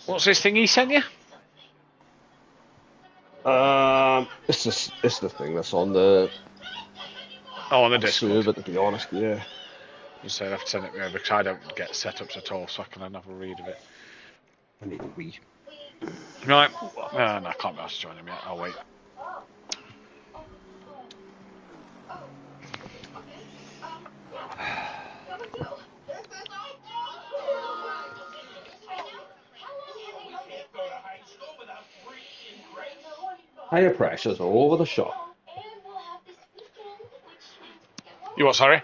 What's this thing he sent you? It's the thing that's on the on the Discord. server, to be honest, yeah. You said I have to send it me over because I don't get setups at all, so I can have a read of it. I need a wee. Right. No, I can't be asked to join him yet. I'll wait. Higher pressures all over the shop. You what, sorry?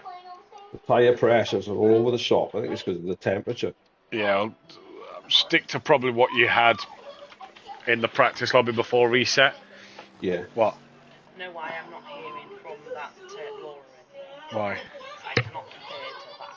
The tire pressures are all over the shop. I think it's because of the temperature. Yeah, I'll stick to probably what you had in the practice lobby before reset. Yeah. What? Know why I'm not hearing from that Laura anymore? Why? I cannot compare to that.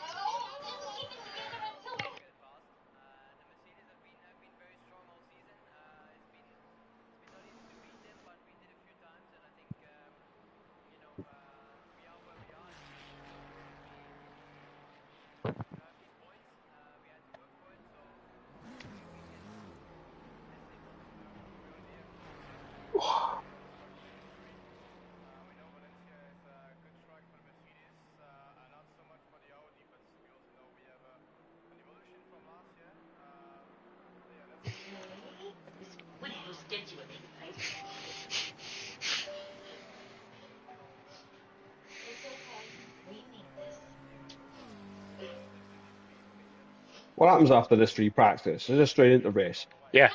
What happens after this free practice? Is it straight into race? Yeah.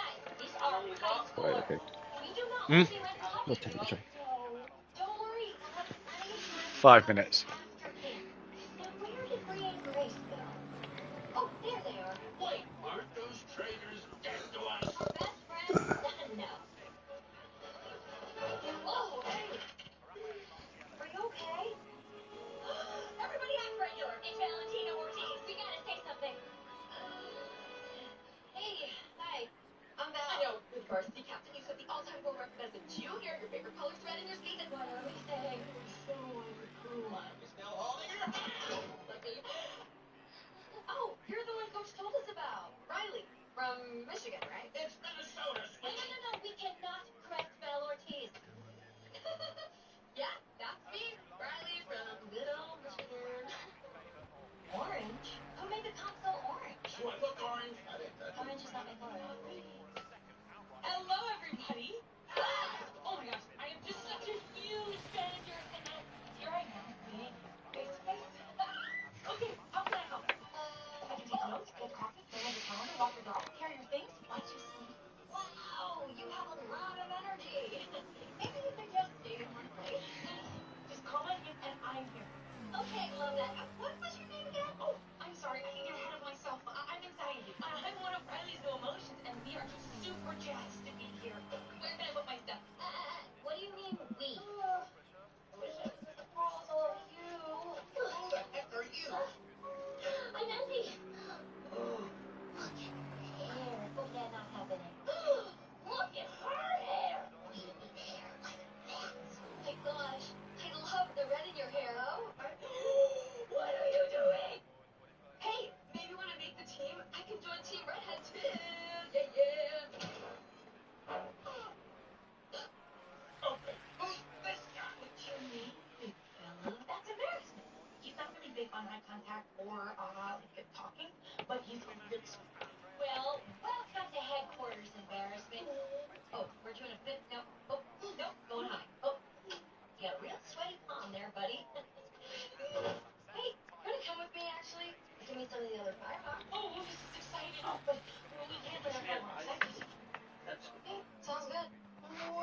Right, okay. What temperature? 5 minutes.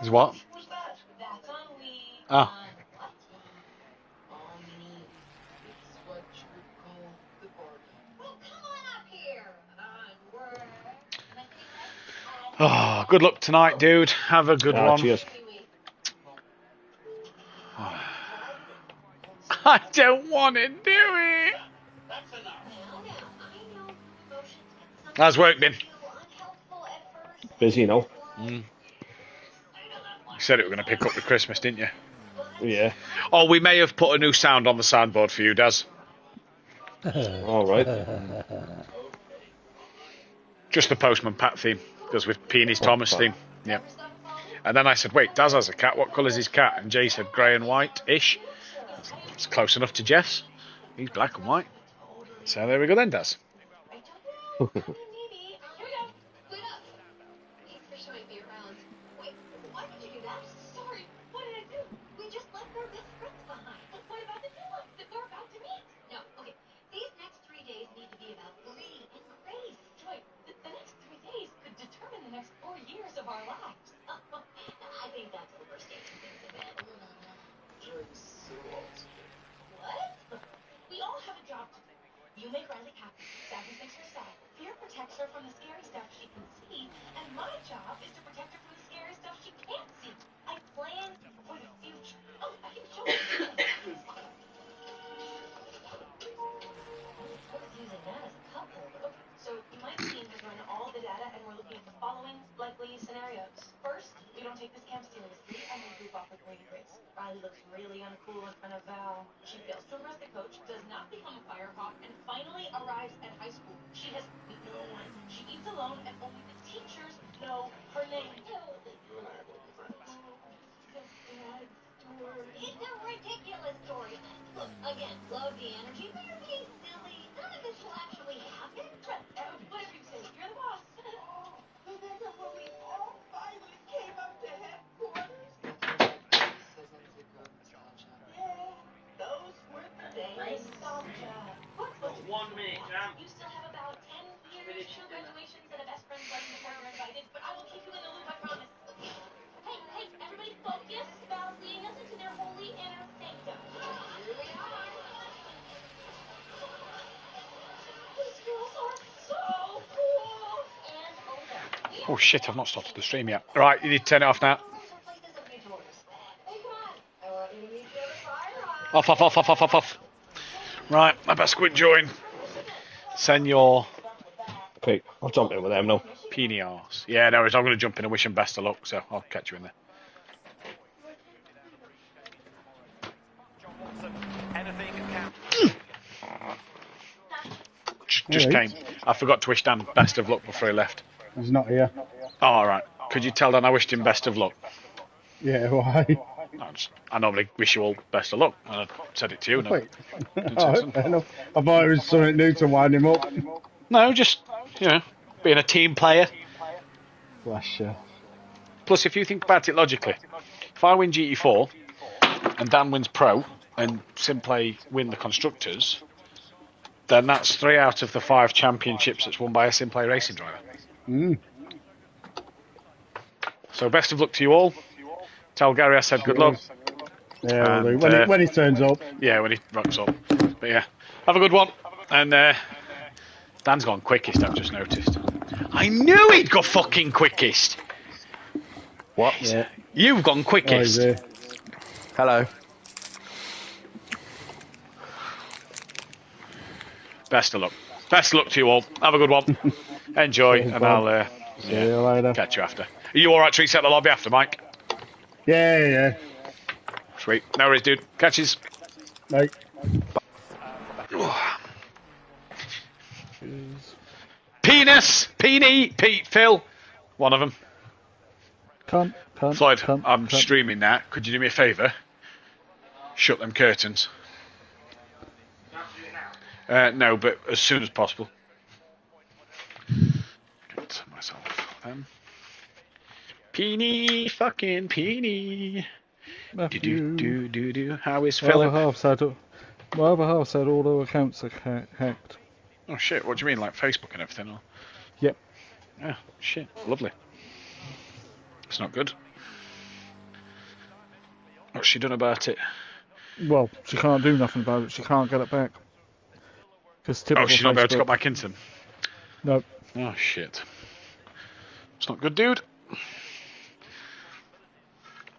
Is what? Ah. Oh, good luck tonight, dude. Have a good one. Cheers. I don't want to do it. How's work been? Busy, no? You said it were going to pick up with Christmas, didn't you? Yeah. Oh, we may have put a new sound on the soundboard for you, Daz. All right. Just the Postman Pat theme. Because with Peenie's Thomas theme. Yeah. And then I said, wait, Daz has a cat. What colour's his cat? And Jay said grey and white-ish. It's close enough to Jeff's. He's black and white. So there we go then, Daz. Oh shit, I've not started the stream yet. Right, you need to turn it off now. Off. Right, I best quit join. Send your... Okay, I'll jump in with them now. Peenie arse. Yeah, no worries, I'm going to jump in and wish him best of luck, so I'll catch you in there. Just came. I forgot to wish Dan best of luck before he left. He's not here. Oh, alright. Could you tell Dan I wished him best of luck? Yeah, why? I normally wish you all best of luck. And I said it to you. Wait. Oh, fair enough. I thought it was something new to wind him up. No, just, you know, being a team player. Bless you. Plus, if you think about it logically, if I win GT4 and Dan wins Pro and SimPlay win the Constructors, then that's 3 out of the 5 championships that's won by a SimPlay racing driver. Mm. So best of luck to you all. Tell Gary I said good luck. Yeah, and, when he turns up. Yeah, when he rocks up. But yeah, have a good one. And Dan's gone quickest, I've just noticed. I knew he'd go fucking quickest. What? Yeah. You've gone quickest. Oh, Hello. Best of luck. Best of luck to you all. Have a good one. Enjoy, and I'll see you later. Catch you after. Are you alright to reset the lobby after, Mike? Yeah. Sweet. No worries, dude. Catches. Right. Penis! Peenie! Pete! Phil! One of them. Can't. Floyd, I'm streaming now. Could you do me a favour? Shut them curtains. No, but as soon as possible. Get myself them. Peenie, fucking Peenie. Do. How is Philip? My other half said all the accounts are hacked. Oh shit! What do you mean, like Facebook and everything? Or? Yep. Yeah, shit. Lovely. It's not good. What's she done about it? Well, she can't do nothing about it. She can't get it back. Oh, she's not Facebook. able to get back into them? No. Oh, shit. It's not good, dude.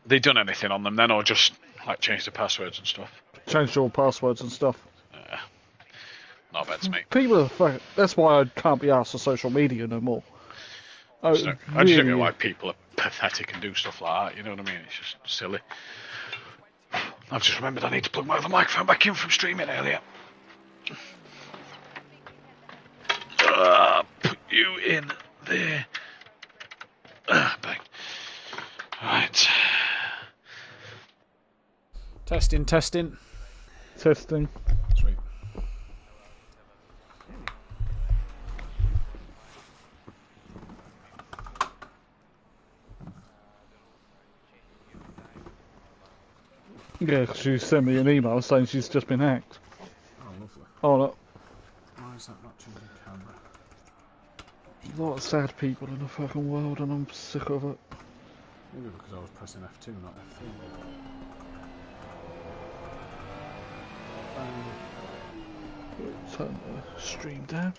They done anything on them then, or just, like, changed the passwords and stuff? Changed all passwords and stuff. Not bad to me. People are that's why I can't be asked for social media no more. I just don't know why people are pathetic and do stuff like that, you know what I mean? It's just silly. I've just remembered I need to plug my other microphone back in from streaming earlier. Put you in there. Testing. Testing. Sweet. Yeah, because she sent me an email saying she's just been hacked. Oh, lovely. Oh, no. Why is that not changing camera? There's a lot of sad people in the fucking world, and I'm sick of it. Maybe because I was pressing F2, not F3. Turn the stream down.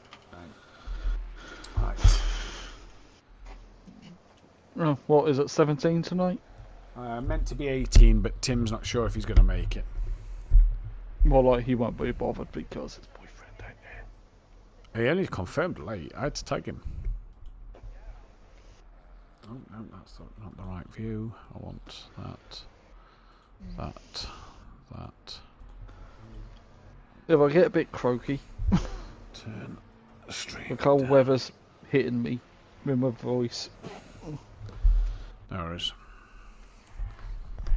Right. Oh, what is it, 17 tonight? Meant to be 18, but Tim's not sure if he's going to make it. Well, like, he won't be bothered because his boyfriend ain't there. He only confirmed late. I had to tag him. Oh, no, that's not the right view. I want that. If I get a bit croaky, Turn the stream the cold down. weather's hitting me with my voice. No worries.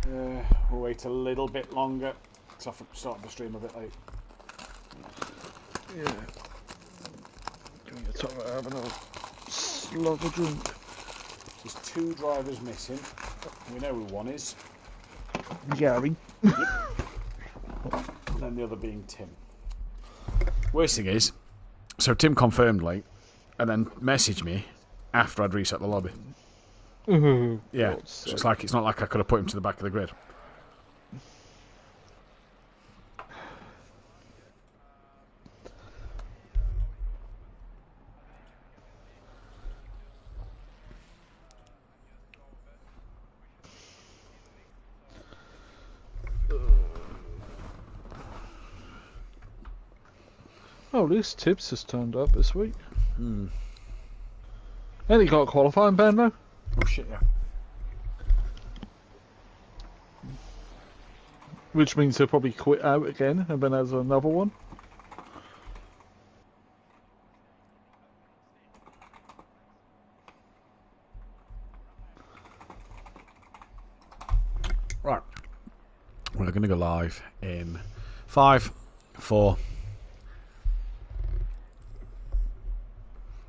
We'll wait a little bit longer because I started the stream a bit late. Yeah. Doing a top of having a slug of drink. There's 2 drivers missing. We know who one is. Gary. And then the other being Tim. Worst thing is, so Tim confirmed late and then messaged me after I'd reset the lobby. Yeah, so it's not like I could have put him to the back of the grid. Oh, at least Tibbs has turned up this week. Hmm. And he got a qualifying ban though. Oh shit, yeah. Which means he'll probably quit out again and then has another one. Right. We're going to go live in 5, 4.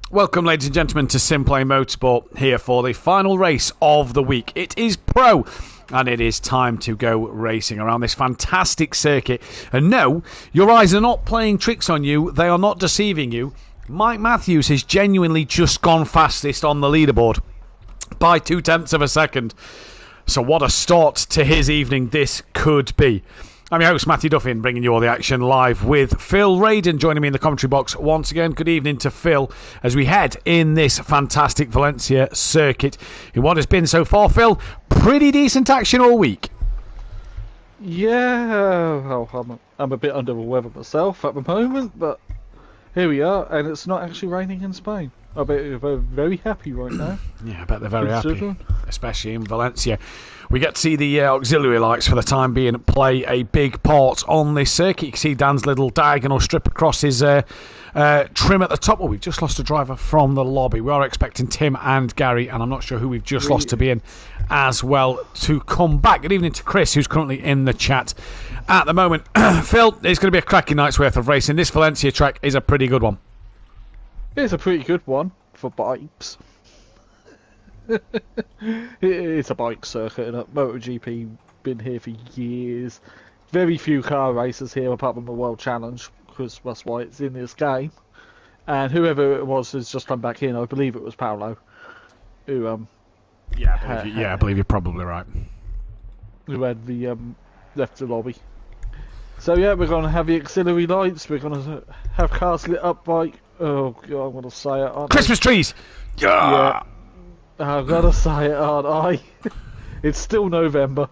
Welcome, ladies and gentlemen, to SimPlay Motorsport, here for the final race of the week. It is Pro, and it is time to go racing around this fantastic circuit. And no, your eyes are not playing tricks on you. They are not deceiving you. Mike Matthews has genuinely just gone fastest on the leaderboard by 0.2 of a second. So what a start to his evening this could be. I'm your host, Matthew Duffin, bringing you all the action live with Phil Radin joining me in the commentary box once again. Good evening to Phil as we head in this fantastic Valencia circuit in what has been so far, Phil, pretty decent action all week. Yeah, well, I'm a bit under the weather myself at the moment, but here we are, and it's not actually raining in Spain. I bet they're very happy right now. Yeah, I bet they're very happy, especially in Valencia. We get to see the auxiliary lights for the time being play a big part on this circuit. You can see Dan's little diagonal strip across his trim at the top. Well, we've just lost a driver from the lobby. We are expecting Tim and Gary, and I'm not sure who we've just lost to be in as well, to come back. Good evening to Chris, who's currently in the chat at the moment. Phil, it's going to be a cracking night's worth of racing. This Valencia track is a pretty good one. It's a pretty good one for bikes. It's a bike circuit, and MotoGP been here for years. Very few car races here apart from the World Challenge, because that's why it's in this game. And whoever it was has just come back in. I believe it was Paolo, who I believe you're probably right. Who had the left the lobby. So yeah, we're gonna have the auxiliary lights. We're gonna have cars lit up by I'm gonna say it. Christmas trees. Yeah. I've got to say it, aren't I? It's still November.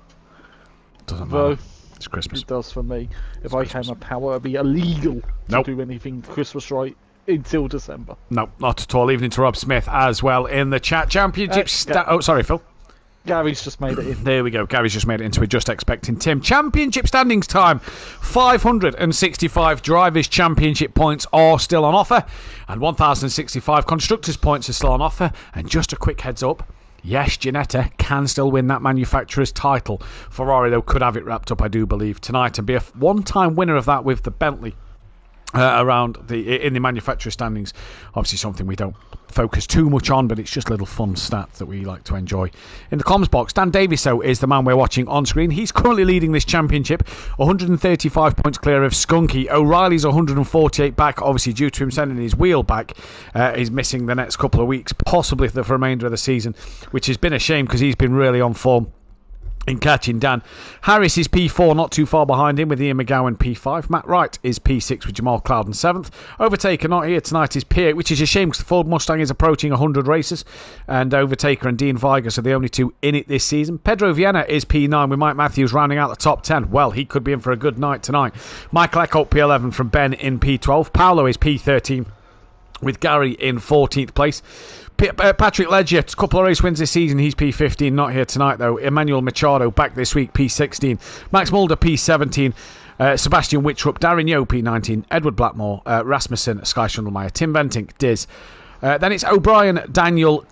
Doesn't matter. It's Christmas. It does for me. If I came up power, it'd be illegal to do anything Christmas right until December. No, not at all. Evening to Rob Smith as well in the chat. Championship... oh, sorry, Phil. Gary's just made it in. There we go. Gary's just made it in, so we're just expecting Tim. Championship standings time. 565 Drivers' Championship points are still on offer, and 1,065 Constructors' points are still on offer. And just a quick heads up, Yes, Ginetta can still win that manufacturer's title. Ferrari, though, could have it wrapped up, I do believe, tonight and be a one-time winner of that with the Bentley. Around in the manufacturer standings. Obviously something we don't focus too much on, but it's just a little fun stat that we like to enjoy. In the comms box, Dan Davies, though, is the man we're watching on screen. He's currently leading this championship, 135 points clear of Skunky. O'Reilly's 148 back, obviously due to him sending his wheel back. He's missing the next couple of weeks, possibly the remainder of the season, which has been a shame because he's been really on form in catching Dan. Harris is P4, not too far behind him with Ian McGowan P5. Matt Wright is P6 with Jamal Clouden 7th. Overtaker not here tonight is P8, which is a shame because the Ford Mustang is approaching 100 races, and Overtaker and Dean Vigas are the only two in it this season. Pedro Viana is P9 with Mike Matthews rounding out the top 10. Well, he could be in for a good night tonight. Michael Eckholt P11 from Ben in P12. Paolo is P13 with Gary in 14th place. Patrick Ledger, a couple of race wins this season. He's P15, not here tonight though. Emmanuel Machado back this week, P16. Max Mulder, P17. Sebastian Wittrup, Darren Yeo, P19. Edward Blackmore, Rasmussen, Sky Schundelmeyer, Tim Ventink, Diz. Then it's O'Brien, Daniel,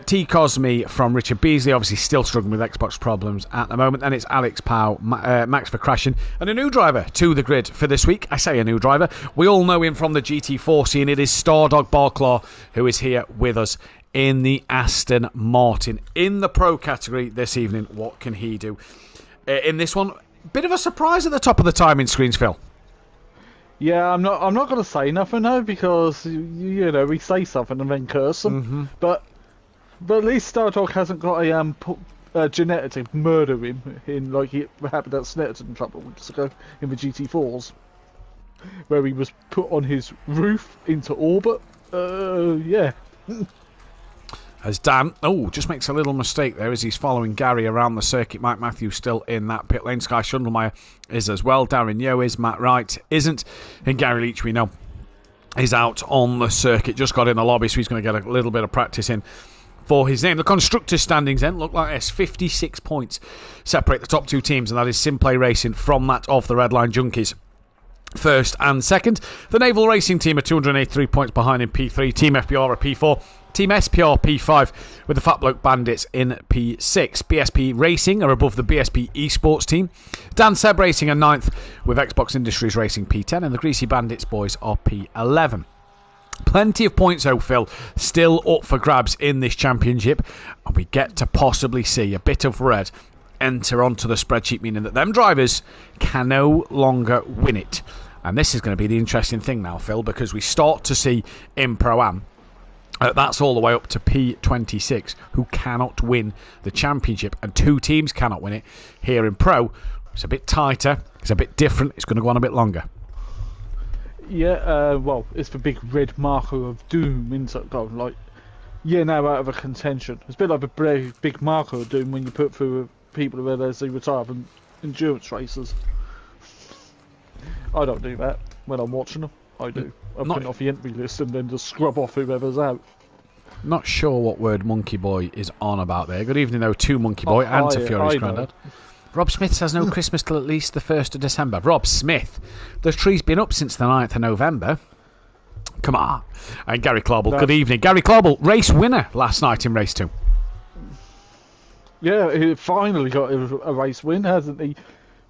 T. Cosme from Richard Beasley, obviously still struggling with Xbox problems at the moment. Then it's Alex Powell, Max Verkrashen, and a new driver to the grid for this week. I say a new driver. We all know him from the GT4 scene. It is Stardog Barclaw, who is here with us in the Aston Martin. In the Pro category this evening, what can he do? In this one, bit of a surprise at the top of the timing screens, Phil. Yeah, I'm not going to say nothing though, because you know we say something and then curse them. Mm-hmm. But at least Stardog hasn't got a genetic to murder him in like it happened at Snetterton a couple of weeks ago in the GT4s, where he was put on his roof into orbit. Yeah. As Dan, just makes a little mistake there as he's following Gary around the circuit. Mike Matthews still in that pit lane. Sky Schundelmeyer is as well. Darren Yeo is. Matt Wright isn't. And Gary Leach, we know, is out on the circuit. Just got in the lobby, so he's going to get a little bit of practice in for his name. The constructors' standings then look like this. 56 points separate the top two teams, and that is SimPlay Racing from that of the Red Line Junkies. First and second. The Naval Racing team are 283 points behind in P3. Team FPR are P4. Team SPR P5 with the Fat Bloke Bandits in P6. BSP Racing are above the BSP Esports team. Dan Seb Racing are 9th with Xbox Industries Racing P10, and the Greasy Bandits boys are P11. Plenty of points, though, Phil, still up for grabs in this championship, and we get to possibly see a bit of red enter onto the spreadsheet, meaning that them drivers can no longer win it. And this is going to be the interesting thing now, Phil, because we start to see in Pro-Am, that's all the way up to P26, who cannot win the championship, and two teams cannot win it. Here in Pro, it's a bit tighter, it's a bit different, it's going to go on a bit longer. Yeah, well, it's the big red marker of doom, isn't it? Oh, like, yeah, now out of a contention. It's a bit like a big marker of doom when you put through people who they retire from endurance races. I don't do that when I'm watching them. I do. I put it off the entry list and then just scrub off whoever's out. Not sure what word Monkey Boy is on about there. Good evening, though, to Monkey Boy and to Fury's Grandad. Rob Smith says no Christmas till at least the 1st of December. Rob Smith, the tree's been up since the 9th of November. Come on. And Gary Clauble, good evening. Gary Clauble, race winner last night in race 2. Yeah, he finally got a race win, hasn't he?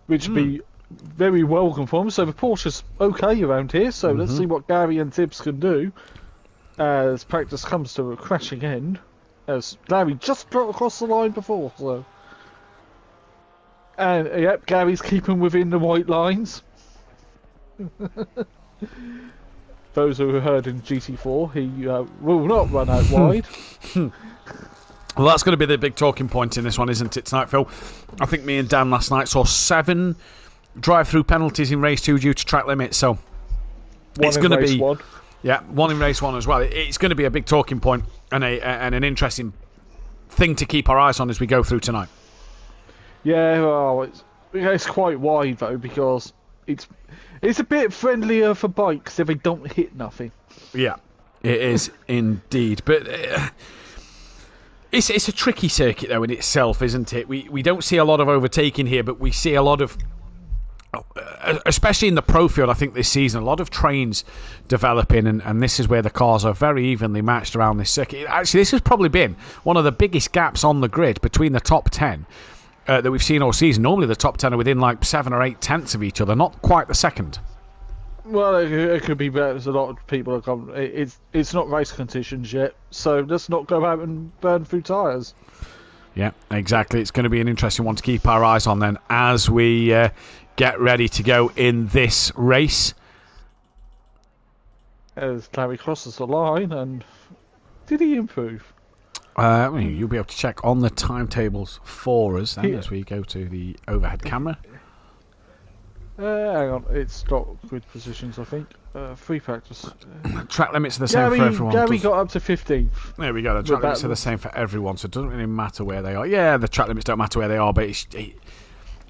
Which would be very welcome for him. So the Porsche's okay around here, so let's see what Gary and Tibbs can do as practice comes to a crashing end, as Gary just got across the line before. So, and yep, Gary's keeping within the white lines. Those who heard in GT4, he will not run out wide. Well, that's going to be the big talking point in this one, isn't it, tonight, Phil? I think me and Dan last night saw 7 drive-through penalties in race 2 due to track limits, so it's going to be one. Yeah, one in race 1 as well. It's going to be a big talking point and an interesting thing to keep our eyes on as we go through tonight. Yeah, well, it's quite wide though, because it's a bit friendlier for bikes if they don't hit nothing. Yeah, it is indeed, but it's a tricky circuit though in itself, isn't it? We don't see a lot of overtaking here, but we see a lot of especially in the pro field, I think this season, a lot of trains developing, and this is where the cars are very evenly matched around this circuit. Actually, this has probably been one of the biggest gaps on the grid between the top 10 that we've seen all season. Normally the top 10 are within like 7 or 8 tenths of each other, not quite the second. Well, it could be better. There's a lot of people have gone. It's not race conditions yet, so let's not go out and burn through tyres. Yeah, exactly. It's going to be an interesting one to keep our eyes on then as we get ready to go in this race. As Larry crosses the line, and did he improve? You'll be able to check on the timetables for us then as we go to the overhead camera. Hang on, it's got good positions, I think. Free practice. Track limits are the same for everyone. Gary got up to 15. There we go. The track limits are the same for everyone, so it doesn't really matter where they are. Yeah, the track limits don't matter where they are, but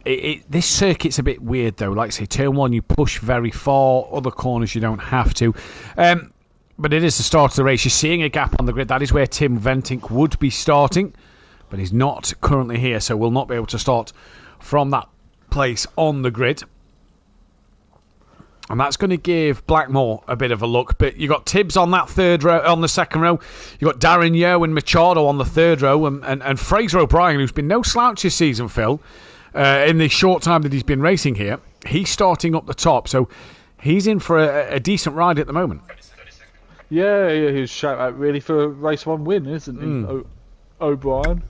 this circuit's a bit weird, though. Like I say, turn 1, you push very far. Other corners, you don't have to. But it is the start of the race. You're seeing a gap on the grid. That is where Tim Ventink would be starting, but he's not currently here, so will not be able to start from that place on the grid. And that's going to give Blackmore a bit of a look. But you got Tibbs on that third row, on the second row. You got Darren Yeo and Machado on the third row, and Fraser O'Brien, who's been no slouch this season, Phil, in the short time that he's been racing here. He's starting up the top, so he's in for a decent ride at the moment. Yeah, he's shout out really for a race 1 win, isn't he? O'Brien.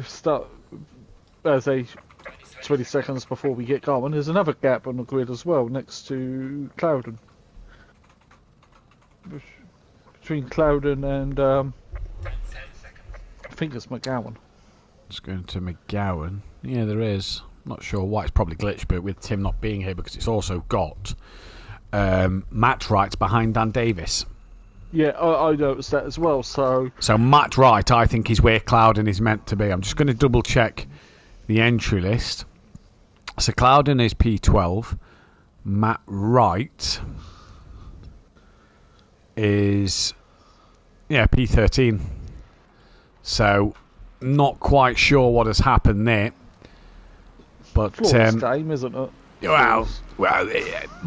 Start as a 20 seconds before we get going. There's another gap on the grid as well next to Clouden. Between Clouden and I think it's McGowan. It's going to McGowan. Yeah, there is. Not sure why. It's probably glitched, but with Tim not being here, because it's also got Matt Wright behind Dan Davis. Yeah, I noticed that as well. So Matt Wright, I think, is where Clouden is meant to be. I'm just going to double check the entry list. So Clouden is P12. Matt Wright is P13. So not quite sure what has happened there. But game, isn't it? Well,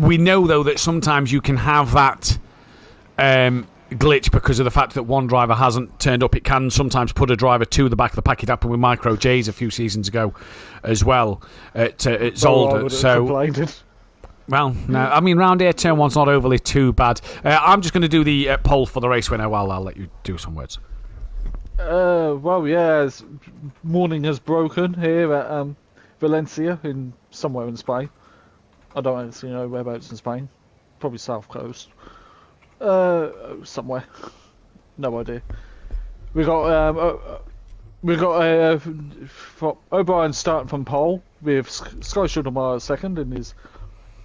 we know though that sometimes you can have that glitch because of the fact that one driver hasn't turned up. It can sometimes put a driver to the back of the pack. It happened with Micro J's a few seasons ago as well at Zolder. Well, no, I mean, round here, turn 1's not overly too bad. I'm just going to do the poll for the race winner while I'll let you do some words. Well, yeah, morning has broken here at Valencia, somewhere in Spain. I don't actually know whereabouts in Spain. Probably South Coast. Somewhere. No idea. We got O'Brien starting from pole with Sky Schumacher second in his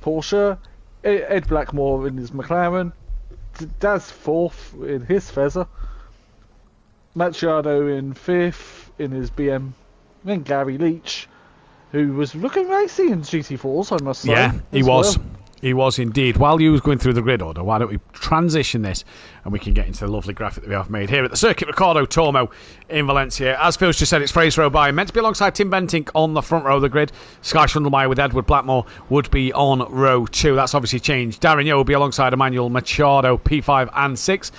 Porsche, Ed Blackmore in his McLaren, Daz fourth in his Fezzer, Machado in fifth in his BM, and Gary Leach, who was looking racy in GT4s, I must say. Yeah, he was. Well. He was indeed. While you was going through the grid order, why don't we transition this and we can get into the lovely graphic that we have made here at the Circuit Ricardo Tormo in Valencia. As Phil's just said, it's Fraser O'Brien, meant to be alongside Tim Ventink on the front row of the grid. Sky Schundelmeyer with Edward Blackmore would be on row 2. That's obviously changed. Darren Yeo will be alongside Emmanuel Machado, P5 and 6.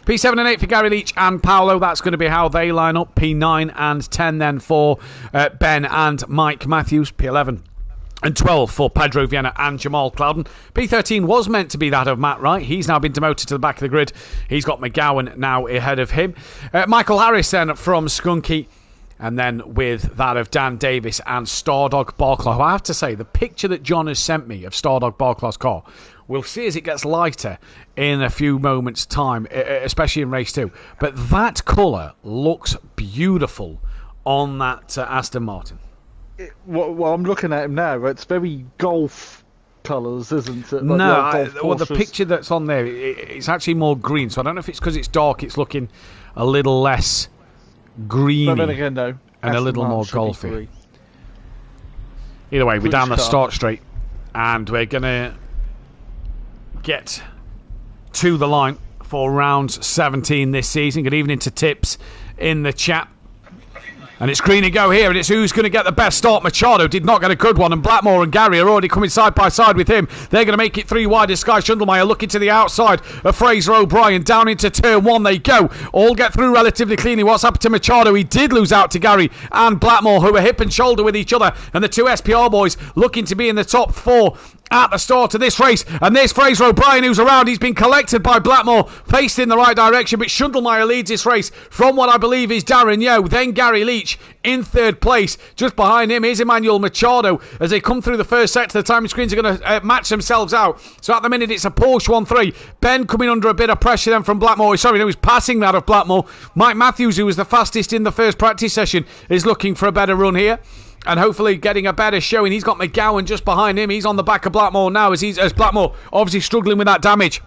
P7 and 8 for Gary Leach and Paolo. That's going to be how they line up. P9 and 10 then for Ben and Mike Matthews. P11 and 12 for Pedro Vienna and Jamal Clouden. P13 was meant to be that of Matt Wright. He's now been demoted to the back of the grid. He's got McGowan now ahead of him. Michael Harris then from Skunky. And then with that of Dan Davis and Stardog Barclaw. I have to say, the picture that John has sent me of Stardog Barclaw's car, we'll see as it gets lighter in a few moments' time, especially in race 2. But that colour looks beautiful on that Aston Martin. Well, I'm looking at him now. It's very golf colours, isn't it? Like the picture that's on there, it's actually more green. So I don't know if it's because it's dark, it's looking a little less greeny. But then again, though, and a little more golfy. Either way, we're down the start straight, and we're going to get to the line for round 17 this season. Good evening to Tips in the chat. And it's green and go here, and it's who's going to get the best start. Machado did not get a good one, and Blackmore and Gary are already coming side by side with him. They're going to make it 3 wide as Sky Schundelmeyer looking to the outside of Fraser O'Brien. Down into turn 1 they go. All get through relatively cleanly. What's happened to Machado? He did lose out to Gary and Blackmore, who are hip and shoulder with each other. And the two SPR boys looking to be in the top 4 at the start of this race. And there's Fraser O'Brien, who's around. He's been collected by Blackmore, faced in the right direction, but Schundelmeyer leads this race from what I believe is Darren Yeo, then Gary Leach in 3rd place. Just behind him is Emmanuel Machado. As they come through the first sector, the timing screens are going to match themselves out. So at the minute it's a Porsche 1-3. Ben coming under a bit of pressure then from Blackmore. Sorry, he was passing that of Blackmore. Mike Matthews, who was the fastest in the first practice session, is looking for a better run here, and hopefully getting a better showing. He's got McGowan just behind him. He's on the back of Blackmore now as Blackmore obviously struggling with that damage.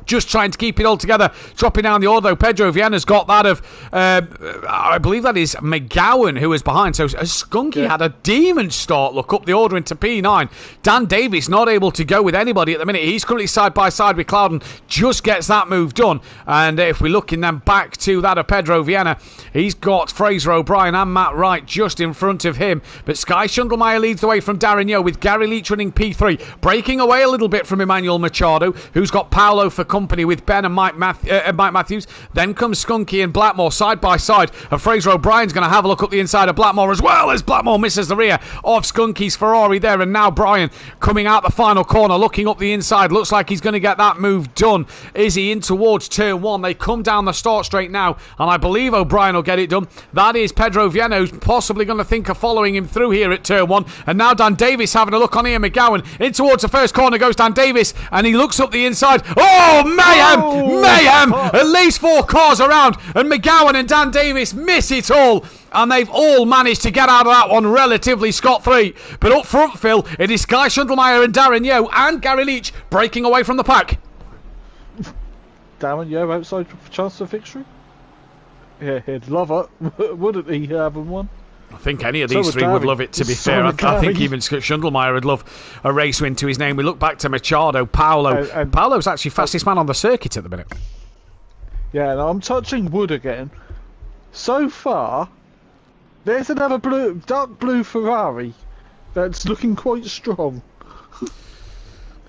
Just trying to keep it all together, dropping down the order. Pedro Vienna's got that of, I believe that is McGowan who is behind. So Skunky had a demon start, look up the order into P9. Dan Davis not able to go with anybody at the minute. He's currently side by side with Clouden, just gets that move done. And if we're looking then back to that of Pedro Vienna, he's got Fraser O'Brien and Matt Wright just in front of him. But Sky Schundelmeyer leads the way from Darren Yeo, with Gary Leach running P3, breaking away a little bit from Emmanuel Machado, who's got Paolo for company with Ben and Mike Matthews. Then comes Skunky and Blackmore side by side, and Fraser O'Brien's going to have a look up the inside of Blackmore, as well as Blackmore misses the rear of Skunky's Ferrari there. And now Brian coming out the final corner, looking up the inside, looks like he's going to get that move done. Is he in towards turn 1? They come down the start straight now, and I believe O'Brien will get it done. That is Pedro Vienna, who's possibly going to think of following him through here at turn 1. And now Dan Davis having a look on Ian McGowan. In towards the first corner goes Dan Davis, and he looks up the inside. Oh, mayhem! Mayhem! At least 4 cars around, and McGowan and Dan Davis miss it all, and they've all managed to get out of that one relatively scot-free. But up front, Phil, it is Sky Schundelmeyer and Darren Yeo and Gary Leach breaking away from the pack. Darren Yeo outside for chance of victory? Yeah, he'd love it, wouldn't he, having one? I think any of these three would love it, to be fair. I think even Schundelmeyer would love a race win to his name. We look back to Machado, Paolo. Paolo's actually fastest man on the circuit at the minute. Yeah, and I'm touching wood again. So far, there's another dark blue Ferrari that's looking quite strong.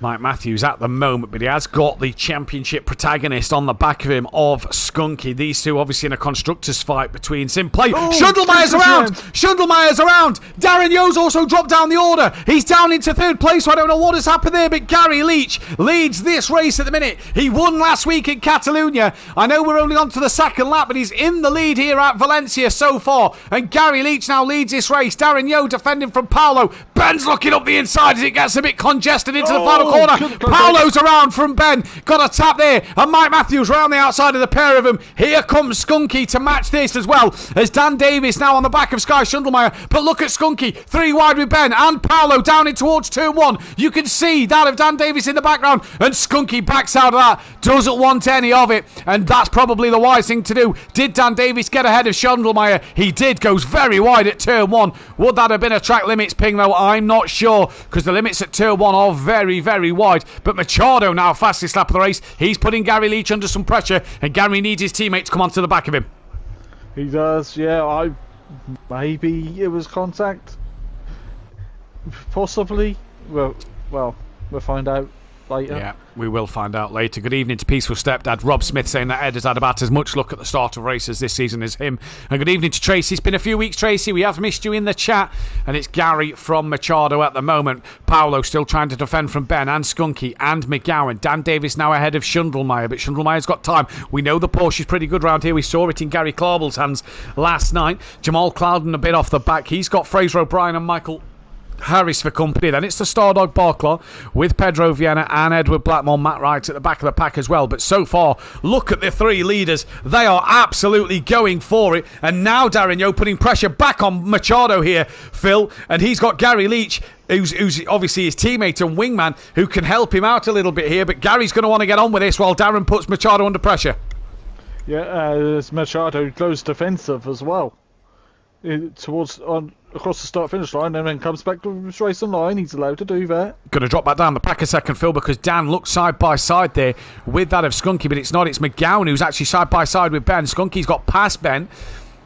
Mike Matthews at the moment, but he has got the championship protagonist on the back of him of Skunky. These two obviously in a constructors fight between SimPlay. Schundelmeyer's around! Schundelmeyer's around! Darren Yeo's also dropped down the order. He's down into 3rd place, so I don't know what has happened there, but Gary Leach leads this race at the minute. He won last week in Catalonia. I know we're only on to the 2nd lap, but he's in the lead here at Valencia so far. And Gary Leach now leads this race. Darren Yeo defending from Paolo. Ben's looking up the inside as it gets a bit congested into the final corner. Paolo's around from Ben, got a tap there, and Mike Matthews round the outside of the pair of them. Here comes Skunky to match this as well, as Dan Davis now on the back of Sky Schundelmeyer. But look at Skunky, 3 wide with Ben and Paolo down in towards turn 1. You can see that of Dan Davis in the background, and Skunky backs out of that, doesn't want any of it, and that's probably the wise thing to do. Did Dan Davis get ahead of Schundelmeyer? He did, goes very wide at turn 1. Would that have been a track limits ping though? I'm not sure, because the limits at turn 1 are very, very wide. But Machado now fastest lap of the race. He's putting Gary Leach under some pressure, and Gary needs his teammate to come onto the back of him. He does, yeah. Maybe it was contact. Possibly. Well, we'll find out later. Yeah, we will find out later. Good evening to Peaceful Stepdad. Rob Smith saying that Ed has had about as much luck at the start of races this season as him. And good evening to Tracy. It's been a few weeks, Tracy. We have missed you in the chat. And it's Gary from Machado at the moment. Paolo still trying to defend from Ben and Skunky and McGowan. Dan Davis now ahead of Schundelmeyer, but Schundelmeyer's got time. We know the Porsche is pretty good round here. We saw it in Gary Clarbell's hands last night. Jamal Clouden a bit off the back. He's got Fraser O'Brien and Michael Harris for company. Then it's the Stardog Barclaw with Pedro Vienna and Edward Blackmore, Matt Wright at the back of the pack as well. But so far, look at the 3 leaders. They are absolutely going for it. And now Darren Yeo putting pressure back on Machado here, Phil. And he's got Gary Leach, who's obviously his teammate and wingman, who can help him out a little bit here. But Gary's going to want to get on with this while Darren puts Machado under pressure. Yeah, as Machado goes defensive as well. Across the start-finish line, and then comes back to race on line. He's allowed to do that. Going to drop back down the pack a second, Phil, because Dan looks side by side there with that of Skunky, but it's not. It's McGowan who's actually side by side with Ben. Skunky's got past Ben,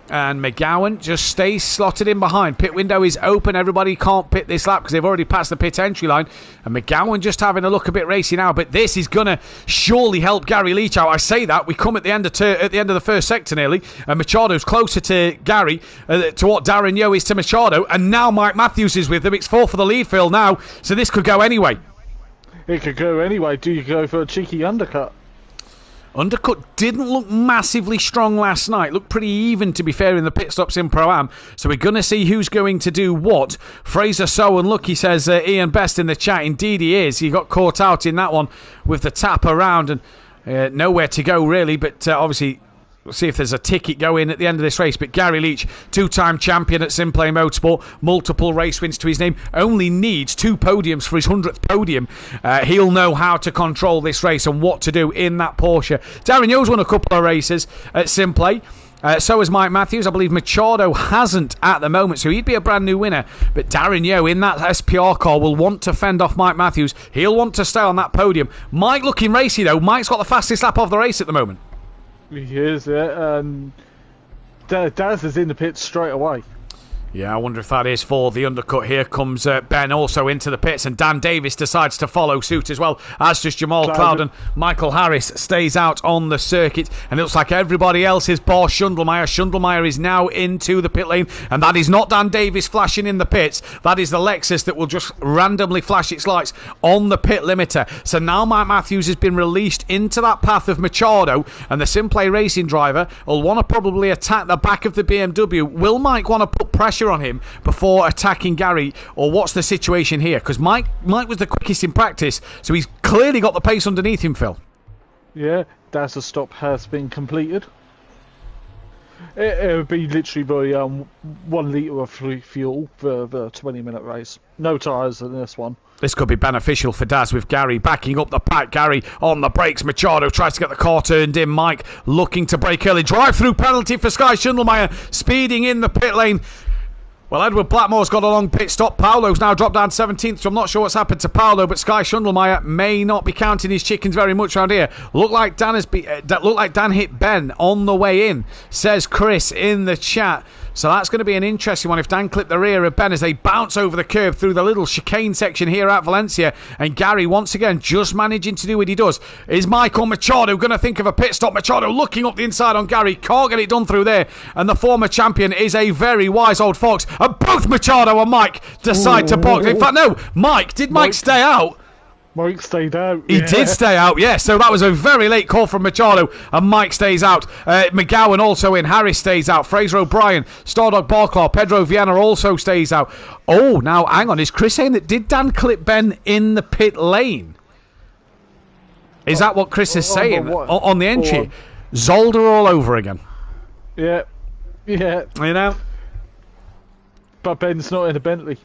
And McGowan just stays slotted in behind. Pit window is open. Everybody can't pit this lap because they've already passed the pit entry line. And McGowan just having a look a bit racy now. But this is going to surely help Gary Leach out. I say that. We come at the end of the first sector nearly. And Machado's closer to Gary, to what Darren Yeo is to Machado. And now Mike Matthews is with them. It's 4 for the lead field now. So this could go anyway. It could go anyway. Do you go for a cheeky undercut? Undercut didn't look massively strong last night. Looked pretty even, to be fair, in the pit stops in Pro-Am. So we're going to see who's going to do what. Fraser so unlucky, says Ian Best in the chat. Indeed he is. He got caught out in that one with the tap around and nowhere to go really. But obviously, we'll see if there's a ticket going at the end of this race. But Gary Leach, 2-time champion at SimPlay Motorsport, multiple race wins to his name, only needs 2 podiums for his 100th podium. He'll know how to control this race and what to do in that Porsche. Darren Yeo's won a couple of races at SimPlay. So has Mike Matthews. I believe Machado hasn't at the moment, so he'd be a brand new winner. But Darren Yeo in that SPR car will want to fend off Mike Matthews. He'll want to stay on that podium. Mike looking racy though. Mike's got the fastest lap of the race at the moment. He is, yeah. Daz is in the pits straight away. Yeah, I wonder if that is for the undercut. Here comes Ben also into the pits, and Dan Davis decides to follow suit as well, as does Jamal Cloud, and Michael Harris stays out on the circuit, and it looks like everybody else is bar Schundelmeyer. Schundelmeyer is now into the pit lane, and that is not Dan Davis flashing in the pits. That is the Lexus that will just randomly flash its lights on the pit limiter. So now Mike Matthews has been released into that path of Machado, and the SimPlay racing driver will want to probably attack the back of the BMW. Will Mike want to put pressure on him before attacking Gary, or what's the situation here? Because Mike was the quickest in practice, so he's clearly got the pace underneath him, Phil. Yeah, that's a stop has been completed. It would be literally 1 litre of fuel for the 20-minute race. No tyres in this one. This could be beneficial for Daz with Gary backing up the pack. Gary on the brakes. Machado tries to get the car turned in. Mike looking to brake early. Drive-through penalty for Sky Schundelmeyer, speeding in the pit lane. Well, Edward Blackmore's got a long pit stop. Paolo's now dropped down 17th, so I'm not sure what's happened to Paolo, but Sky Schundelmeyer may not be counting his chickens very much around here. Look like Dan hit Ben on the way in, says Chris in the chat. So that's going to be an interesting one if Dan clipped the rear of Ben as they bounce over the curb through the little chicane section here at Valencia. And Gary, once again, just managing to do what he does. Is Michael Machado going to think of a pit stop? Machado looking up the inside on Gary. Can't get it done through there. And the former champion is a very wise old fox. And both Machado and Mike decide to box. In fact, no, Mike. Did Mike stay out? Mike stayed out. He did stay out, yes. So that was a very late call from Machado, and Mike stays out. McGowan also in. Harris stays out. Fraser O'Brien, Stardog Barclaw, Pedro Viana also stays out. Oh, now hang on. Is Chris saying that did Dan clip Ben in the pit lane? Is that what Chris is saying on the entry? Zolder all over again. Yeah. Yeah. You know? But Ben's not in a Bentley.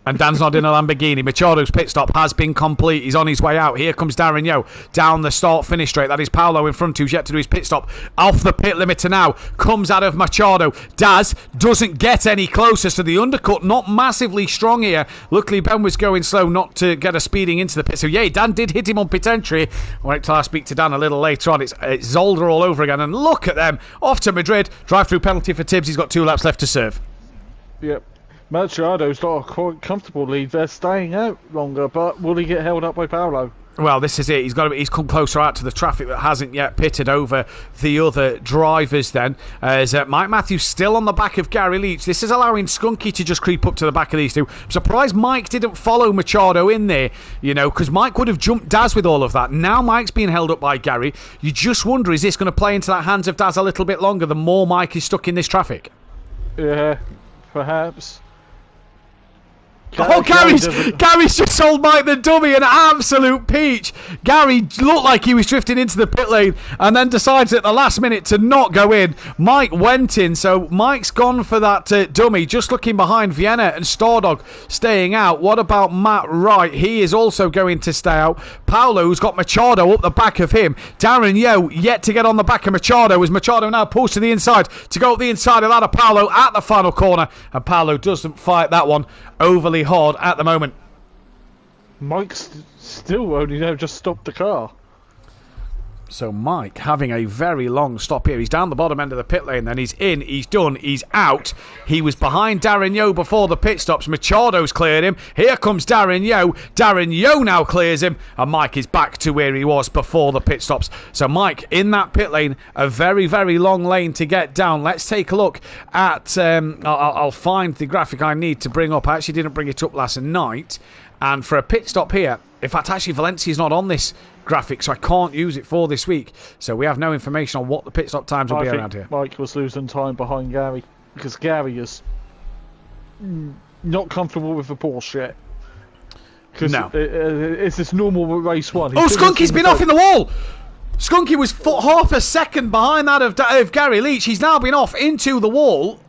And Dan's not in a Lamborghini. Machado's pit stop has been complete. He's on his way out. Here comes Darren Yeo down the start-finish straight. That is Paolo in front, who's yet to do his pit stop. Off the pit limiter now. Comes out of Machado. Daz doesn't get any closer, so the undercut not massively strong here. Luckily, Ben was going slow not to get a speeding into the pit. So, yeah, Dan did hit him on pit entry. Wait till I speak to Dan a little later on. It's Zolder all over again. And look at them. Off to Madrid. Drive-through penalty for Tibbs. He's got 2 laps left to serve. Yep. Machado's got a quite comfortable lead. They're staying out longer, but will he get held up by Paolo? Well, this is it. He's come closer out to the traffic that hasn't yet pitted over the other drivers then. As Mike Matthews still on the back of Gary Leach. This is allowing Skunky to just creep up to the back of these two. I'm surprised Mike didn't follow Machado in there, you know, because Mike would have jumped Daz with all of that. Now Mike's being held up by Gary. You just wonder, is this going to play into the hands of Daz a little bit longer the more Mike is stuck in this traffic? Yeah, perhaps. Gary's just sold Mike the dummy, an absolute peach. Gary looked like he was drifting into the pit lane and then decides at the last minute to not go in. Mike went in, so Mike's gone for that dummy, just looking behind. Vienna and Stardog staying out. What about Matt Wright? He is also going to stay out. Paolo's got Machado up the back of him. Darren Yeo yet to get on the back of Machado, as Machado now pulls to the inside to go up the inside of that of Paolo at the final corner, and Paolo doesn't fight that one overly hard at the moment. Mike's still only just stopped the car. So Mike having a very long stop here. He's down the bottom end of the pit lane, then he's in, he's done, he's out. He was behind Darren Yeo before the pit stops. Machado's cleared him. Here comes Darren Yeo. Darren Yeo now clears him, and Mike is back to where he was before the pit stops. So Mike in that pit lane, a very, very long lane to get down. Let's take a look at, I'll find the graphic I need to bring up. I actually didn't bring it up last night. And for a pit stop here, in fact, actually Valencia's not on this graphic, so I can't use it for this week. So we have no information on what the pit stop times will be around here. Mike was losing time behind Gary, because Gary is not comfortable with the Porsche yet. No. It's this normal race one. Skunky's been off in the wall! Skunky was half a second behind that of Gary Leach. He's now been off into the wall.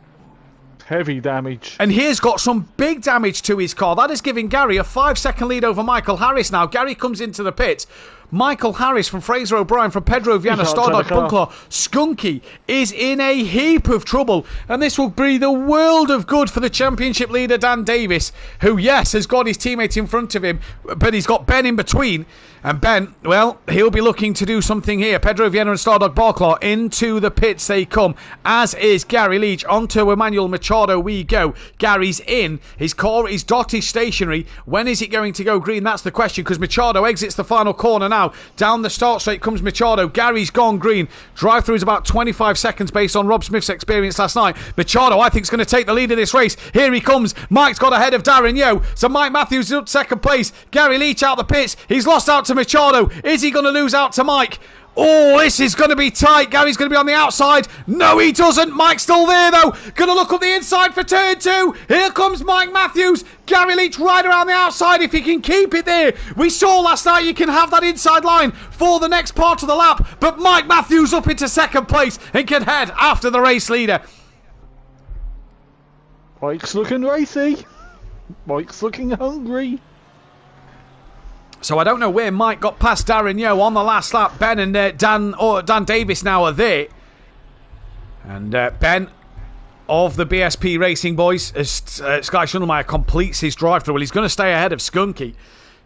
Heavy damage. And he's got some big damage to his car. That is giving Gary a 5-second lead over Michael Harris now. Gary comes into the pit. Michael Harris from Fraser O'Brien from Pedro Viana, Stardog Bunclaw. Skunky is in a heap of trouble. And this will be the world of good for the championship leader, Dan Davis, who, yes, has got his teammate in front of him, but he's got Ben in between. And Ben, well, he'll be looking to do something here. Pedro Viana and Stardog Barclaw into the pits they come, as is Gary Leach. Onto Emmanuel Machado we go. Gary's in. His car is dotted stationary. When is it going to go green? That's the question, because Machado exits the final corner now. Down the start straight comes Machado. Gary's gone green. Drive-through is about 25 seconds based on Rob Smith's experience last night. Machado, I think, is going to take the lead of this race. Here he comes. Mike's got ahead of Darren Yeo. So Mike Matthews is up second place. Gary Leach out the pits. He's lost out to Machado. Is he going to lose out to Mike? Oh, this is going to be tight. Gary's going to be on the outside. No, he doesn't. Mike's still there, though. Going to look up the inside for turn 2. Here comes Mike Matthews. Gary Leach right around the outside if he can keep it there. We saw last night you can have that inside line for the next part of the lap. But Mike Matthews up into second place and can head after the race leader. Mike's looking racy. Mike's looking hungry. So I don't know where Mike got past Darren Yeo on the last lap. Ben and Dan Davis now are there. And Ben of the BSP Racing boys, as Sky Schundelmeyer completes his drive-through, well, he's going to stay ahead of Skunky.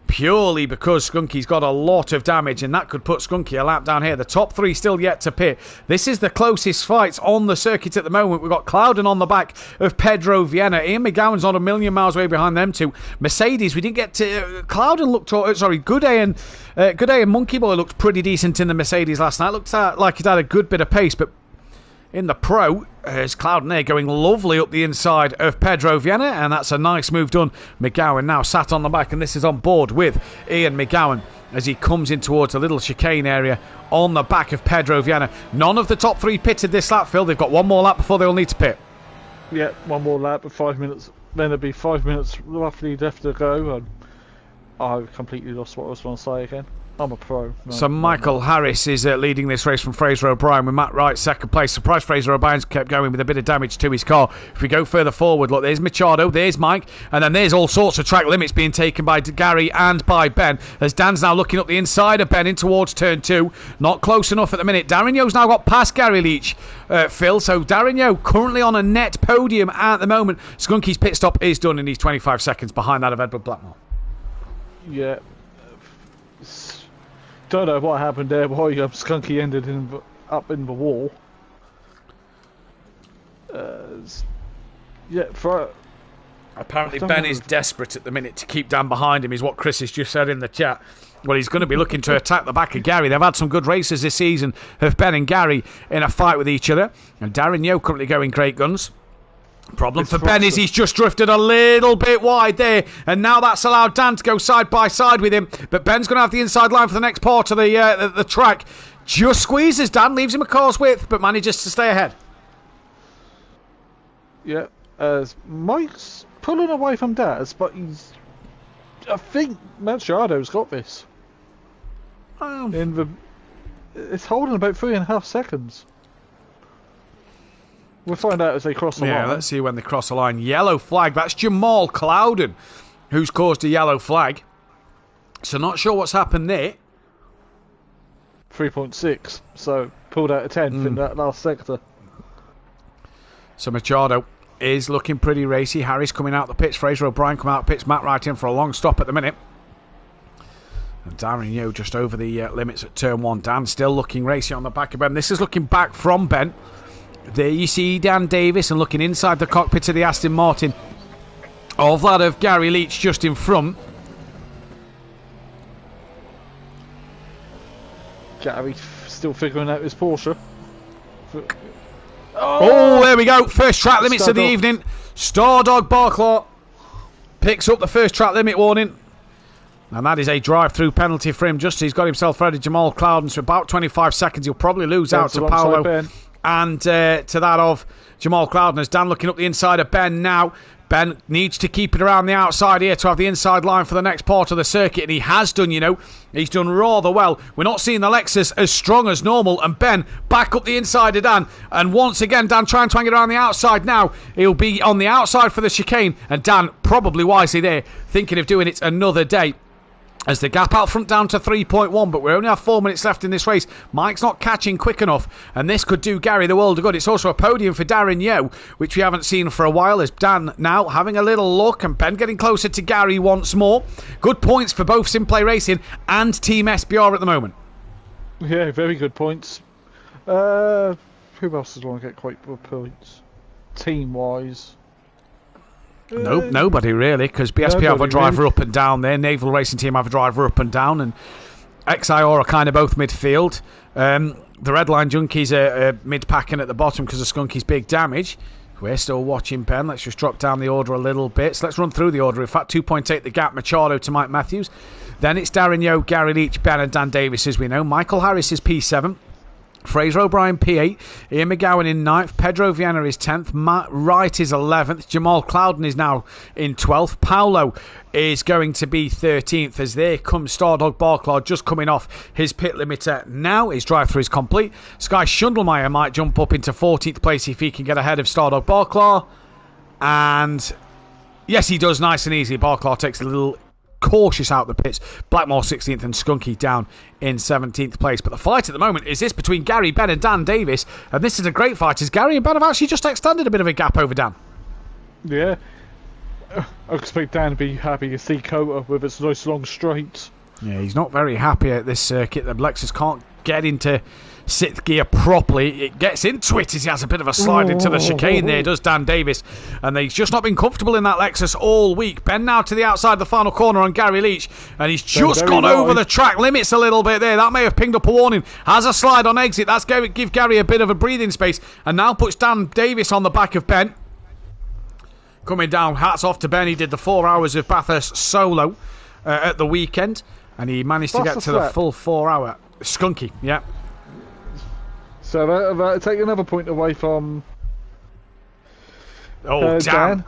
Purely because Skunky's got a lot of damage, and that could put Skunky a lap down here. The top 3 still yet to pit. This is the closest fights on the circuit at the moment. We've got Clouden on the back of Pedro Viana. Ian McGowan's not a million miles away behind them two. Mercedes, we didn't get to... Clouden looked... Gooday and Monkey Boy looked pretty decent in the Mercedes last night. Looked like it had a good bit of pace, but in the Pro, there's Clouden there going lovely up the inside of Pedro Viana, and that's a nice move done. McGowan now sat on the back, and this is on board with Ian McGowan as he comes in towards a little chicane area on the back of Pedro Viana. None of the top 3 pitted this lap, Phil. They've got one more lap before they'll need to pit. Yeah, one more lap, but 5 minutes. Then there'll be 5 minutes roughly left to go, and I completely lost what I was going to say again. I'm a pro. No, so Michael Harris is leading this race from Fraser O'Brien with Matt Wright second place. Surprised Fraser O'Brien's kept going with a bit of damage to his car. If we go further forward, look, there's Machado, there's Mike, and then there's all sorts of track limits being taken by Gary and by Ben, as Dan's now looking up the inside of Ben in towards turn 2. Not close enough at the minute. Darren Yeo's now got past Gary Leach, Phil, so Darren Yeo currently on a net podium at the moment. Skunky's pit stop is done, and he's 25 seconds behind that of Edward Blackmore. Yeah. Don't know what happened there, why Skunky ended up in the wall. Apparently Ben is desperate at the minute to keep Dan behind him, is what Chris has just said in the chat. Well, he's going to be looking to attack the back of Gary. They've had some good races this season of Ben and Gary in a fight with each other. And Darren Yeo currently going great guns. Problem for Ben is he's just drifted a little bit wide there, and now that's allowed Dan to go side by side with him. But Ben's going to have the inside line for the next part of the track. Just squeezes Dan, leaves him a car's width, but manages to stay ahead. Yeah, Mike's pulling away from Daz, but I think Machado's got this. It's holding about 3.5 seconds. We'll find out as they cross the line. Yeah, let's see when they cross the line. Yellow flag. That's Jamal Clouden who's caused a yellow flag. So not sure what's happened there. 3.6. So pulled out a 10th in that last sector. So Machado is looking pretty racy. Harris coming out the pits. Fraser O'Brien coming out the pits. Matt Wright in for a long stop at the minute. And Darren Yeo just over the limits at turn 1. Dan still looking racy on the back of Ben. This is looking back from Ben. There you see Dan Davis, and looking inside the cockpit of the Aston Martin of that of Gary Leach just in front. Gary still figuring out his Porsche. Oh, there we go. First track limits of the evening. Stardog Barclaw picks up the first track limit warning. And that is a drive-through penalty for him. Just as he's got himself ready, Jamal Clouden. So about 25 seconds, he'll probably lose out to Paolo and to that of Jamal Clouden. As Dan looking up the inside of Ben now. Ben needs to keep it around the outside here to have the inside line for the next part of the circuit, and he has done, you know. He's done rather well. We're not seeing the Lexus as strong as normal, and Ben back up the inside of Dan, and once again Dan trying to hang it around the outside now. He'll be on the outside for the chicane, and Dan probably wisely there, thinking of doing it another day. As the gap out front down to 3.1, but we only have 4 minutes left in this race. Mike's not catching quick enough, and this could do Gary the world of good. It's also a podium for Darren Yeo, which we haven't seen for a while, as Dan now having a little look, and Ben getting closer to Gary once more. Good points for both SimPlay Racing and Team SBR at the moment. Yeah, very good points. Who else is going to get quite good points? Team-wise. Nope, nobody really, because BSP have a driver up and down there, Naval Racing Team have a driver up and down, and XIR are kind of both midfield. The Redline Junkies are mid-packing at the bottom because of Skunky's big damage. We're still watching Ben. Let's just drop down the order a little bit. So let's run through the order. In fact, 2.8 the gap, Machado to Mike Matthews. Then it's Darren Yeo, Gary Leach, Ben and Dan Davis, as we know. Michael Harris is P7. Fraser O'Brien P8, Ian McGowan in 9th, Pedro Viana is 10th, Matt Wright is 11th, Jamal Clouden is now in 12th, Paolo is going to be 13th, as there comes Stardog Barclaw just coming off his pit limiter now. His drive-through is complete. Sky Schundelmeyer might jump up into 14th place if he can get ahead of Stardog Barclaw, and yes, he does, nice and easy. Barclaw takes a little cautious out the pits. Blackmore 16th and Skunky down in 17th place. But the fight at the moment is this between Gary, Ben and Dan Davis, and this is a great fight as Gary and Ben have actually just extended a bit of a gap over Dan. Yeah, I expect Dan to be happy to see Cota with its nice long straight. Yeah, he's not very happy at this circuit. The Lexus can't get into sixth gear properly. It gets into it as he has a bit of a slide into the chicane there, does Dan Davis. And he's just not been comfortable in that Lexus all week. Ben now to the outside of the final corner on Gary Leach, and he's just gone over the track limits a little bit there. That may have pinged up a warning. Has a slide on exit. That's going to give Gary a bit of a breathing space, and now puts Dan Davis on the back of Ben. Coming down, hats off to Ben. He did the 4 hours of Bathurst solo at the weekend, and he managed to get to the full 4 hour. Skunky, yeah. So that'll take another point away from Dan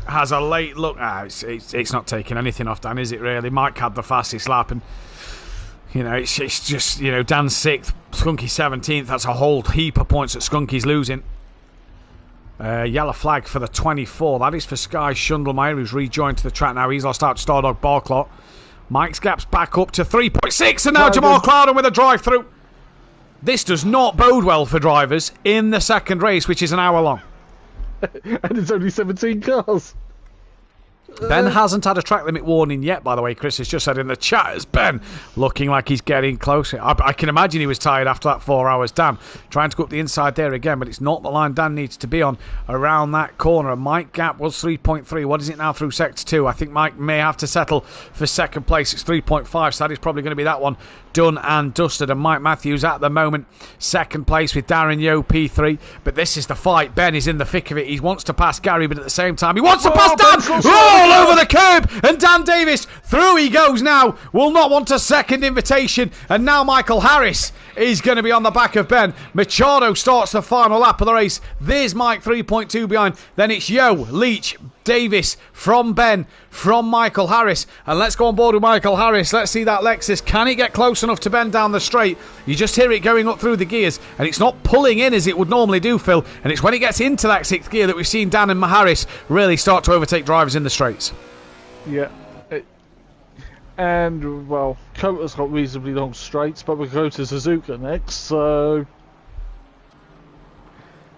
has a late look. It's not taking anything off Dan, is it really? Mike had the fastest lap, and you know, it's just, you know, Dan's 6th, Skunky 17th. That's a whole heap of points that Skunky's losing. Yellow flag for the 24. That is for Sky Schundelmeyer, who's rejoined to the track now. He's lost out to Stardog Barclaw. Mike's gap's back up to 3.6, and now Jamal Clouden with a drive-through. This does not bode well for drivers in the second race, which is an hour long. And it's only 17 cars. Ben hasn't had a track limit warning yet, by the way. Chris has just said in the chat, as Ben looking like he's getting closer. I can imagine he was tired after that 4 hours. Dan trying to go up the inside there again, but it's not the line Dan needs to be on around that corner. And Mike gap was 3.3. What is it now through sector 2? I think Mike may have to settle for second place. It's 3.5, so that is probably going to be that one done and dusted. And Mike Matthews at the moment second place with Darren Yeo P3. But this is the fight. Ben is in the thick of it. He wants to pass Gary, but at the same time he wants to pass Dan. All over the curb, and Dan Davis through he goes now. Will not want a second invitation, and now Michael Harris is going to be on the back of Ben. Machado starts the final lap of the race. There's Mike 3.2 behind. Then it's Yeo, Leach, Davis from Ben, from Michael Harris. And let's go on board with Michael Harris. Let's see that Lexus. Can it get close enough to Ben down the straight? You just hear it going up through the gears, and it's not pulling in as it would normally do, Phil. And it's when it gets into that sixth gear that we've seen Dan and Harris really start to overtake drivers in the straights. Yeah. And, well, Cota's got reasonably long straights, but we'll go to Suzuka next, so...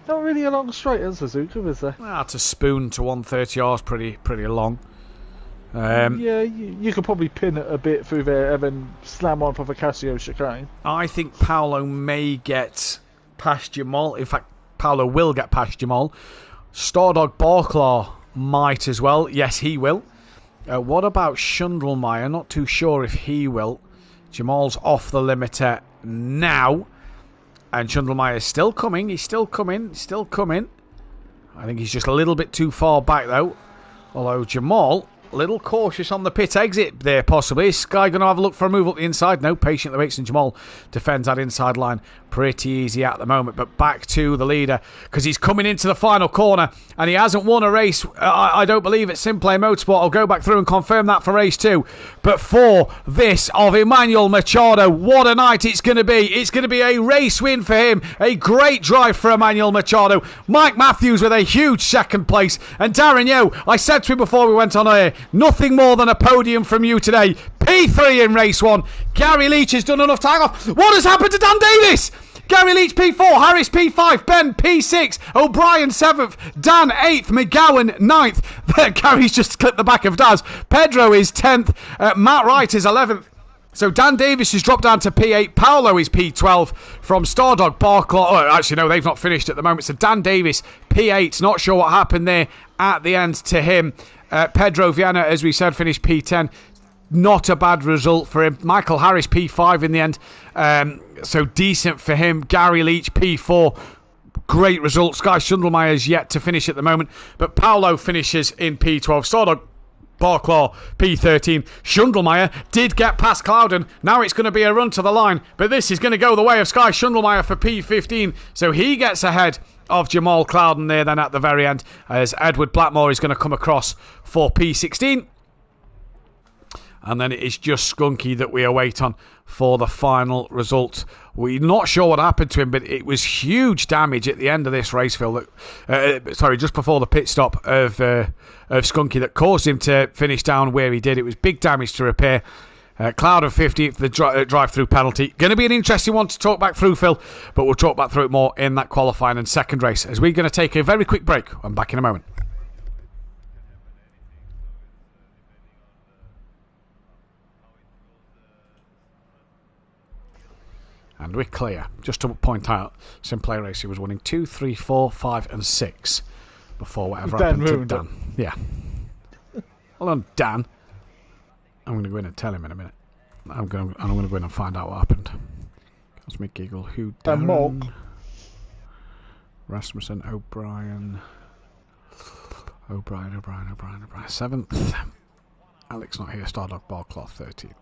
Not really a long straight at Suzuka, is there? Well, to spoon to 130 R's pretty long. Yeah, you could probably pin it a bit through there and then slam on for the Casio chicane. I think Paolo may get past Jamal. In fact, Paolo will get past Jamal. Stardog Barclaw might as well. Yes, he will. What about Schundelmeyer? Not too sure if he will. Jamal's off the limiter now. And Schundelmeyer is still coming. He's still coming. Still coming. I think he's just a little bit too far back, though. Although Jamal, a little cautious on the pit exit there, possibly. Is Sky going to have a look for a move up the inside? No, patiently waits, and Jamal defends that inside line pretty easy at the moment. But back to the leader, because he's coming into the final corner, and he hasn't won a race, I don't believe, at SimPlay Motorsport. I'll go back through and confirm that for race 2. But for this of Emmanuel Machado, what a night it's going to be. It's going to be a race win for him. A great drive for Emmanuel Machado. Mike Matthews with a huge second place. And Darren Yo, I said to him before we went on air, nothing more than a podium from you today. P3 in race 1. Gary Leach has done enough time off. What has happened to Dan Davis? Gary Leach P4, Harris P5, Ben P6, O'Brien 7th, Dan 8th, McGowan 9th. Gary's just clipped the back of Daz. Pedro is 10th, Matt Wright is 11th. So Dan Davis has dropped down to P8. Paolo is P12 from Stardog Barclaw. Oh, actually, no, they've not finished at the moment. So Dan Davis, P8. Not sure what happened there at the end to him. Pedro Viana, as we said, finished P10. Not a bad result for him. Michael Harris, P5 in the end. So decent for him. Gary Leach, P4. Great result. Sky Schundelmeyer is yet to finish at the moment. But Paolo finishes in P12. Stardog Barclaw, P13. Schundelmeyer did get past Clouden. Now it's going to be a run to the line. But this is going to go the way of Sky Schundelmeyer for P15. So he gets ahead of Jamal Clouden there then at the very end, as Edward Blackmore is going to come across for P16. And then it is just Skunky that we await on for the final result. We're not sure what happened to him, but it was huge damage at the end of this race, Phil. Just before the pit stop of Skunky that caused him to finish down where he did. It was big damage to repair. Cloud of 50th, the drive-through penalty. Going to be an interesting one to talk back through, Phil, but we'll talk back through it more in that qualifying and second race, as we're going to take a very quick break. I'm back in a moment. And we're clear. Just to point out, SimPlay Racing was winning 2, 3, 4, 5 and 6 before whatever happened to Dan. Yeah. Well done, Dan. I'm going to go in and tell him in a minute. I'm going to go in and find out what happened. Cosmic Giggle, who? Darren, Rasmussen, O'Brien. 7th. Alex not here. Stardog Barclaw 13th.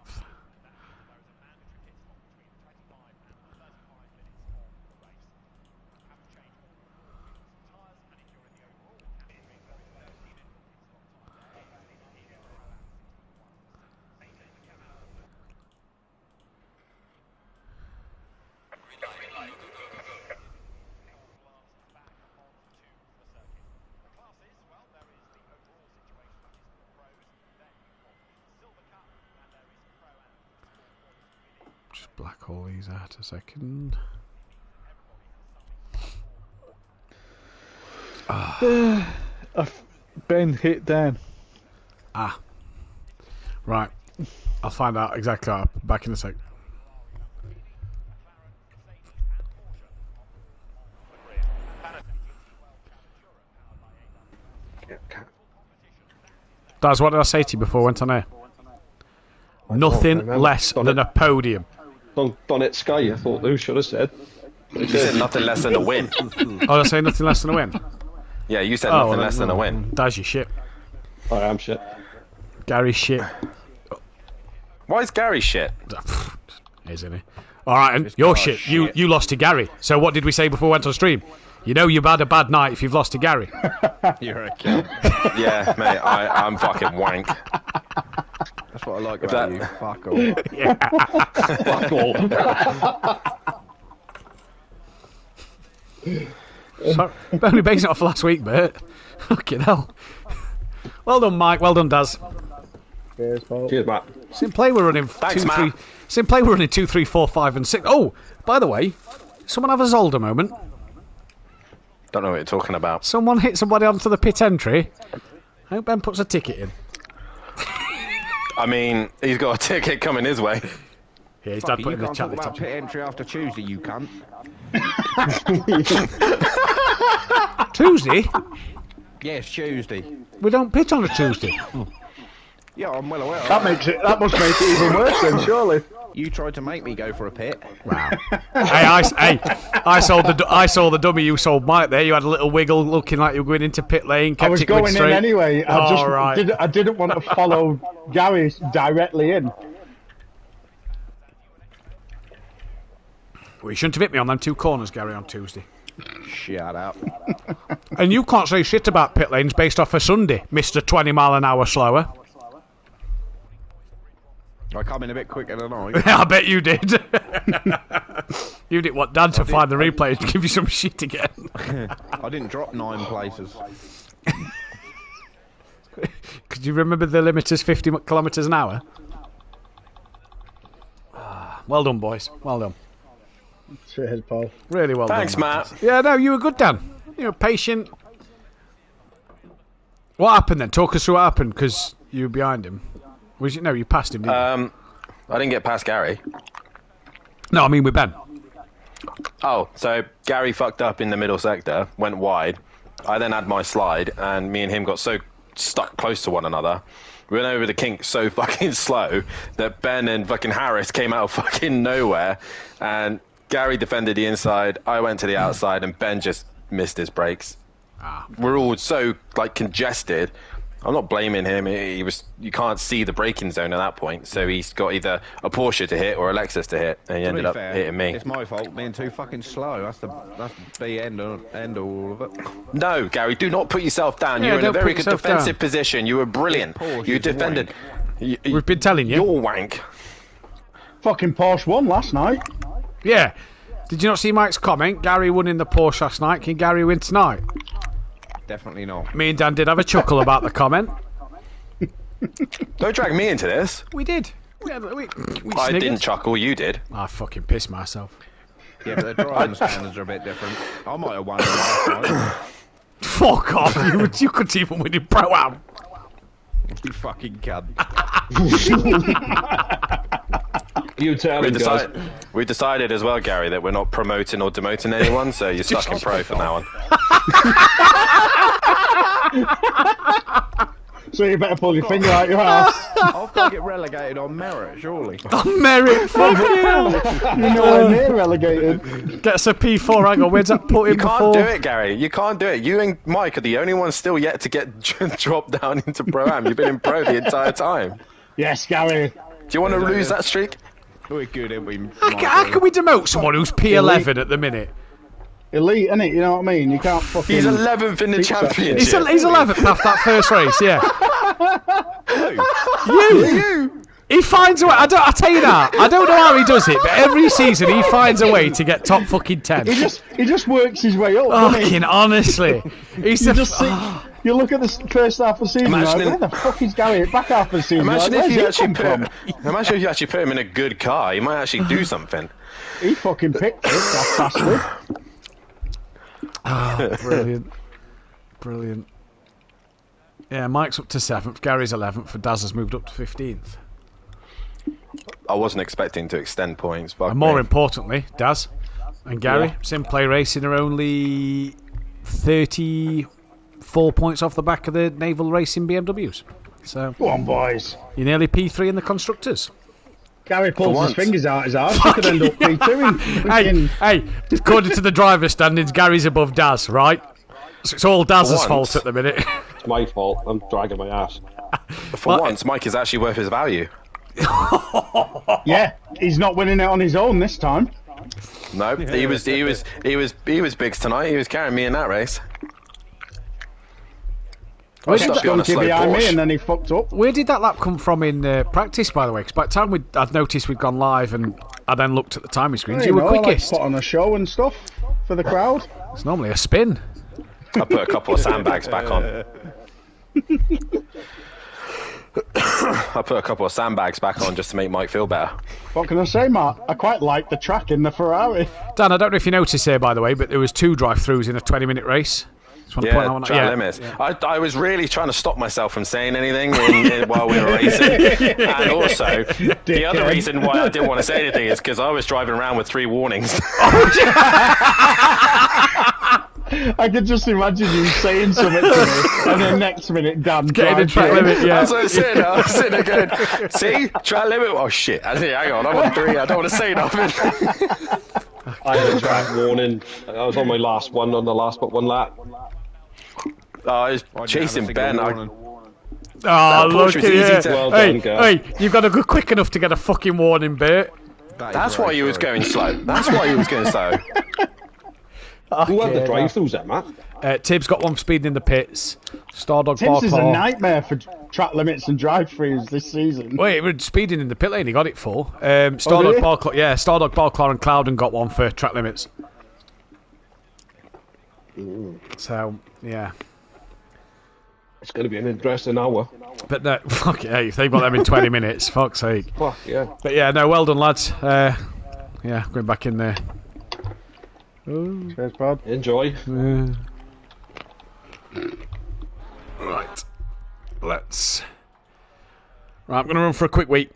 Black hole these out a second. Ben hit Dan. Right. I'll find out exactly. Back in a sec. Daz, what did I say to you before I went on air? Nothing less than a podium. Done it, Sky. I thought you should have said. You said nothing less than a win. Oh, I say nothing less than a win. Yeah, you said nothing less than a win. Daz, you shit. I am shit. Gary shit. Why is Gary shit? Isn't he? All right, and you're shit. You lost to Gary. So what did we say before we went on stream? You know you've had a bad night if you've lost to Gary. You're a kid. Yeah, mate, I'm fucking wank. That's what I like about you. Fuck all. Yeah. Fuck all. So, only basing it off last week, Bert. Fucking hell. Well done, Mike. Well done, Daz. Cheers, Paul. Cheers, Matt. SimPlay we're running Thanks, 2, 3. Matt. SimPlay we're running 2, 3, 4, 5, and 6. Oh, by the way, someone have a Zolder moment. Don't know what you're talking about. Someone hit somebody onto the pit entry. I hope Ben puts a ticket in. I mean, he's got a ticket coming his way. Yeah, his Fuck dad it, put you in the can't chat. talk about pit entry after Tuesday, you cunt. Tuesday? Yes, Tuesday. We don't pit on a Tuesday. Yeah, I'm well aware. That must make it even worse then, surely. You tried to make me go for a pit. Wow. I saw the dummy you sold Mike there. You had a little wiggle looking like you were going into pit lane. Kept I was it going straight. in anyway. Right. I didn't want to follow Gary directly in. Well, you shouldn't have hit me on them 2 corners, Gary, on Tuesday. Shut up. And you can't say shit about pit lanes based off a Sunday, Mr. 20 mile an hour slower. I come in a bit quicker than I. I bet you did. You didn't want Dan to find the replay and give you some shit again. I didn't drop 9 places. Could you remember the limit is 50 kilometres an hour? Well done, boys. Well done. Cheers, Paul. Really well Thanks, done. Matt. Yeah, no, you were good, Dan. You were patient. What happened then? Talk us through what happened, because you were behind him. No, you passed him, didn't you? I didn't get past Gary. No, I mean with Ben. Oh, so Gary fucked up in the middle sector, went wide. I then had my slide, and me and him got so stuck close to one another. We went over the kink so fucking slow that Ben and fucking Harris came out of fucking nowhere, and Gary defended the inside, I went to the outside, and Ben just missed his brakes. We're all so like congested. I'm not blaming him. He was. You can't see the braking zone at that point, so he's got either a Porsche to hit or a Lexus to hit, and he ended up hitting me. It's my fault being too fucking slow. That's the end of all of it. No, Gary, do not put yourself down. Yeah, You're in a don't very put good yourself defensive down. position. You were brilliant. Porsche's You defended. We've been telling you. You're wank. Fucking Porsche won last night. Yeah. Did you not see Mike's comment? Gary won in the Porsche last night. Can Gary win tonight? Definitely not. Me and Dan did have a chuckle about the comment. Don't drag me into this. We did. We I sniggered. didn't chuckle. You did. I fucking pissed myself. Yeah, but the driving standards are a bit different. I might have won last night. Fuck off. You couldn't even win in Pro-Am. You fucking cunt. You tell him, guys. We decided as well, Gary, that we're not promoting or demoting anyone, so you're stuck in pro from now on. So you better pull your finger out your ass. I've got to get relegated on merit, surely. On merit, fuck you. You're nowhere near relegated. Get us a P4, hang on, where's that put in You can't before? do it, Gary. You can't do it. You and Mike are the only ones still yet to get dropped down into Pro-Am. You've been in Pro the entire time. Yes, Gary. Do you want to lose that streak? We're good, aren't we? How can we demote someone who's P11 at the minute? Elite, innit? You know what I mean? You can't fucking... He's 11th in the He's championship. He's 11th after that first race, yeah. You! He finds a way. I tell you that. I don't know how he does it, but every season he finds a way to get top fucking 10. He just works his way up, doesn't he? Fucking honestly. He's You the just see, you look at the first half of the season, Imagine like, if- where the fuck is Gary? Back half of the season, Imagine like, if you where's he actually come put. from? Imagine if you actually put him in a good car. He might actually do something. He fucking picked it, that bastard. Brilliant. Brilliant. Yeah, Mike's up to 7th, Gary's 11th, and Daz has moved up to 15th. I wasn't expecting to extend points, but And more importantly, Daz and Gary, SimPlay Racing are only 34 points off the back of the Naval Racing BMWs. So Go on, boys. you're nearly P3 in the constructors. Gary pulls his once. fingers out his arse. He could end up P2 Hey, according to the driver standings, Gary's above Daz, right? So it's all Daz's once. fault at the minute. It's my fault. I'm dragging my ass. for once, Mike is actually worth his value. Yeah, he's not winning it on his own this time. No, he was Biggs tonight. He was carrying me in that race. I He stuck kept you on a donkey slow behind me Porsche. and then he fucked up. Where did that lap come from in practice, by the way? Because by the time I'd noticed we'd gone live and I then looked at the timing screens, you were know, quickest. Like, put on a show and stuff for the crowd. It's normally a spin. I put a couple of sandbags back on. I put a couple of sandbags back on just to make Mike feel better. What can I say, Matt? I quite like the track in the Ferrari. Dan, I don't know if you noticed here, by the way, but there was 2 drive-throughs in a 20-minute race. Just want to point Yeah, out track limits. I was really trying to stop myself from saying anything while we were racing. And also, the other reason why I didn't want to say anything is because I was driving around with 3 warnings. I could just imagine you saying something to me, and then next minute, Dan Getting the track limit, yeah. That's what I was sitting there going, see, track limit. Oh shit! Hang on, I'm on 3. I don't want to say nothing. I had a track warning. I was on my last one on the last but one lap. I was chasing Ben. Look Porsche at was easy you. to- Well Hey, done, girl. hey, you've got to go quick enough to get a fucking warning, Bert. That's why he was going slow. That's why he was going slow. Who had the drive-throughs there, Matt? Tibbs got one speeding in the pits. Stardog Tibbs is a Barclaw. nightmare for track limits and drive-throughs this season. Wait, we're speeding in the pit lane. He got it for Stardog really? Barclaw. Yeah, Stardog Barclaw and Clouden got one for track limits. So yeah, It's going to be an interesting hour. but no, fuck it. Hey, if they've got them in 20 minutes, fuck's sake. Fuck yeah. But yeah, no, well done, lads. Yeah, going back in there. Ooh. Cheers, bud. Enjoy. Right, let's. Right, I'm going to run for a quick week.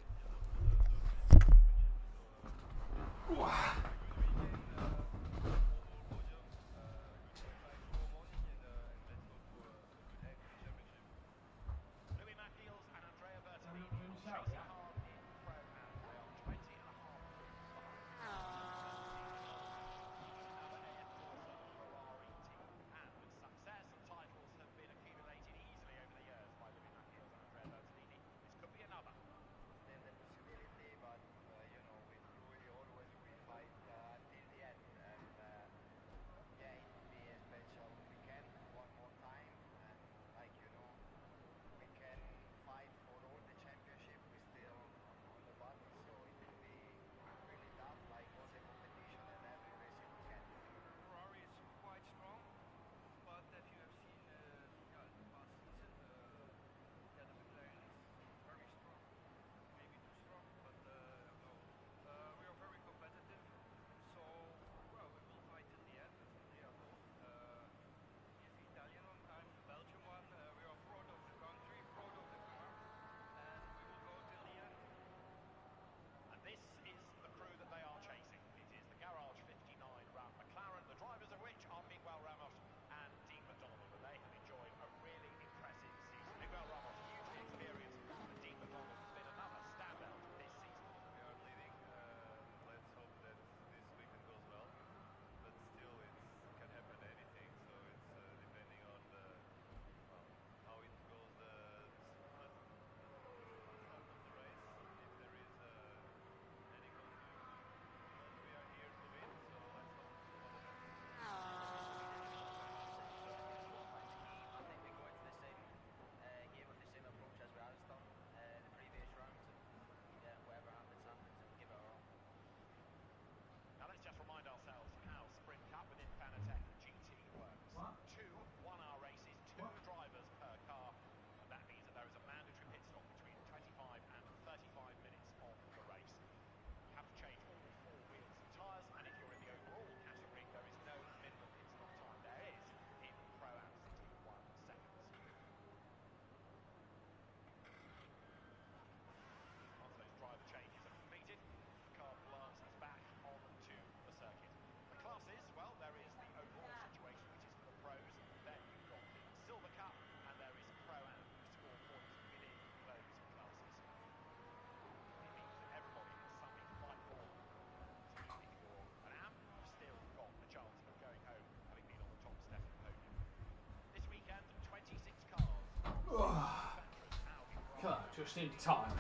Just in time.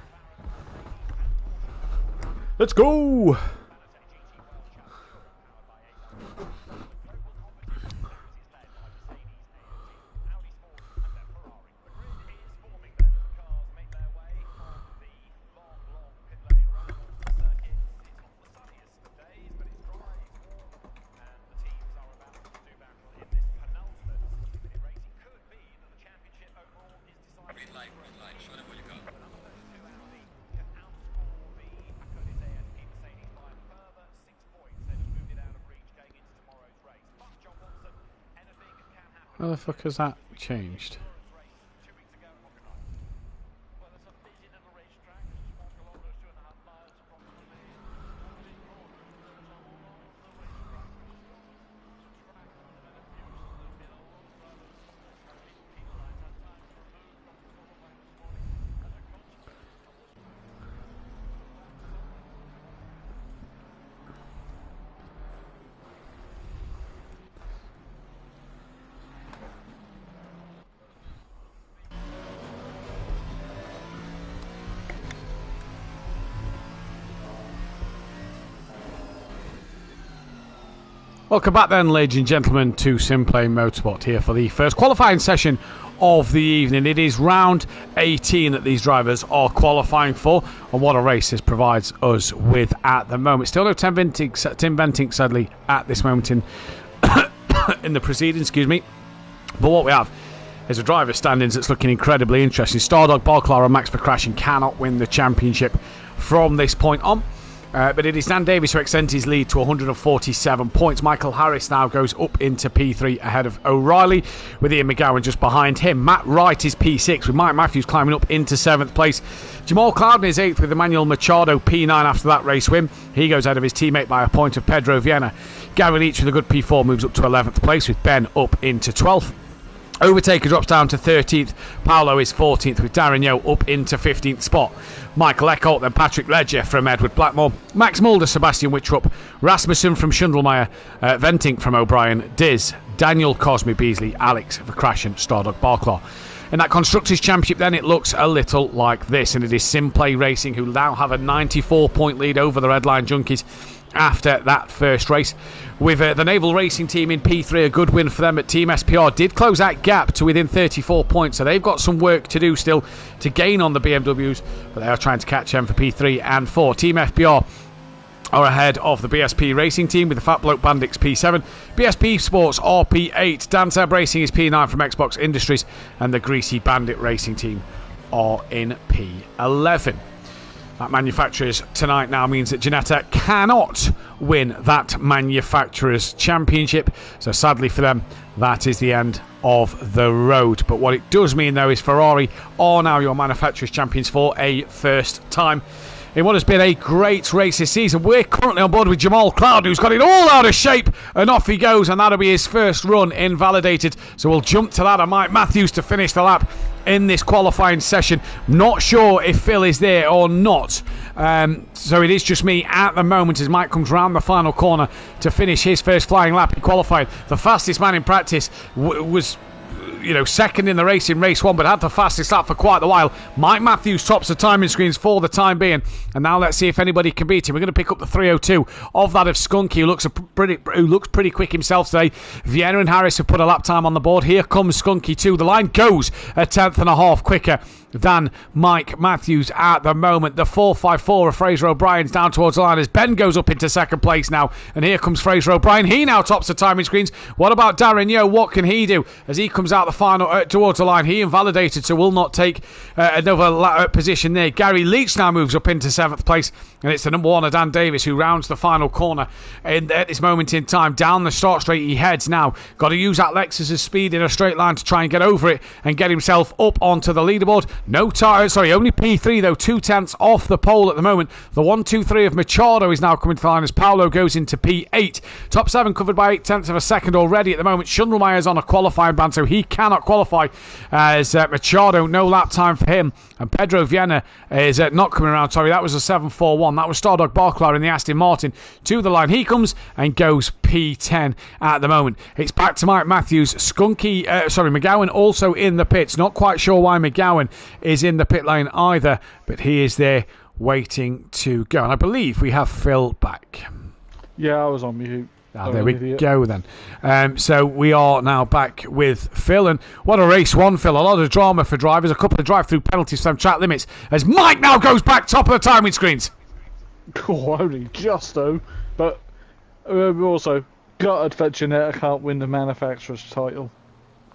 Let's go! How the fuck has that changed? Welcome back then, ladies and gentlemen, to SimPlay Motorsport here for the first qualifying session of the evening. It is round 18 that these drivers are qualifying for, and what a race this provides us with at the moment. Still no Tim Bentinck, sadly, at this moment in in the proceedings, excuse me. But what we have is a driver standings that's looking incredibly interesting. Stardog, Barclar and Max Verkrashen cannot win the championship from this point on. But it is Dan Davis who extends his lead to 147 points. Michael Harris now goes up into P3 ahead of O'Reilly, with Ian McGowan just behind him. Matt Wright is P6, with Mike Matthews climbing up into 7th place. Jamal Clouden is 8th, with Emmanuel Machado P9 after that race win. He goes ahead of his teammate by a point of Pedro Viana. Gary Leach with a good P4 moves up to 11th place, with Ben up into 12th. Overtaker drops down to 13th. Paolo is 14th, with Darren Yeo up into 15th spot. Michael Eckholt, then Patrick Ledger from Edward Blackmore. Max Mulder, Sebastian Wittrup. Rasmussen from Schundelmeyer. Ventink from O'Brien. Diz, Daniel Cosme Beasley, Alex Verkrashen, Stardog Barclaw. In that Constructors' Championship, then, it looks a little like this, and it is SimPlay Racing who now have a 94-point lead over the Redline Junkies after that first race. With the Naval Racing Team in P3, a good win for them, but Team SPR did close that gap to within 34 points, so they've got some work to do still to gain on the BMWs, but they are trying to catch them for P3 and 4. Team FPR are ahead of the BSP Racing Team with the Fat Bloke Bandits P7. BSP Sports are P8. Dansab Racing is P9 from Xbox Industries, and the Greasy Bandit Racing Team are in P11. That manufacturers tonight now means that Ginetta cannot win that manufacturers championship. So sadly for them, that is the end of the road. But what it does mean though is Ferrari are now your manufacturers champions for a first time in what has been a great race this season. We're currently on board with Jamal Cloud, who's got it all out of shape, and off he goes, and that'll be his first run invalidated. So we'll jump to that, and Mike Matthews to finish the lap in this qualifying session. Not sure if Phil is there or not. So it is just me at the moment as Mike comes round the final corner to finish his first flying lap in qualifying. The fastest man in practice was second in the race in race 1, but had the fastest lap for quite a while. Mike Matthews tops the timing screens for the time being, and now let's see if anybody can beat him. We're going to pick up the 302 of that of Skunky, who looks pretty quick himself today. Vienna and Harris have put a lap time on the board. Here comes Skunky too. The line goes a tenth and a half quicker than Mike Matthews at the moment. The 454 of Fraser O'Brien's down towards the line as Ben goes up into second place now, and here comes Fraser O'Brien. He now tops the timing screens. What about Darren Yeo? What can he do as he comes out the final towards the line? He invalidated, so will not take another position there. Gary Leach now moves up into 7th place, and it's the number 1 of Dan Davis who rounds the final corner at this moment in time. Down the start straight he heads now. Got to use that Lexus's speed in a straight line to try and get over it and get himself up onto the leaderboard. Only P3 though, 2/10 off the pole at the moment. The 1-2-3 of Machado is now coming to the line as Paolo goes into P8. Top 7 covered by 0.8 of a second already at the moment. Schundelmeyer's on a qualifying ban, so he cannot qualify as Machado, no lap time for him. And Pedro Viana is not coming around. Sorry, that was a 7.41. That was Stardog Barclar in the Aston Martin to the line. He comes and goes P10 at the moment. It's back to Mike Matthews. McGowan also in the pits. Not quite sure why McGowan is in the pit lane either, but he is there waiting to go. And I believe we have Phil back. Yeah, I was on mute. There we go then. So we are now back with Phil, and what a race one, Phil. A lot of drama for drivers, a couple of drive-through penalties from track limits as Mike now goes back top of the timing screens. Oh, only just though, but we're also gutted that Ginetta can't win the manufacturer's title.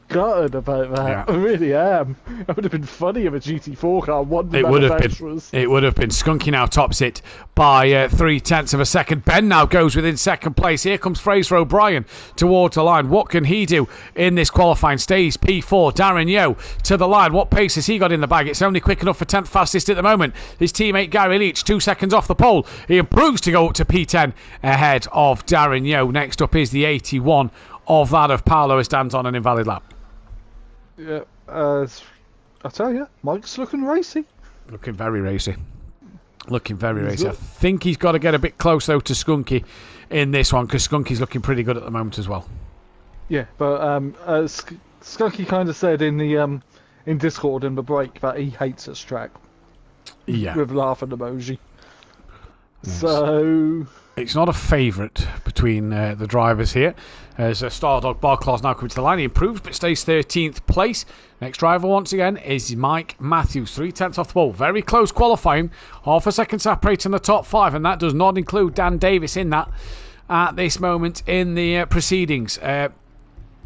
gutted about that. Yeah. I really am. It would have been funny if a GT4 car won the It would have been. manufacturers. It would have been. Skunky now tops it by 0.3 of a second. Ben now goes within second place. Here comes Fraser O'Brien towards the line. What can he do in this qualifying? Stays P4. Darren Yeo to the line. What pace has he got in the bag? It's only quick enough for 10th fastest at the moment. His teammate Gary Leach 2 seconds off the pole. He improves to go up to P10 ahead of Darren Yeo. Next up is the 81 of that of Paolo, who stands on an invalid lap. Yeah, I tell you, Mike's looking racy. Looking very racy. Looking very racy. I think he's got to get a bit close, though, to Skunky in this one, because Skunky's looking pretty good at the moment as well. Yeah, but Skunky kind of said in the in Discord in the break that he hates this track. Yeah. With laughing emoji. Yes. So it's not a favourite between the drivers here. As Stardog Barclay's now coming to the line. He improves but stays 13th place. Next driver once again is Mike Matthews. 0.3 off the ball. Very close qualifying. Half a second separating the top 5, and that does not include Dan Davis in that at this moment in the proceedings.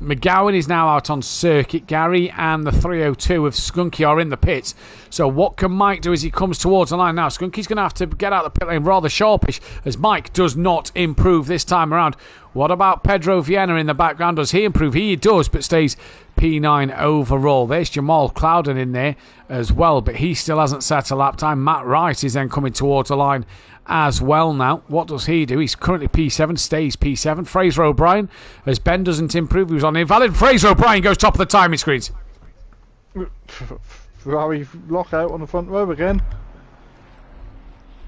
McGowan is now out on circuit. Gary and the 302 of Skunky are in the pits. So what can Mike do as he comes towards the line now? Skunky's going to have to get out of the pit lane rather sharpish, as Mike does not improve this time around. What about Pedro Viena in the background? Does he improve? He does, but stays P9 overall. There's Jamal Clouden in there as well, but he still hasn't set a lap time. Matt Wright is then coming towards the line as well now. What does he do? He's currently P7, stays P7. Fraser O'Brien, as Ben doesn't improve, he was on invalid. Fraser O'Brien goes top of the timing screens. Ferrari lockout on the front row again.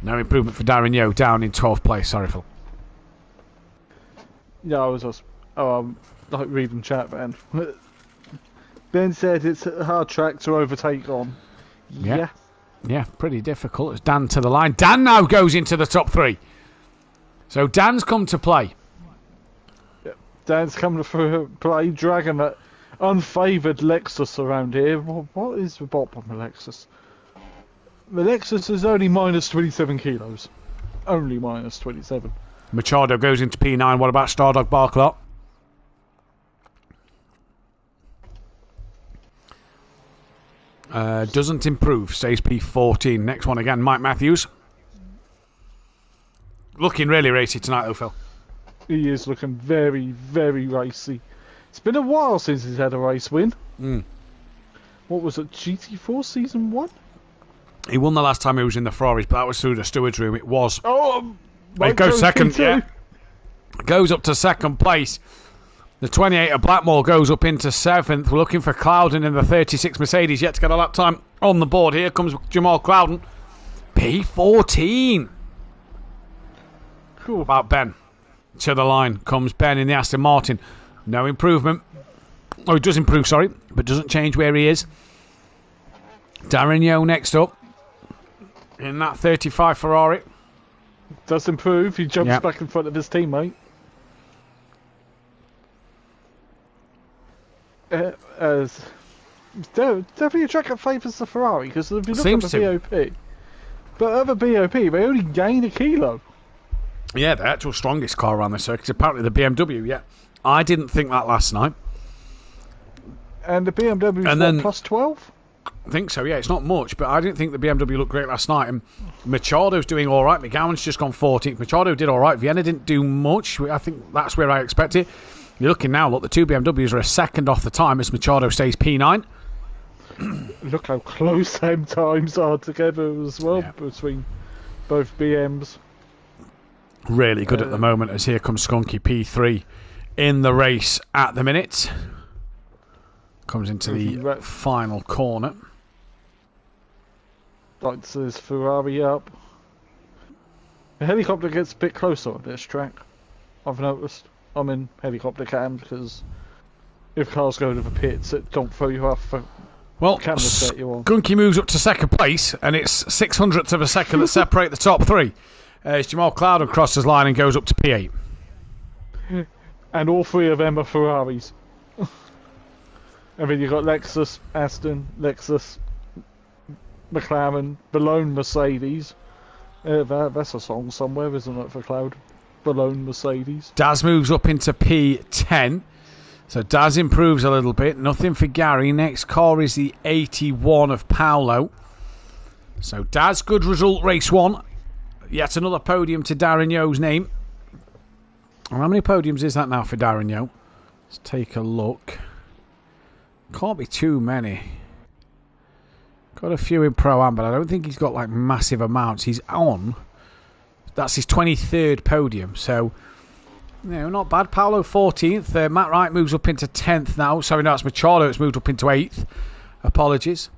No improvement for Darren Yeo, down in 12th place. Sorry, Phil. Yeah, I was just like reading chat, Ben. Ben said it's a hard track to overtake on. Yeah. Yeah, pretty difficult. It's Dan to the line. Dan now goes into the top 3. So Dan's come to play. Yeah. Dan's come to play, dragging that unfavoured Lexus around here. What is the bop on the Lexus? The Lexus is only minus 27 kilos. Only minus 27. Machado goes into P9. What about Stardog Barclay? Doesn't improve. Stays P14. Next one again, Mike Matthews. Looking really racy tonight, though, Phil. He is looking very, very racy. It's been a while since he's had a race win. What was it, GT4 Season 1? He won the last time he was in the Ferraris, but that was through the steward's room. It was. It goes second, yeah. Goes up to second place. The 28 of Blackmore goes up into 7th. We're looking for Clouden in the 36 Mercedes, yet to get a lap time on the board. Here comes Jamal Clouden. P14. Cool. About Ben. To the line comes Ben in the Aston Martin. No improvement. Oh, he does improve, sorry, but doesn't change where he is. Darren Yeo next up in that 35 Ferrari. Does improve. He jumps back in front of his teammate. Definitely a track that favours the Ferrari, because if you look at the BOP, but other BOP, they only gain a kilo. Yeah, the actual strongest car around the circuit is apparently the BMW. Yeah, I didn't think that last night. And the BMW is then plus 12. I think so. Yeah, it's not much, but I didn't think the BMW looked great last night. And Machado's doing all right. McGowan's just gone 14th. Machado did all right. Vienna didn't do much. I think that's where I expect it. You're looking now. Look, the two BMWs are a second off the time as Machado stays P9. Look how close them times are together as well between both BMs. Really good at the moment, as here comes Skunky P3 in the race at the minute. Comes into the final corner. Lights his Ferrari up. The helicopter gets a bit closer on this track, I've noticed. I'm in helicopter cam because if cars go to the pits, it don't throw you off. Well, Skunky moves up to second place, and it's 600th of a second that separate the top 3. As Jamal Clouden crosses line and goes up to P8. And all 3 of them are Ferraris. And then you've got Lexus, Aston, Lexus, McLaren, Balone Mercedes. That's a song somewhere, isn't it, for Cloud? Balone Mercedes. Daz moves up into P10. So Daz improves a little bit. Nothing for Gary. Next car is the 81 of Paolo. So Daz, good result, race 1. Yet another podium to Darren Yo's name. How many podiums is that now for Darren Yo? Let's take a look. Can't be too many. Got a few in Pro-Am, but I don't think he's got like massive amounts. He's on. That's his 23rd podium. So, not bad. Paolo 14th. Matt Wright moves up into 10th now. Sorry, no, it's Machado. It's moved up into 8th. Apologies.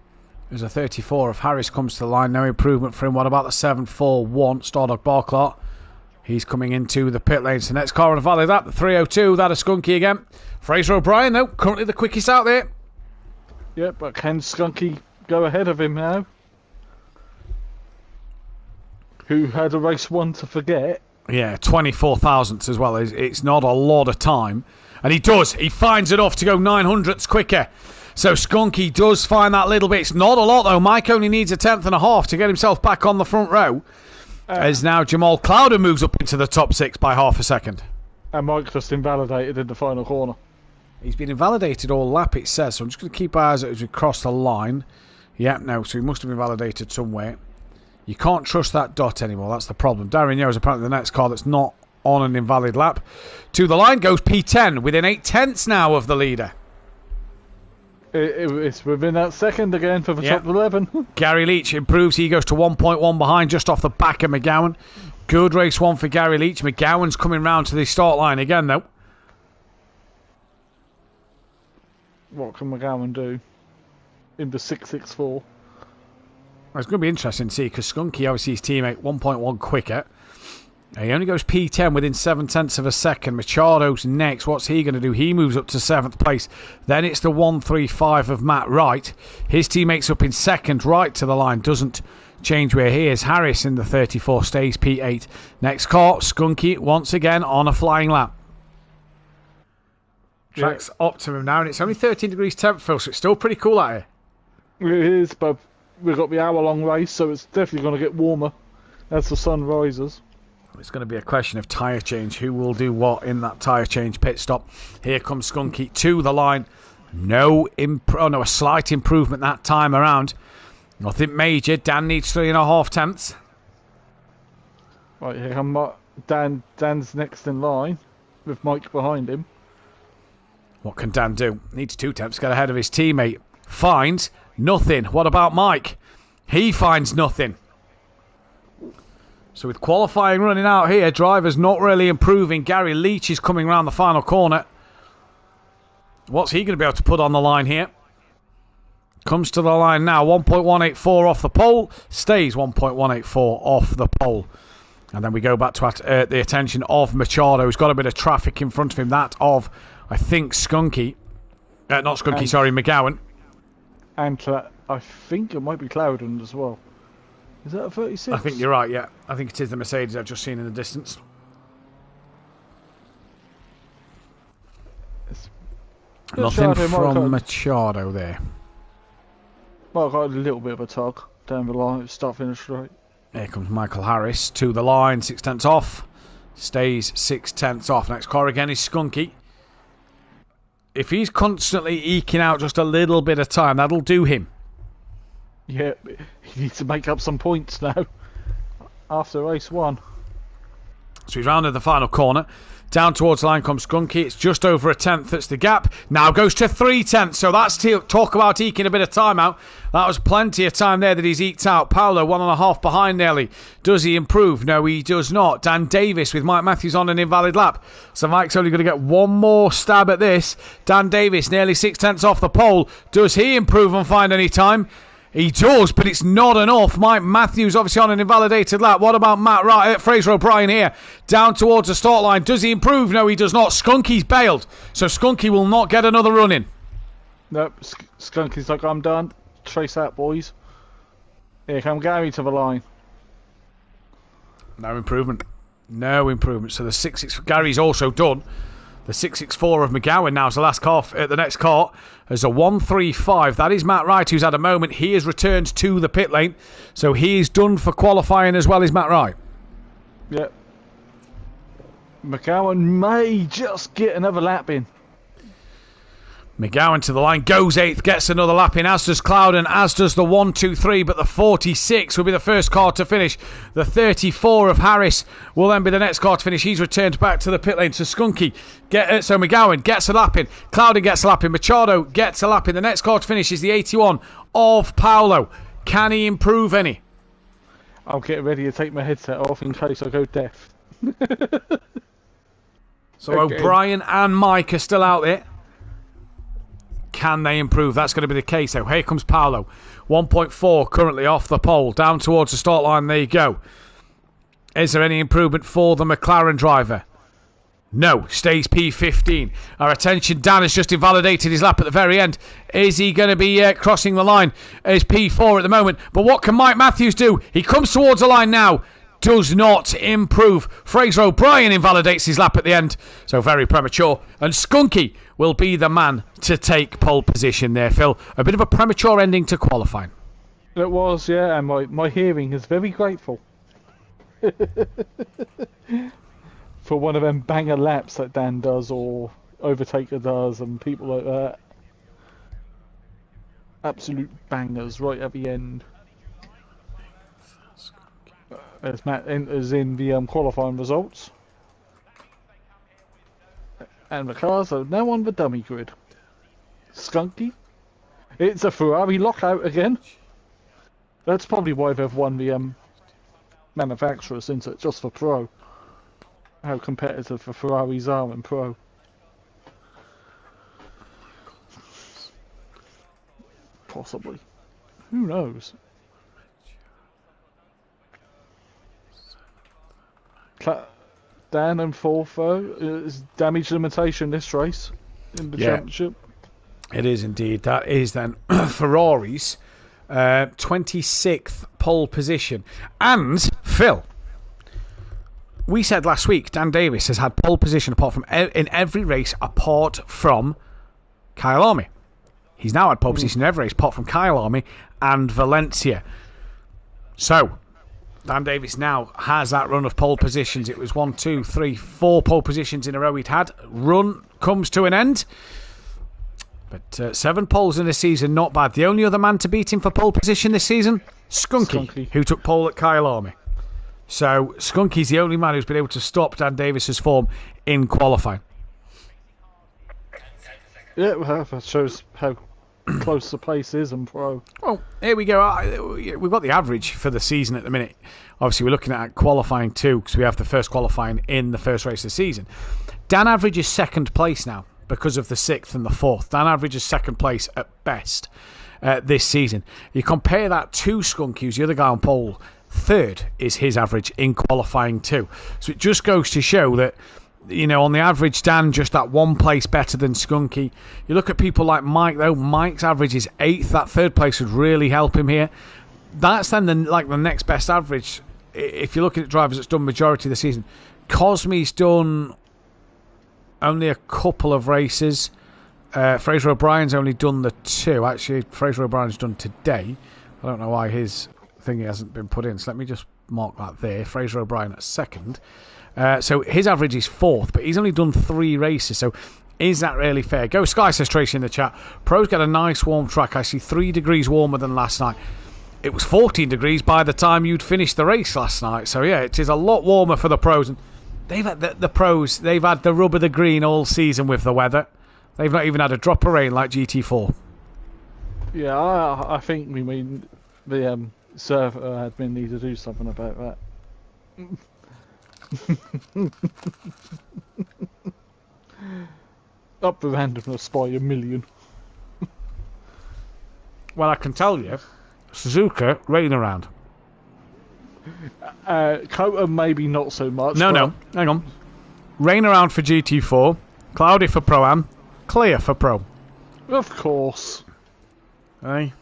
There's a 34 of Harris comes to the line. No improvement for him. What about the 741? Stardog Barclay. He's coming into the pit lane. So next car on the valley, that the 302. That a Skunky again. Fraser O'Brien, though, currently the quickest out there. Yeah, but can Skunky go ahead of him now? Who had a race 1 to forget? Yeah, 24 thousandths as well. It's not a lot of time. And he does. He finds enough to go 900ths quicker. So Skunky does find that little bit. It's not a lot, though. Mike only needs a 10th and a half to get himself back on the front row. As now Jamal Clowder moves up into the top 6 by half a second. And Mike just invalidated in the final corner. He's been invalidated all lap, it says. So I'm just going to keep our eyes as we cross the line. Yeah, no, so he must have been validated somewhere. You can't trust that dot anymore. That's the problem. Darren Yo is apparently the next car that's not on an invalid lap. To the line goes P10 within 8 tenths now of the leader. It's within that second again for the top 11. Gary Leach improves. He goes to 1.1 behind, just off the back of McGowan. Good race 1 for Gary Leach. McGowan's coming round to the start line again, though. What can McGowan do in the 664? Well, it's going to be interesting to see, because Skunky, obviously his teammate, 1.1 quicker. He only goes P10 within 7 tenths of a second. Machado's next. What's he going to do? He moves up to 7th place. Then it's the 135 of Matt Wright. His teammate's up in 2nd, right to the line. Doesn't change where he is. Harris in the 34 stays P8. Next car, Skunky once again on a flying lap. Track's optimum now, and it's only 13 degrees temp, Phil, so it's still pretty cool out here. It is, but we've got the hour-long race, so it's definitely going to get warmer as the sun rises. It's going to be a question of tyre change. Who will do what in that tyre change pit stop? Here comes Skunky to the line. A slight improvement that time around. Nothing major. Dan needs 3.5 tenths. Right, here come Dan's next in line with Mike behind him. What can Dan do? Needs 2 tenths to get ahead of his teammate. Finds nothing. What about Mike? He finds nothing. So with qualifying running out here, drivers not really improving. Gary Leach is coming around the final corner. What's he going to be able to put on the line here? Comes to the line now. 1.184 off the pole. Stays 1.184 off the pole. And then we go back to the attention of Machado, who's got a bit of traffic in front of him. That of, I think, Skunky. Not Skunky, sorry, McGowan. And I think it might be Clouden as well. Is that a 36? I think you're right, yeah. I think it is the Mercedes I've just seen in the distance. Nothing from Machado there. Well, I got a little bit of a tug down the line, start finish straight. Here comes Michael Harris to the line, 6 tenths off. Stays 6 tenths off. Next car again is Skunky. If he's constantly eking out just a little bit of time, that'll do him. Yeah, he needs to make up some points now after race 1. So he's rounded the final corner. Down towards the line comes Skunky. It's just over a tenth. That's the gap. Now goes to 3 tenths. So that's talk about eking a bit of time out. That was plenty of time there that he's eked out. Paolo 1.5 behind nearly. Does he improve? No, he does not. Dan Davis with Mike Matthews on an invalid lap. So Mike's only going to get one more stab at this. Dan Davis nearly 6 tenths off the pole. Does he improve and find any time? He does, but it's not enough. Mike Matthews obviously on an invalidated lap. What about Matt Wright? Fraser O'Brien here. Down towards the start line. Does he improve? No, he does not. Skunky's bailed. So Skunky will not get another run in. Nope. Skunky's like, I'm done. Trace that, boys. Here come Gary to the line. No improvement. No improvement. So the 6-6... Gary's also done. The 664 of McGowan now is the last car. The next car is a 135. That is Matt Wright, who's had a moment. He has returned to the pit lane. So he is done for qualifying as well as Matt Wright. Yep. McGowan may just get another lap in. McGowan to the line, goes 8th, gets another lap in, as does Clouden, as does the 1-2-3, but the 46 will be the first car to finish. The 34 of Harris will then be the next car to finish. He's returned back to the pit lane to Skunky. So McGowan gets a lap in, Clouden gets a lap in, Machado gets a lap in. The next car to finish is the 81 of Paolo. Can he improve any? I'll get ready to take my headset off in case I go deaf. So Okay. O'Brien and Mike are still out there. Can they improve? That's going to be the case. So here comes Paolo. 1.4 currently off the pole. Down towards the start line. There you go. Is there any improvement for the McLaren driver? No. Stays P15. Our attention, Dan has just invalidated his lap at the very end. Is he going to be crossing the line? Is P4 at the moment. But what can Mike Matthews do? He comes towards the line now. Does not improve. Fraser O'Brien invalidates his lap at the end. So very premature. And Skunky will be the man to take pole position there, Phil. A bit of a premature ending to qualifying. It was, yeah, and my hearing is very grateful. For one of them banger laps that Dan does or Overtaker does and people like that. Absolute bangers right at the end. As Matt enters in the qualifying results. And the cars are now on the dummy grid. Skunky. It's a Ferrari lockout again. That's probably why they've won the manufacturers, isn't it? Just for Pro. How competitive the Ferraris are in Pro. Possibly. Who knows? Dan and fourth though is damage limitation this race in the championship. It is indeed. That is then Ferrari's 26th pole position. And Phil, we said last week Dan Davis has had pole position apart from in every race apart from Kyle Army. He's now had pole position in every race apart from Kyle Army and Valencia. So Dan Davis now has that run of pole positions. It was 4 pole positions in a row he'd had. Run comes to an end. But 7 poles in a season, not bad. The only other man to beat him for pole position this season, Skunky, who took pole at Kyle Army. So Skunky's the only man who's been able to stop Dan Davis's form in qualifying. Yeah, well, that shows how close the place is in Pro. Well, here we go. We've got the average for the season at the minute. Obviously, we're looking at qualifying too, because we have the first qualifying in the first race of the season. Dan averages second place now because of the 6th and the 4th. Dan averages second place at best this season. You compare that to Skunky, who's the other guy on pole. 3rd is his average in qualifying too. So it just goes to show that, you know, on the average, Dan just that 1 place better than Skunky. You look at people like Mike, though. Mike's average is 8th. That 3rd place would really help him here. That's then the next best average. If you're looking at drivers that's done majority of the season, Cosme's done only a couple of races. Fraser O'Brien's only done the 2. Actually, Fraser O'Brien's done today. I don't know why his thing hasn't been put in. So let me just mark that there. Fraser O'Brien at 2nd. So his average is 4th, but he's only done 3 races. So is that really fair? Go Sky, says Tracy in the chat. Pro's got a nice warm track. I see 3 degrees warmer than last night. It was 14 degrees by the time you'd finished the race last night. So yeah, it is a lot warmer for the pros. And they've had the pros. They've had the rub of the green all season with the weather. They've not even had a drop of rain like GT4. Yeah, I think we mean the server admin need to do something about that. Up the randomness by a million. Well, I can tell you, Suzuka rain around. Kota maybe not so much. No, hang on. Rain around for GT4, cloudy for Pro-Am, clear for Pro. Of course. Hey.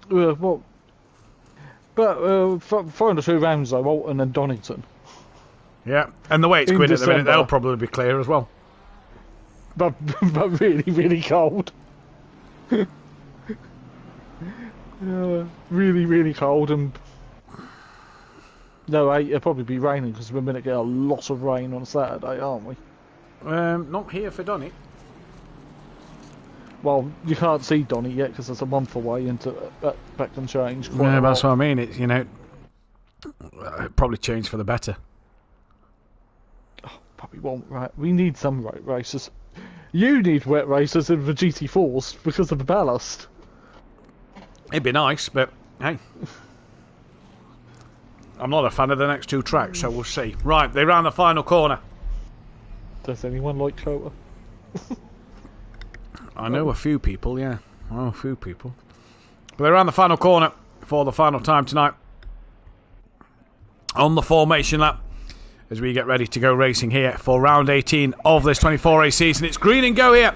What? But following the 2 rounds though, Alton and Donington. Yeah, and the way it's In going at the minute, December. they'll probably be clear as well. But really, really cold. Really, really cold, and no, it'll probably be raining because we're going to get a lot of rain on Saturday, aren't we? Not here for Donny. Well, you can't see Donny yet because it's a month away into that can change. Yeah, that's what I mean. It's, it probably changed for the better. Oh, probably won't. Right, we need some wet races. You need wet races in the GT4s because of the ballast. It'd be nice, but hey. I'm not a fan of the next two tracks, so we'll see. Right, they ran the final corner. Does anyone like Cota? I know a few people, yeah. I know a few people. But they ran the final corner for the final time tonight. On the formation lap. As we get ready to go racing here for round 18 of this 24-race season. It's green and go here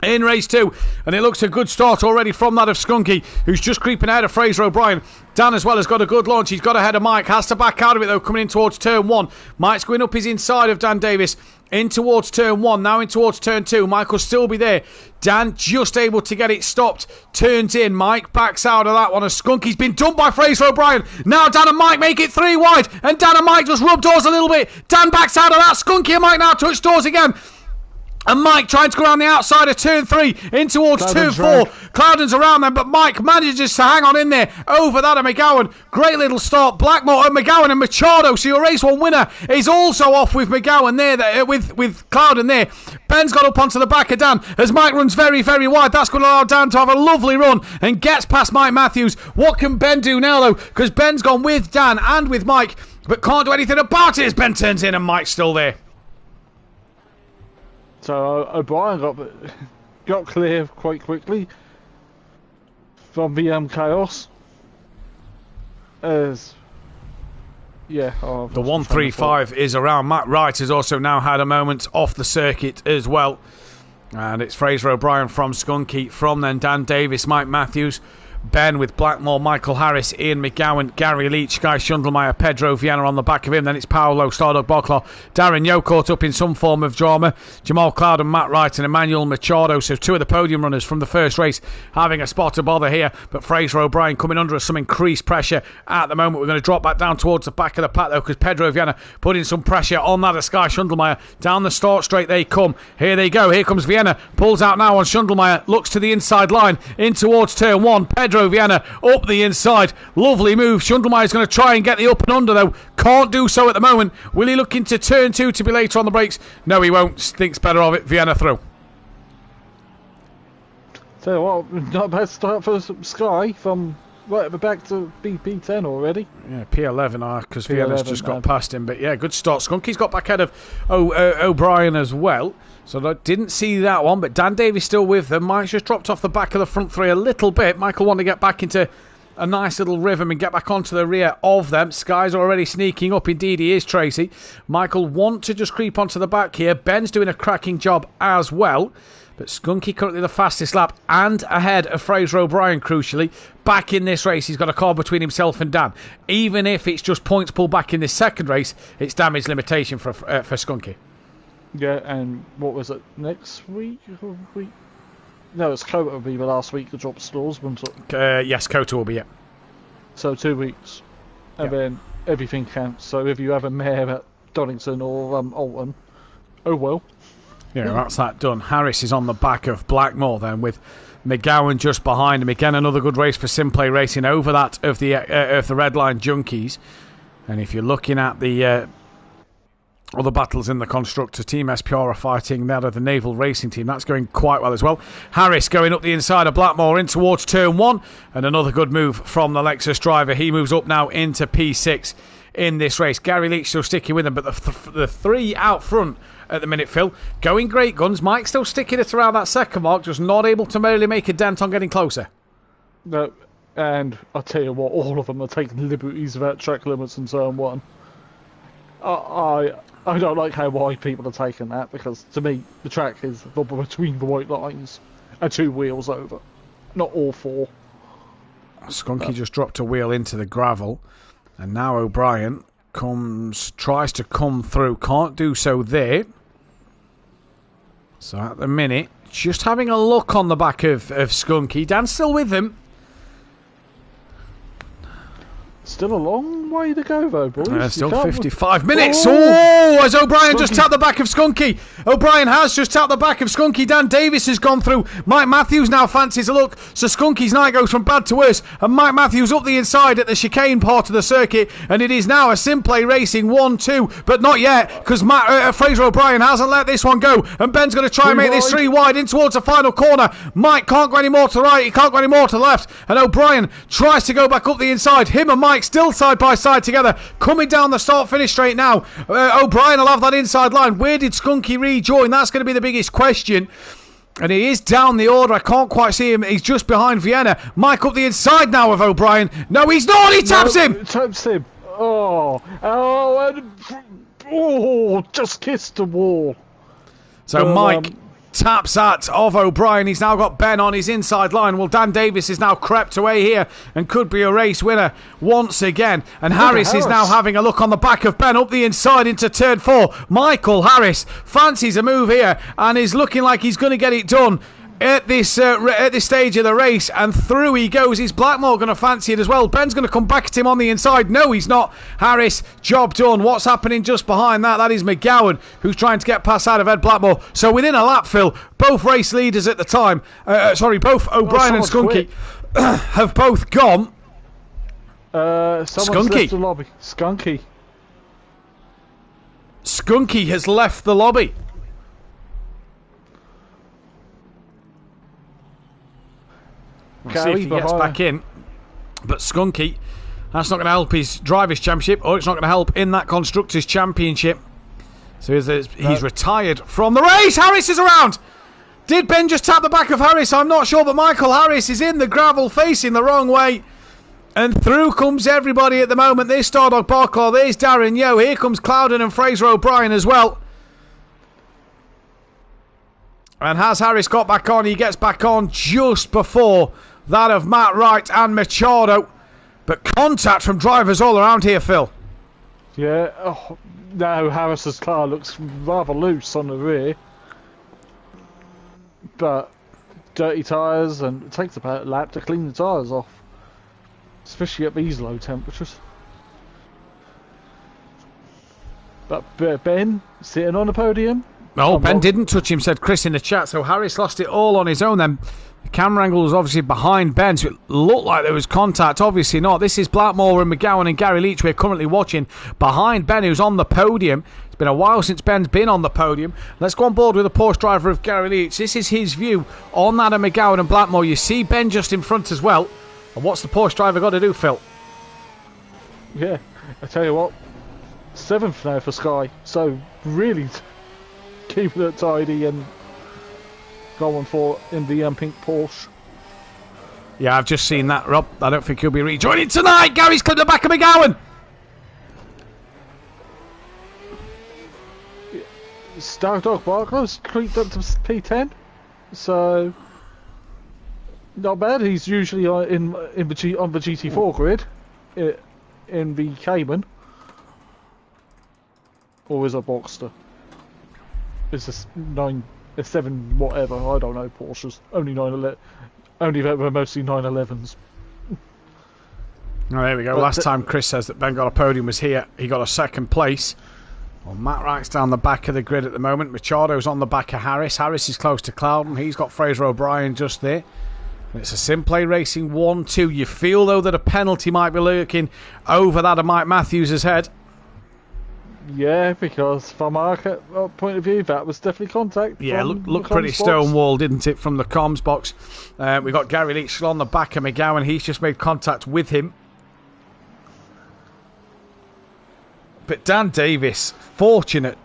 in race 2, and it looks a good start already from that of Skunky, who's just creeping out of Fraser O'Brien. Dan as well has got a good launch. He's got ahead of Mike, has to back out of it though, coming in towards turn 1. Mike's going up his inside of Dan Davis in towards turn 1, now in towards turn 2. Mike will still be there. Dan just able to get it stopped, turns in. Mike backs out of that one as Skunky's been done by Fraser O'Brien. Now Dan and Mike make it 3 wide, and Dan and Mike just rub doors a little bit. Dan backs out of that. Skunky and Mike now touch doors again. And Mike trying to go around the outside of turn 3 in towards turn 4. Cloudon's around them, but Mike manages to hang on in there over that of McGowan. Great little start. Blackmore and McGowan and Machado. So your race 1 winner is also off with McGowan there, with Cloudon there. Ben's got up onto the back of Dan as Mike runs very, very wide. That's going to allow Dan to have a lovely run and gets past Mike Matthews. What can Ben do now though? Because Ben's gone with Dan and with Mike, but can't do anything about it as Ben turns in and Mike's still there. So O'Brien got clear quite quickly from the chaos. The 135 is around. Matt Wright has also now had a moment off the circuit as well. And it's Fraser O'Brien from Skunky. From then Dan Davis, Mike Matthews, Ben with Blackmore, Michael Harris, Ian McGowan, Gary Leach, Guy Schundelmeyer, Pedro Viana on the back of him. Then it's Paolo, Stardog Barclaw, Darren Yo caught up in some form of drama. Jamal Cloud and Matt Wright and Emmanuel Machado. So 2 of the podium runners from the first race having a spot of bother here. But Fraser O'Brien coming under some increased pressure at the moment. We're going to drop back down towards the back of the pack though, because Pedro Viana putting some pressure on that of Guy Schundelmeyer. Down the start straight they come. Here they go. Here comes Viana. Pulls out now on Schundelmeyer. Looks to the inside line in towards turn 1. Pedro Viana up the inside. Lovely move. Schundelmeyer's going to try and get the up and under though. Can't do so at the moment. Will he look into turn 2 to be later on the brakes? No, he won't. Thinks better of it. Viana through. So what? Not a bad start for Sky from right at the back to BP10 already. Yeah, P11 because Viana's just got past him. But yeah, good start. Skunky's got back ahead of O'Brien as well. So I didn't see that one, but Dan Davies still with them. Mike's just dropped off the back of the front 3 a little bit. Michael wanted to get back into a nice little rhythm and get back onto the rear of them. Sky's already sneaking up. Indeed, he is, Tracy. Michael want to just creep onto the back here. Ben's doing a cracking job as well. But Skunky currently the fastest lap and ahead of Fraser O'Brien, crucially. Back in this race, he's got a car between himself and Dan. Even if it's just points pulled back in this second race, it's damage limitation for Skunky. Yeah, and what was it, next week? No, it's Cota will be the last week to drop stores, wouldn't it? Yes, Cota will be, yeah. So 2 weeks. And then everything counts. So if you have a mare at Donington or Alton, oh well. Yeah, that's that done. Harris is on the back of Blackmore then with McGowan just behind him. Again, another good race for SimPlay Racing over that of the Red Line Junkies. And if you're looking at the other battles in the constructor, Team SPR are fighting that of the Naval Racing Team. That's going quite well as well. Harris going up the inside of Blackmore in towards turn 1. And another good move from the Lexus driver. He moves up now into P6 in this race. Gary Leach still sticking with him, but the 3 out front at the minute, Phil, going great guns. Mike still sticking it around that second mark, just not able to really make a dent on getting closer. No, and I'll tell you what, all of them are taking liberties about track limits in turn 1. I don't like how wide people are taking that, because to me the track is between the white lines and 2 wheels over, not all 4. Skunky just dropped a wheel into the gravel, and now O'Brien tries to come through, can't do so there. So at the minute, just having a look on the back of Skunky. Dan's still with him. Still a long way to go, though, boys. Still You can't- 55 minutes. Oh! Oh, as O'Brien just Skunky. tapped the back of Skunky. O'Brien has just tapped the back of Skunky. Dan Davis has gone through. Mike Matthews now fancies a look. So Skunky's night goes from bad to worse. And Mike Matthews up the inside at the chicane part of the circuit. And it is now a SimPlay Racing 1-2. But not yet, because Fraser O'Brien hasn't let this one go. And Ben's going to try and make this 3 wide in towards the final corner. Mike can't go any more to the right. He can't go any more to the left. And O'Brien tries to go back up the inside. Him and Mike still side by side together, coming down the start-finish straight now. O'Brien will have that inside line. Where did Skunky rejoin? That's going to be the biggest question. And he is down the order. I can't quite see him. He's just behind Vienna. Mike up the inside now of O'Brien. No, he's not. He taps him. Taps him. Just kissed the wall. So Mike taps that of O'Brien. He's now got Ben on his inside line. Well, Dan Davis is now crept away here and could be a race winner once again. And Harris is now having a look on the back of Ben up the inside into turn 4. Michael Harris fancies a move here and is looking like he's going to get it done at this stage of the race, and through he goes. Is Blackmore going to fancy it as well? Ben's going to come back at him on the inside. No, he's not. Harris, job done. What's happening just behind that? That is McGowan, who's trying to get past out of Ed Blackmore. So within a lap, Phil, both race leaders at the time, both O'Brien and Skunky have both gone. Someone's left the lobby. Skunky has left the lobby. We'll see if he gets back in. But Skunky, that's not going to help his Drivers' Championship, or it's not going to help in that Constructors' Championship. So he's retired from the race. Harris is around. Did Ben just tap the back of Harris? I'm not sure, but Michael Harris is in the gravel facing the wrong way. And through comes everybody at the moment. There's Stardog Barclaw, there's Darren Yo, here comes Clouden and Fraser O'Brien as well. And has Harris got back on? He gets back on just before that of Matt Wright and Machado. But contact from drivers all around here, Phil. Yeah, now Harris's car looks rather loose on the rear. But dirty tyres, and it takes about a lap to clean the tyres off. Especially at these low temperatures. But Ben sitting on the podium. No, Ben didn't touch him, said Chris in the chat. So Harris lost it all on his own then. The camera angle was obviously behind Ben, so it looked like there was contact. Obviously not. This is Blackmore and McGowan and Gary Leach we're currently watching behind Ben, who's on the podium. It's been a while since Ben's been on the podium. Let's go on board with the Porsche driver of Gary Leach. This is his view on that of McGowan and Blackmore. You see Ben just in front as well. And what's the Porsche driver got to do, Phil? Yeah, I tell you what, 7th now for Sky. So really keeping it tidy and going for in the pink Porsche. Yeah, I've just seen that, Rob. I don't think he'll be rejoining tonight. Gary's clipped the back of McGowan. Stardog Barclaw's creeped up to P10. So not bad. He's usually on the GT4 grid in the Cayman, or is a Boxster. It's a 7 whatever. I don't know Porsches. Only 911. Only they're mostly 911s. Oh, there we go. Last time Chris says that Ben got a podium was here. He got a 2nd place. Well, Matt Wright's down the back of the grid at the moment. Machado's on the back of Harris. Harris is close to Clouden. He's got Fraser O'Brien just there. And it's a SimPlay Racing 1-2. You feel, though, that a penalty might be lurking over that of Mike Matthews' head. Yeah, because from our point of view, that was definitely contact. Yeah, looked pretty stonewall, didn't it, from the comms box. We've got Gary Leach still on the back of McGowan. He's just made contact with him. But Dan Davis, fortunate,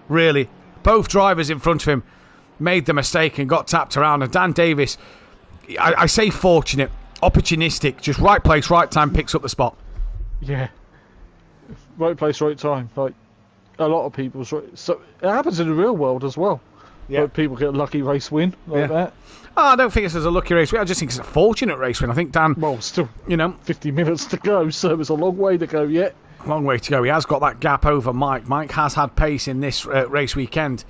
really. Both drivers in front of him made the mistake and got tapped around. And Dan Davis, I say fortunate, opportunistic, just right place, right time, picks up the spot. Yeah. Right place, right time. Like a lot of people. So it happens in the real world as well. Yeah. Like people get a lucky race win like that. Oh, I don't think it's a lucky race win. I just think it's a fortunate race win. I think Dan. Well, still, 50 minutes to go, so there's a long way to go yet. Long way to go. He has got that gap over Mike. Mike has had pace in this race weekend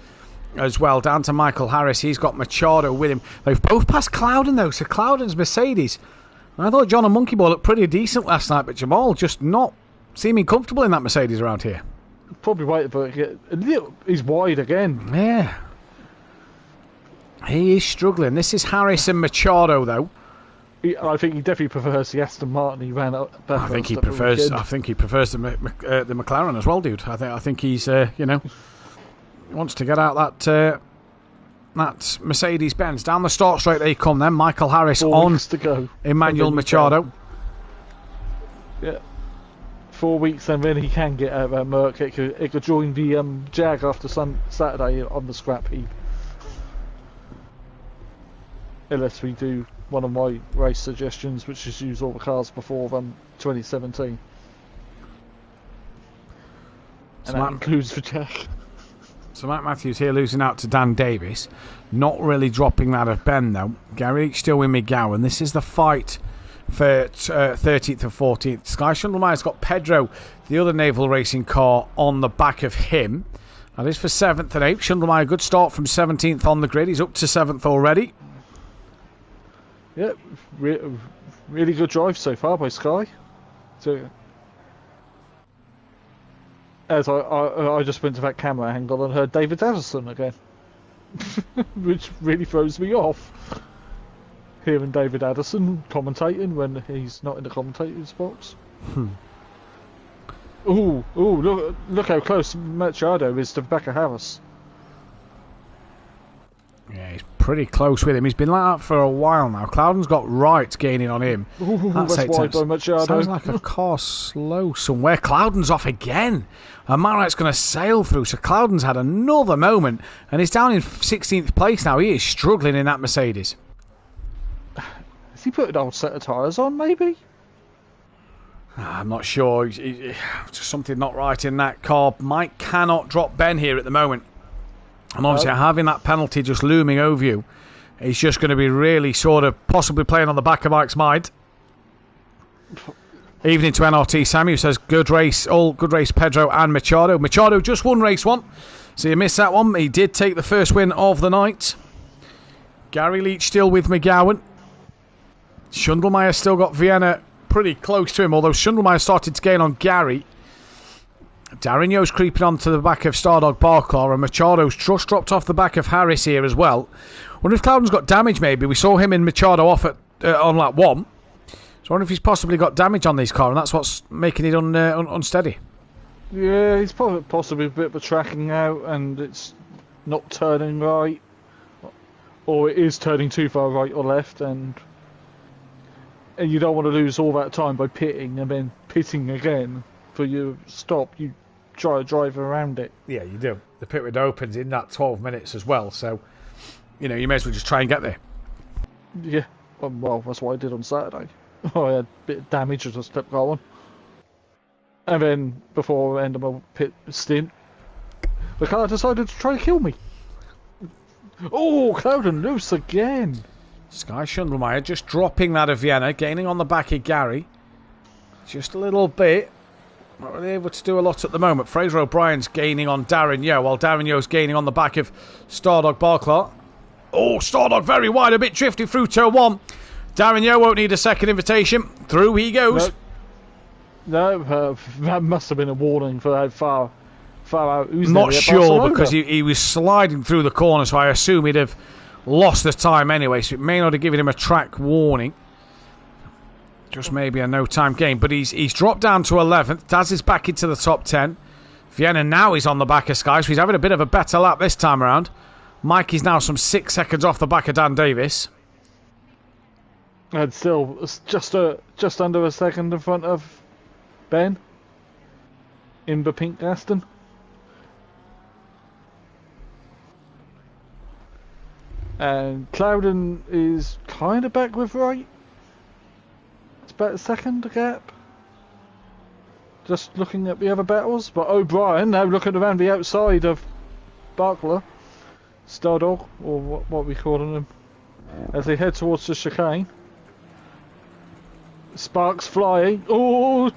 as well. Down to Michael Harris. He's got Machado with him. They've both passed Clouden, though. So Clouden's Mercedes I thought John and Monkey Boy looked pretty decent last night, but Jamal just not seeming comfortable in that Mercedes around here. Probably waiting for it to get a little. He's wide again. Yeah. He is struggling. This is Harris and Machado, though. I think he definitely prefers the Aston Martin he ran out. I think he prefers. I think he prefers the McLaren as well, dude. I think he's wants to get out that Mercedes Benz. Down the start straight they come. Then Michael Harris 4 on weeks to go. Emmanuel Machado. Yeah. 4 weeks and then he can get out of that Merc. It could join the Jag after Saturday on the scrap heap. Unless we do one of my race suggestions, which is use all the cars before 2017. And that includes the Jag. So Matt Matthews here losing out to Dan Davis. Not really dropping that of Ben, though. Gary Leach still with McGowan. This is the fight for 13th and 14th. Sky Schundelmeyer's got Pedro, the other naval racing car, on the back of him. That is for 7th and 8th. Schundelmeyer, good start from 17th on the grid. He's up to 7th already. Yeah, really good drive so far by Sky. So, as I just went to that camera angle and heard David Addison again, which really throws me off. Hearing David Addison commentating when he's not in the commentator's box. Ooh, look how close Machado is to Becca Harris. Yeah, he's pretty close with him. He's been like that for a while now. Cloudon's got Wright gaining on him. That's wide by Machado. Sounds like a car slow somewhere. Cloudon's off again. And Marright's going to sail through. So Cloudon's had another moment. And he's down in 16th place now. He is struggling in that Mercedes. Has he put an old set of tyres on, maybe? I'm not sure. Just something not right in that car. Mike cannot drop Ben here at the moment. And obviously having that penalty just looming over you, he's just going to be really sort of possibly playing on the back of Mike's mind. Evening to NRT Sammy, who says good race, all good race Pedro and Machado. Machado just won race 1, so you missed that one. He did take the first win of the night. Gary Leach still with McGowan. Schundelmeyer still got Vienna pretty close to him, although Schundelmeyer started to gain on Gary. Darren Yo's creeping onto the back of Stardog Barclaw, and Machado's just dropped off the back of Harris here as well. Wonder if Cloudon's got damage maybe. We saw him and Machado off on lap 1. So I wonder if he's possibly got damage on this car, and that's what's making it unsteady. Yeah, he's possibly a bit of a tracking out, and it's not turning right. Or it is turning too far right or left, and you don't want to lose all that time by pitting and then pitting again. For your stop, you try to drive around it. Yeah, you do. The pit window opens in that 12 minutes as well, so you may as well just try and get there. Yeah, well, that's what I did on Saturday. I had a bit of damage as I kept going, and then before I ended my pit stint, the car decided to try to kill me. Oh, Cloudon loose again. Sky Schundelmeyer just dropping that of Vienna, gaining on the back of Gary, just a little bit. Not really able to do a lot at the moment. Fraser O'Brien's gaining on Darren Yo, while Darren Yo's gaining on the back of Stardog Barclaw. Oh, Stardog very wide, a bit drifty through turn 1. Darren Yo won't need a second invitation. Through he goes. No, that must have been a warning for how far out. I'm not sure because he was sliding through the corner, so I assume he'd have lost the time anyway, so it may not have given him a track warning. Just maybe a no-time game. But he's dropped down to 11th. Daz is back into the top 10. Vienna now is on the back of Sky, so he's having a bit of a better lap this time around. Mike is now some 6 seconds off the back of Dan Davis. And still, it's just under a second in front of Ben. In the pink Aston. And Cloudon is kind of back with Wright. About a second gap. Just looking at the other battles, but O'Brien now looking around the outside of Barclay, Stardog, or what we calling them, as they head towards the chicane. Sparks flying. Oh,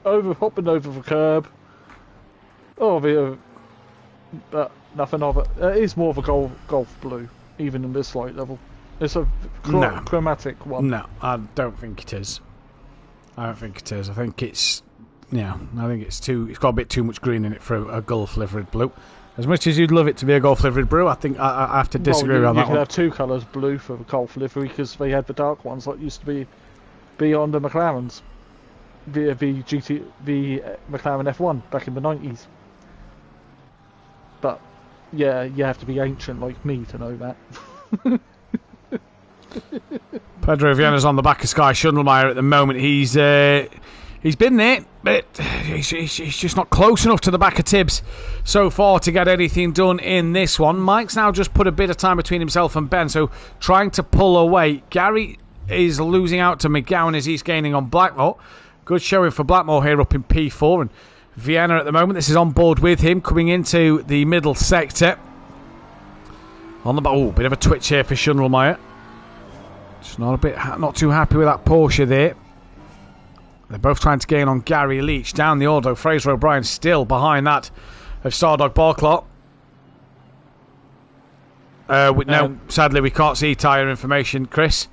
hopping over the curb. Oh, but nothing of it. It is more of a golf blue, even in this light level. It's a No. chromatic one. No, I don't think it is. I don't think it is. I think it's... Yeah, I think it's too... It's got a bit too much green in it for a Gulf livered blue. As much as you'd love it to be a Gulf livered blue, I think I have to disagree on that You could one. have two colours blue for the Gulf livery because they had the dark ones like used to be on the McLarens. The McLaren F1 back in the 90s. But, yeah, you have to be ancient like me to know that. Pedro Vienna's on the back of Sky Schundelmeyer at the moment. He's been there, but he's just not close enough to the back of Tibbs so far to get anything done in this one. Mike's now just put a bit of time between himself and Ben, so trying to pull away. Gary is losing out to McGowan as he's gaining on Blackmore. Good showing for Blackmore here up in P4, and Vienna at the moment, this is on board with him, coming into the middle sector. On the bit of a twitch here for Schundelmeyer. Just not too happy with that Porsche there. They're both trying to gain on Gary Leach down the auto. Fraser O'Brien still behind that of Stardog Barclaw. No, sadly we can't see tyre information, Chris.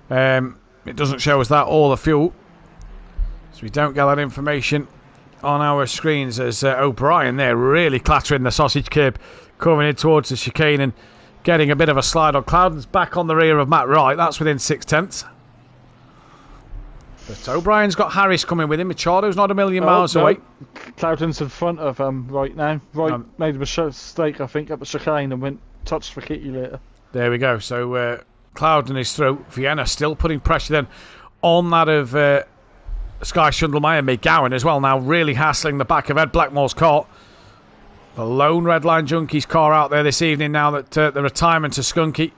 It doesn't show us that or the fuel. So we don't get that information on our screens as O'Brien there really clattering the sausage curb coming in towards the chicane and getting a bit of a slide on. Cloudon's back on the rear of Matt Wright. That's within 6/10. But O'Brien's got Harris coming with him. Machado's not a million miles away. Cloudon's in front of right now. Wright made a mistake, I think, at the chicane and touched the kitty later. There we go. So Cloudon is through. Vienna still putting pressure then on that of Sky Schundelmeyer. McGowan as well now really hassling the back of Ed Blackmore's car. The lone Redline Junkies car out there this evening now that the retirement of Skunky.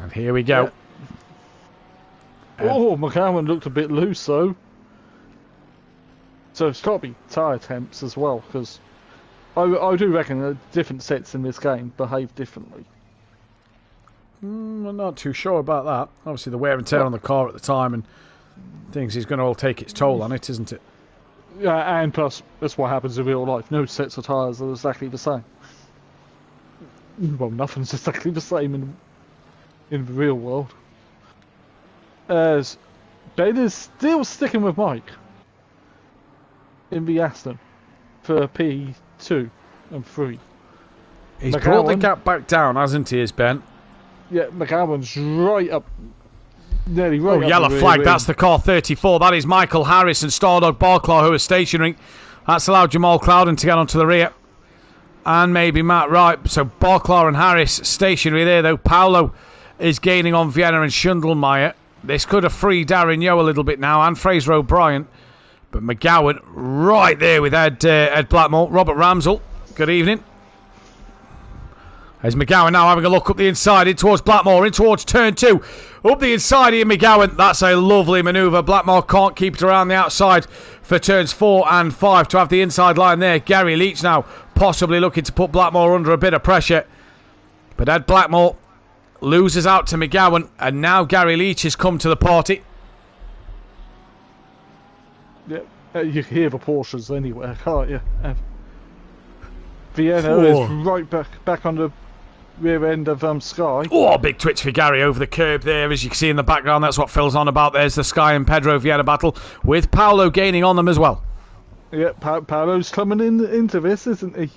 And here we go. Yeah. McGowan looked a bit loose though. So it's got to be tyre temps as well, because I do reckon that different sets in this game behave differently. I'm not too sure about that. Obviously the wear and tear on the car at the time and things is going to all take its toll on it, isn't it? Yeah, and plus that's what happens in real life. No sets of tyres are exactly the same. Well, nothing's exactly the same in the real world. As Ben is still sticking with Mike in the Aston for P2 and 3. He's brought the gap back down, hasn't he, Ben? Yeah, McGowan's right up, nearly right up. Yellow flag, that's the car 34. That is Michael Harris and Stardog Barclaw who are stationary. That's allowed Jamal Cloudon to get onto the rear. And maybe Matt Wright. So Barclaw and Harris stationary there, though. Paolo is gaining on Vienna and Schundelmeyer. This could have freed Darren Yeo a little bit now, and Fraser O'Brien. But McGowan right there with Ed Blackmore. Robert Ramsell, good evening. There's McGowan now having a look up the inside, in towards Blackmore, in towards turn 2. Up the inside here, McGowan. That's a lovely manoeuvre. Blackmore can't keep it around the outside for turns 4 and 5 to have the inside line there. Gary Leach now possibly looking to put Blackmore under a bit of pressure. But Ed Blackmore loses out to McGowan, and now Gary Leach has come to the party. Yeah, you can hear the Porsches anywhere, can't you? Vienna is right back on the rear end of Sky. Oh, big twitch for Gary over the curb there, as you can see in the background. That's what Phil's on about. There's the Sky and Pedro Vienna battle, with Paolo gaining on them as well. Yeah, Paolo's coming into this, isn't he?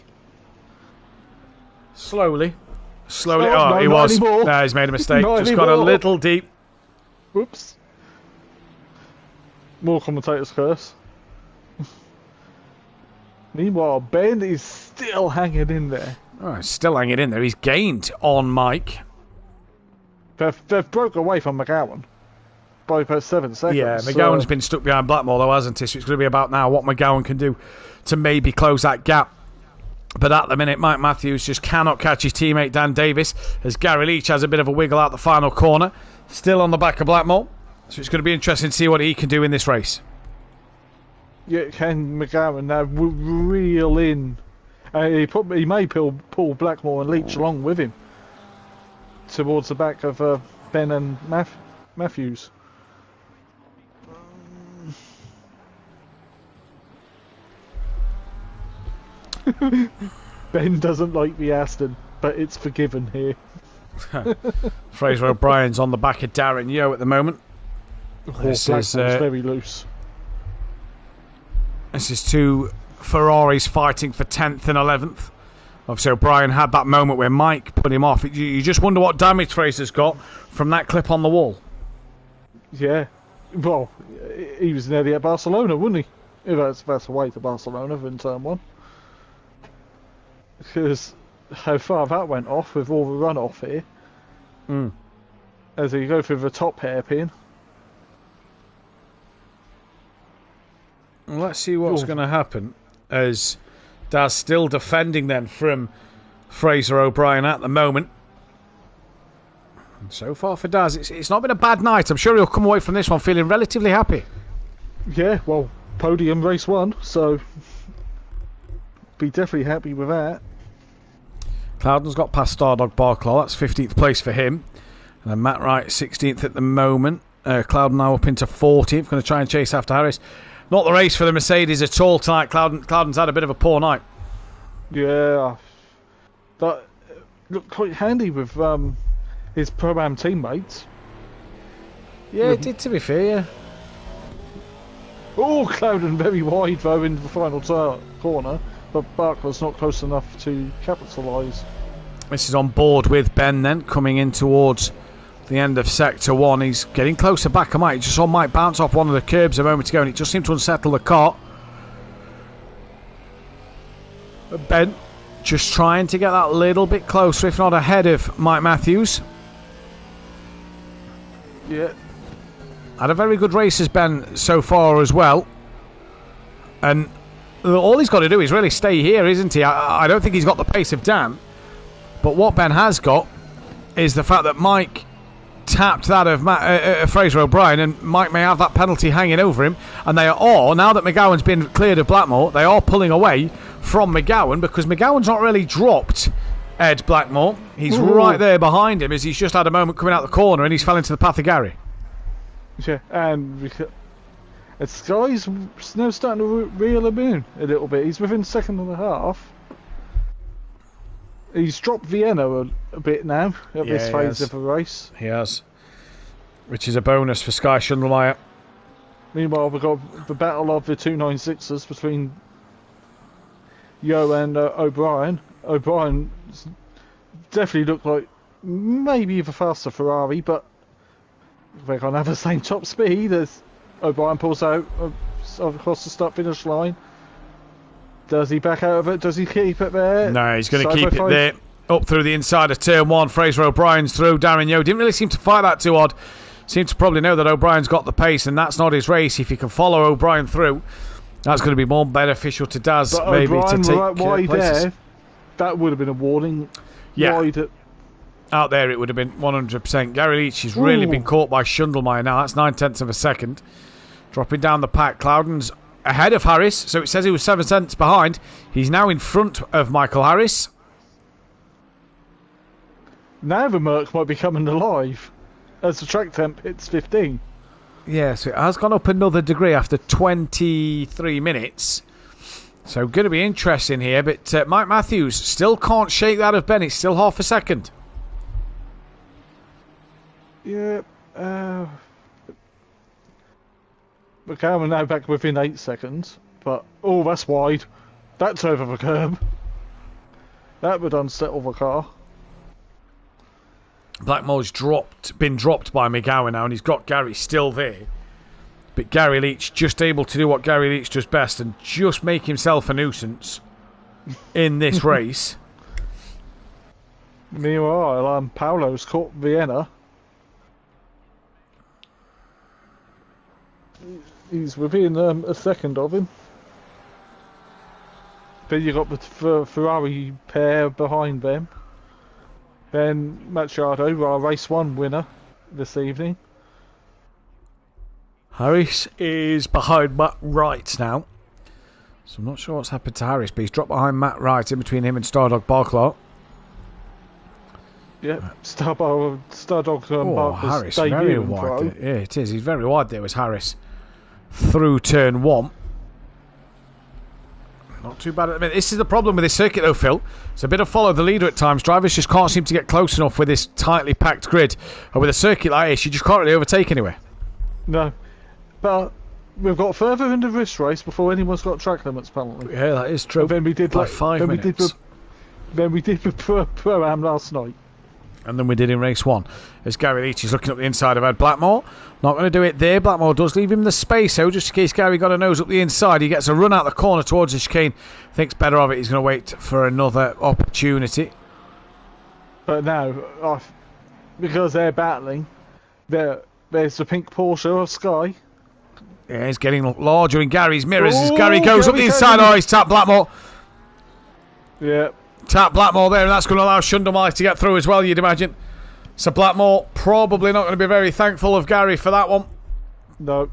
Slowly. No, He was. Anymore. He's made a mistake. Not Just anymore. got a little deep. Whoops. More commentators curse. Meanwhile, Ben is still hanging in there. Oh, still hanging in there. He's gained on Mike. They've broke away from McGowan by about 7 seconds. Yeah, McGowan's been stuck behind Blackmore though, hasn't he? So it's going to be about now what McGowan can do to maybe close that gap. But at the minute, Mike Matthews just cannot catch his teammate Dan Davis, as Gary Leach has a bit of a wiggle out the final corner. Still on the back of Blackmore. So it's going to be interesting to see what he can do in this race. Yeah, can McGowan now reel in? He may pull Blackmore and Leach along with him towards the back of Ben and Matthews. Ben doesn't like the Aston, but it's forgiven here. Fraser O'Brien's on the back of Darren Yeo at the moment. This Blackpool's is very loose. This is two Ferraris fighting for 10th and 11th. Obviously, O'Brien had that moment where Mike put him off. You just wonder what damage Fraser's got from that clip on the wall. Yeah. Well, he was nearly at Barcelona, wasn't he? If that's away to Barcelona in turn 1. Because how far that went off with all the run-off here. As you go through the top hairpin. Well, let's see what's going to happen as Daz still defending then from Fraser O'Brien at the moment. And so far for Daz, it's not been a bad night. I'm sure he'll come away from this one feeling relatively happy. Yeah, well, podium race 1, so be definitely happy with that. Cloudon's got past Stardog Barclaw. That's 15th place for him. And then Matt Wright 16th at the moment. Cloudon now up into 14th. Going to try and chase after Harris. Not the race for the Mercedes at all tonight. Cloudon's had a bit of a poor night. Yeah, that looked quite handy with his Pro-Am teammates. Yeah, it did, to be fair, yeah. Oh, Cloudon very wide though in the final corner, but Barkley's not close enough to capitalise. This is on board with Ben then, coming in towards the end of Sector 1. He's getting closer back of Mike. He just saw Mike bounce off one of the curbs a moment ago and it just seemed to unsettle the car. But Ben just trying to get that little bit closer, if not ahead of Mike Matthews. Yeah. Had a very good race as Ben so far as well. And all he's got to do is really stay here, isn't he? I don't think he's got the pace of Dan. But what Ben has got is the fact that Mike tapped that of Fraser O'Brien, and Mike may have that penalty hanging over him. And they are all, now that McGowan's been cleared of Blackmore, they are pulling away from McGowan because McGowan's not really dropped Ed Blackmore. He's right there behind him as he's just had a moment coming out the corner and he's fell into the path of Gary. Yeah, and Sky's now starting to reel him in a little bit. He's within 2.5 seconds. He's dropped Vienna a bit now at this phase of the race. He has. Which is a bonus for Sky Schundelmeyer. Meanwhile, we've got the battle of the 296ers between Yo and O'Brien. O'Brien definitely looked like maybe the faster Ferrari, but they're going to have the same top speed as O'Brien pulls out across the start-finish line. Does he back out of it? Does he keep it there? No, he's going to keep it there. Up through the inside of turn 1. Fraser O'Brien's through. Darren Yeo didn't really seem to fight that too odd. Seemed to probably know that O'Brien's got the pace and that's not his race. If he can follow O'Brien through, that's going to be more beneficial to Daz, but maybe, O'Brien to take right wide places. there. That would have been a warning. Yeah. Wide out there it would have been 100%. Gary Leach has really been caught by Schundelmeyer now. That's 9/10 of a second. Dropping down the pack. Cloudon's ahead of Harris, so it says he was 7 cents behind. He's now in front of Michael Harris. Now the Merc might be coming alive as the track temp hits 15. Yeah, so it has gone up another degree after 23 minutes. So going to be interesting here, but Mike Matthews still can't shake that of Ben. It's still half a second. Yeah, McCallum now back within 8 seconds, but that's wide. That's over the curb. That would unsettle the car. Blackmore's been dropped by McGowan now, and he's got Gary still there. But Gary Leach just able to do what Gary Leach does best and just make himself a nuisance in this race. Meanwhile, Paolo's caught Vienna. He's within a second of him. Then you got the Ferrari pair behind them. Then Machado, our race 1 winner this evening. Harris is behind Matt Wright now. So I'm not sure what's happened to Harris, but he's dropped behind Matt Wright in between him and Stardog Barclaw. Yep, Stardog Harris very wide. Yeah, it is. He's very wide there, was Harris. Through turn 1. Not too bad at the minute. This is the problem with this circuit, though, Phil. It's a bit of follow the leader at times. Drivers just can't seem to get close enough with this tightly packed grid. And with a circuit like this, you just can't really overtake anywhere. No. But we've got further into this race before anyone's got track limits, apparently. Yeah, that is true. And then we did By 5 minutes. Then we did the Pro-Am last night. And then we did in race 1. As Gary Leach is looking up the inside of Ed Blackmore. Not going to do it there. Blackmore does leave him the space, though, just in case Gary got a nose up the inside. He gets a run out the corner towards the chicane. Thinks better of it. He's going to wait for another opportunity. But now, because they're battling, there's the pink Porsche of Sky. Yeah, he's getting larger in Gary's mirrors as Gary goes up the inside. Oh, he's tapped Blackmore. Yeah. Tap Blackmore there, and that's going to allow Shundlemaier to get through as well, you'd imagine. So Blackmore probably not going to be very thankful of Gary for that one. No.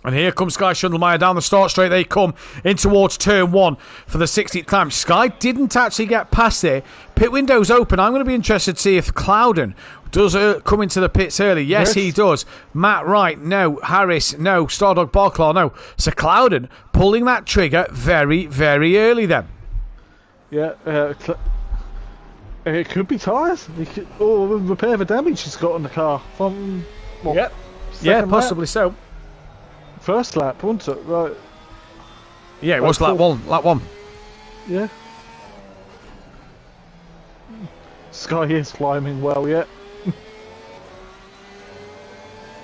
And here comes Sky Shundlemaier down the start straight. They come in towards turn 1 for the 16th time. Sky didn't actually get past there. Pit window's open. I'm going to be interested to see if Clouden does come into the pits early. Yes, he does. Matt Wright, no. Harris, no. Stardog Barclaw, no. So Clouden pulling that trigger very, very early then. Yeah, it could be tyres. Or repair the damage he's got on the car from. What, yeah, possibly so. First lap, wasn't it? Right. Yeah, it was lap 1. Lap 1. Yeah. Sky is climbing well yet.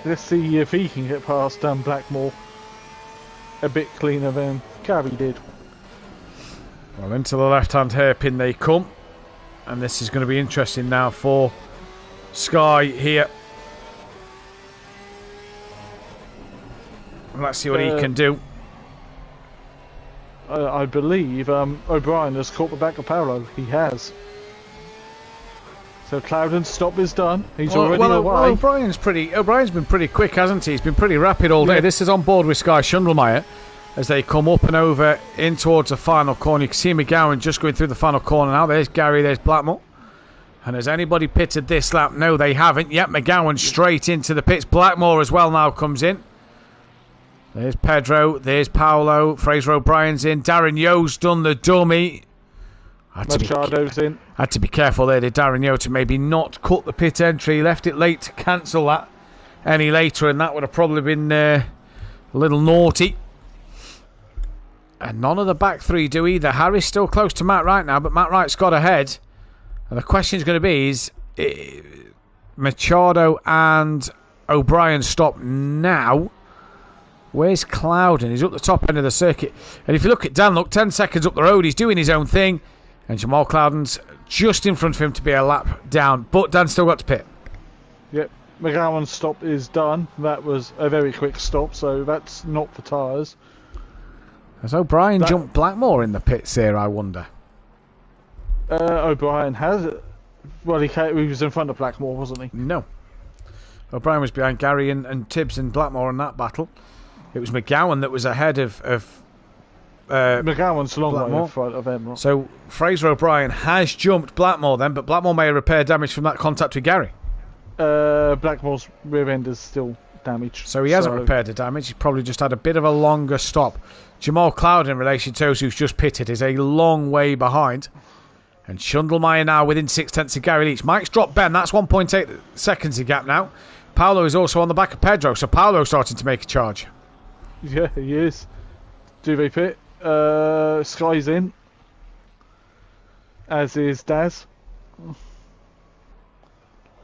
Let's see if he can get past Blackmore a bit cleaner than Gary did. Well, into the left-hand hairpin they come. And this is going to be interesting now for Sky here. Let's see what he can do. I believe O'Brien has caught the back of Paolo. He has. So Clouden's stop is done. He's already away. Well, O'Brien's been pretty quick, hasn't he? He's been pretty rapid all day. Yeah. This is on board with Sky Shundlemaier as they come up and over in towards the final corner. You can see McGowan just going through the final corner now. There's Gary, there's Blackmore. And has anybody pitted this lap? No, they haven't. Yet McGowan straight into the pits. Blackmore as well now comes in. There's Pedro, there's Paolo, Fraser O'Brien's in, Darren Yo's done the dummy. Machado's in. Had to be careful there, did Darren Yo, to maybe not cut the pit entry. He left it late to cancel that any later, and that would have probably been a little naughty. And none of the back three do either. Harry's still close to Matt Wright now, but Matt Wright's got ahead. And the question is going to be, is Machado and O'Brien stop now? Where's Clouden? He's up the top end of the circuit. And if you look at Dan, look, 10 seconds up the road, he's doing his own thing. And Jamal Clouden's just in front of him to be a lap down. But Dan's still got to pit. Yep. McGowan's stop is done. That was a very quick stop, so that's not for tyres. Has O'Brien jumped Blackmore in the pits here, I wonder? O'Brien has it. Well, he was in front of Blackmore, wasn't he? No. O'Brien was behind Gary and Tibbs and Blackmore in that battle. It was McGowan that was ahead of McGowan's a long Blackmore. way in front of him. Right? So Fraser O'Brien has jumped Blackmore then, but Blackmore may have repaired damage from that contact with Gary. Blackmore's rear end is still damaged. So he hasn't repaired the damage. He's probably just had a bit of a longer stop. Jamal Clouden, in relation to those who's just pitted, is a long way behind. And Shundlemaier now within 6/10 of Gary Leach. Mike's dropped Ben. That's 1.8 seconds of gap now. Paolo is also on the back of Pedro, so Paolo's starting to make a charge. Yeah, he is. Do they pit? Sky's in. As is Daz.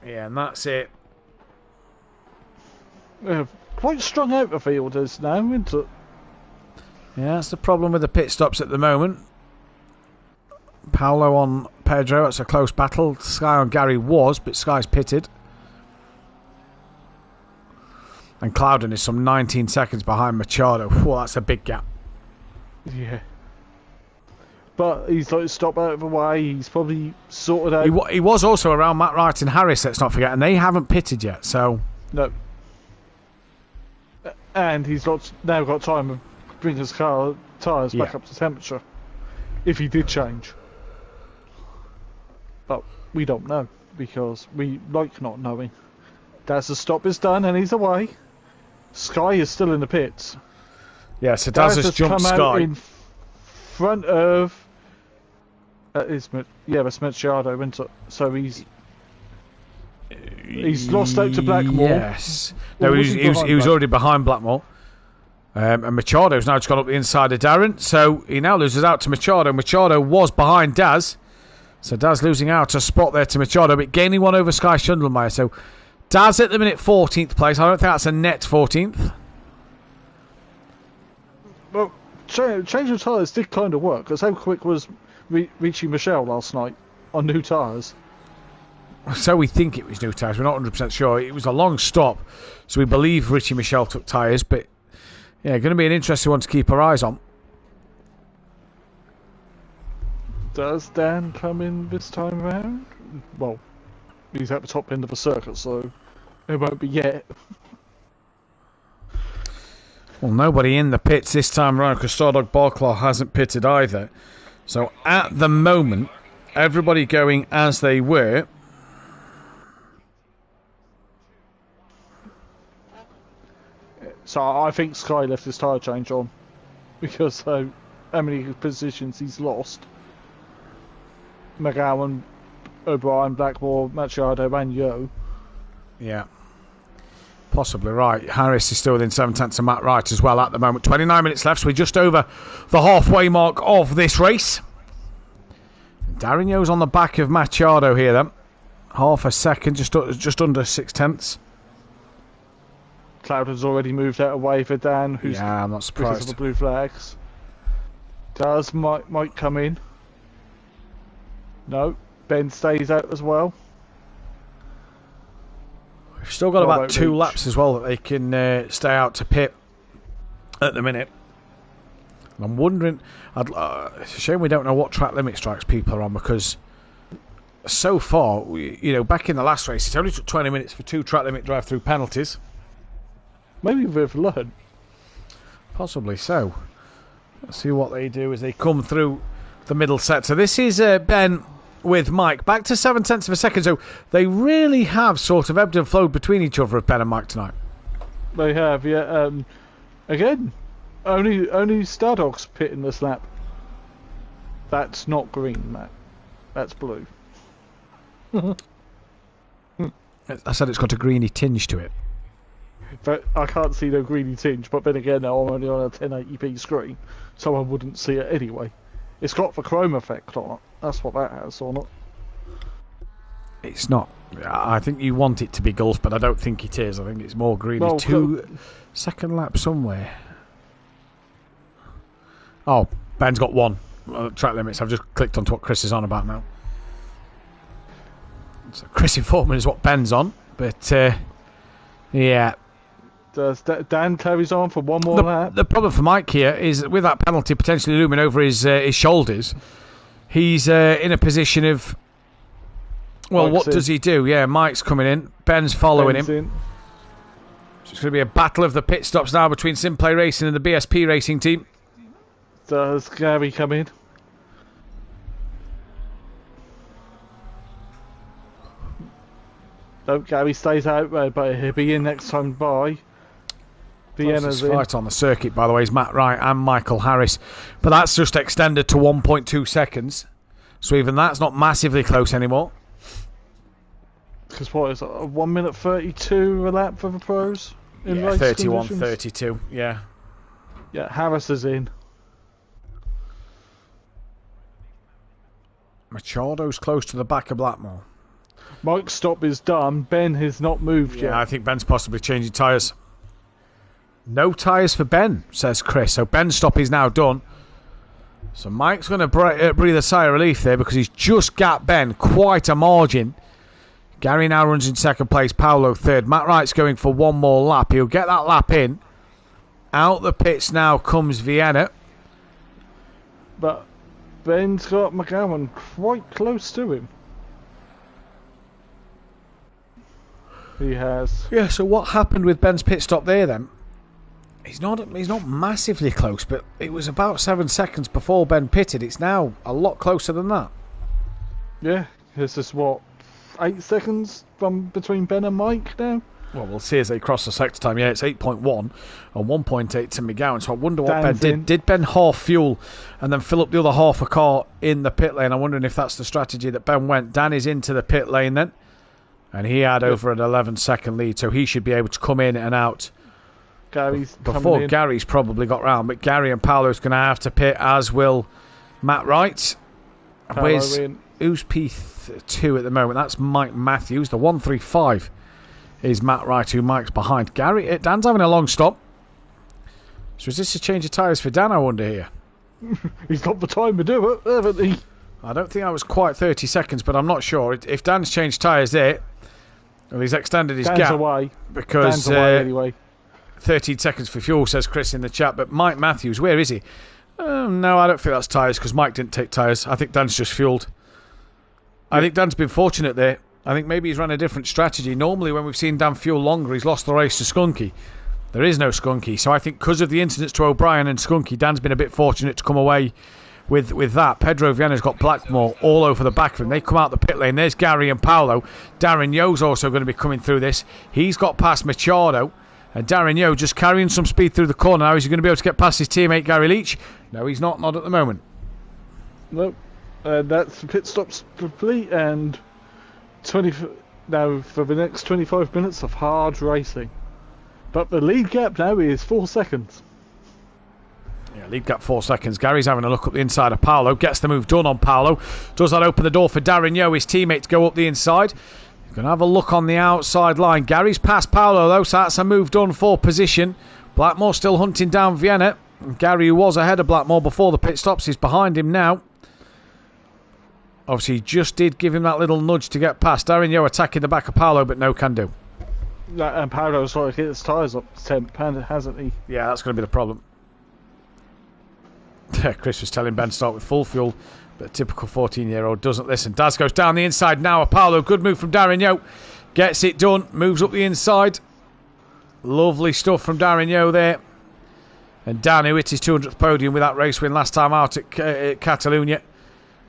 Yeah, and that's it. Quite strong outfielders now, isn't it? Yeah, that's the problem with the pit stops at the moment. Paolo on Pedro, it's a close battle. Sky on Gary was, but Sky's pitted. And Clouden is some 19 seconds behind Machado. Whoa, that's a big gap. Yeah. But he's like stop out of the way. He's probably sorted out. He was also around Matt Wright and Harris, let's not forget, and they haven't pitted yet, so... No. And he's now got time to bring his car tyres back up to temperature. If he did change. But we don't know, because we like not knowing. Daz's stop is done and he's away. Sky is still in the pits. Yeah, so Daz has jumped come Sky. Out in front of. That's Machado, isn't it? So he's lost out to Blackmore. Yes. No, he was already behind Blackmore. And Machado's now just gone up the inside of Darren, so he now loses out to Machado. Machado was behind Daz, so Daz losing out a spot there to Machado, but gaining one over Sky Schundelmeyer. So Daz at the minute 14th place. I don't think that's a net 14th. Well, change of tyres did kind of work, because how quick was Richie Michelle last night on new tyres? So we think it was new tyres. We're not 100% sure. It was a long stop, so we believe Richie Michelle took tyres, but yeah, going to be an interesting one to keep our eyes on. Does Dan come in this time round? Well, he's at the top end of the circuit, so it won't be yet. Well, nobody in the pits this time round because Stardog Barclaw hasn't pitted either. So at the moment, everybody going as they were. So I think Sky left his tyre change on because how many positions he's lost. McGowan, O'Brien, Blackmore, Machado and Yo. Yeah. Possibly right. Harris is still within 7/10 of Matt Wright as well at the moment. 29 minutes left, so we're just over the halfway mark of this race. Darren Yo's on the back of Machado here then. Half a second, just under 6/10. Cloud has already moved out of way for Dan, who's I'm not surprised. because of the blue flags. Does Mike come in? No. Ben stays out as well. We've still got about 2 laps as well that they can stay out to pit at the minute. And I'm wondering, it's a shame we don't know what track limit strikes people are on, because so far, back in the last race, it only took 20 minutes for 2 track limit drive-through penalties. Maybe they've learned. Possibly so. Let's see what they do as they come through the middle set. So this is Ben with Mike. Back to 7/10 of a second. So they really have sort of ebbed and flowed between each other, Ben and Mike, tonight. They have, yeah. Again, only Stardog's pitting this lap. That's not green, Matt. That's blue. I said it's got a greeny tinge to it. But I can't see no greeny tinge, but then again, I'm only on a 1080p screen, so I wouldn't see it anyway. It's got the chrome effect on it. That's what that has on it. It's not. I think you want it to be Gulf, but I don't think it is. I think it's more greeny. Well, 2-second lap somewhere. Oh, Ben's got 1. Track limits. I've just clicked onto what Chris is on about now. So Chris Informant is what Ben's on, but yeah. Does Dan carries on for one more lap? The problem for Mike here is with that penalty potentially looming over his shoulders, he's in a position of, well, what does he do? Yeah, Mike's coming in, Ben's following him. So it's going to be a battle of the pit stops now between SimPlay Racing and the BSP Racing team. Does Gary come in? No, Gary stays out, but he'll be in next time by. Vienna's fight on the circuit, by the way, is Matt Wright and Michael Harris, but that's just extended to 1.2 seconds, so even that's not massively close anymore. Because what is it, 1 minute 32 a lap for the pros? In race 31:32, yeah. Yeah, Harris is in. Machado's close to the back of Blackmore. Mike's stop is done. Ben has not moved yet. I think Ben's possibly changing tyres. No tyres for Ben, says Chris. So Ben's stop is now done. So Mike's going to breathe a sigh of relief there because he's just got Ben quite a margin. Gary now runs in second place, Paolo third. Matt Wright's going for one more lap. He'll get that lap in. Out the pits now comes Vienna. But Ben's got McGowan quite close to him. He has. Yeah, so what happened with Ben's pit stop there then? He's not massively close, but it was about 7 seconds before Ben pitted. It's now a lot closer than that. Yeah, this is what, 8 seconds from between Ben and Mike now? Well, we'll see as they cross the sector time. Yeah, it's 8.1 and 1.8 to McGowan. So I wonder what Dan's Ben in. did. Did Ben half fuel and then fill up the other half a car in the pit lane? I'm wondering if that's the strategy that Ben went. Dan is into the pit lane then. And he had over an 11-second lead, so he should be able to come in and out Gary's before coming in. Gary's probably got round. But Gary and Paolo's going to have to pit, as will Matt Wright. Paolo in. Who's P2 at the moment? That's Mike Matthews. The 135 is Matt Wright, who Mike's behind. Gary, Dan's having a long stop. So is this a change of tyres for Dan, I wonder here? He's got the time to do it, haven't he? I don't think that was quite 30 seconds, but I'm not sure. If Dan's changed tyres there, well, he's extended his Dan's gap. away. Because Dan's away anyway. 13 seconds for fuel, says Chris in the chat. But Mike Matthews, where is he? No, I don't think that's tyres, because Mike didn't take tyres. I think Dan's just fueled. I think Dan's been fortunate there. I think maybe he's run a different strategy. Normally, when we've seen Dan fuel longer, he's lost the race to Skunky. There is no Skunky. So I think because of the incidents to O'Brien and Skunky, Dan's been a bit fortunate to come away with that. Pedro Vienna's got Blackmore all over the back of him. They come out the pit lane. There's Gary and Paolo. Darren Yo's also going to be coming through this. He's got past Machado. And Darren Yo just carrying some speed through the corner. Now, is he going to be able to get past his teammate Gary Leach? No, he's not at the moment. Nope. That's the pit stops complete, and now for the next 25 minutes of hard racing. But the lead gap now is 4 seconds. Yeah, lead gap 4 seconds. Gary's having a look up the inside of Paolo. Gets the move done on Paolo. Does that open the door for Darren Yo, his teammate, to go up the inside? Going to have a look on the outside line. Gary's past Paolo though, so that's a move done for position. Blackmore still hunting down Vienna. Gary, who was ahead of Blackmore before the pit stops, is behind him now. Obviously, he just did give him that little nudge to get past. Darren Yo attacking the back of Paolo, but no can do. And Paolo's trying to get his tyres up to 10, hasn't he? Yeah, that's going to be the problem. Chris was telling Ben start with full fuel, but a typical 14-year-old doesn't listen. Daz goes down the inside now. Paolo, good move from Darren Yo. Gets it done, moves up the inside. Lovely stuff from Darren Yo there. And Dan, who hit his 200th podium with that race win last time out at Catalunya.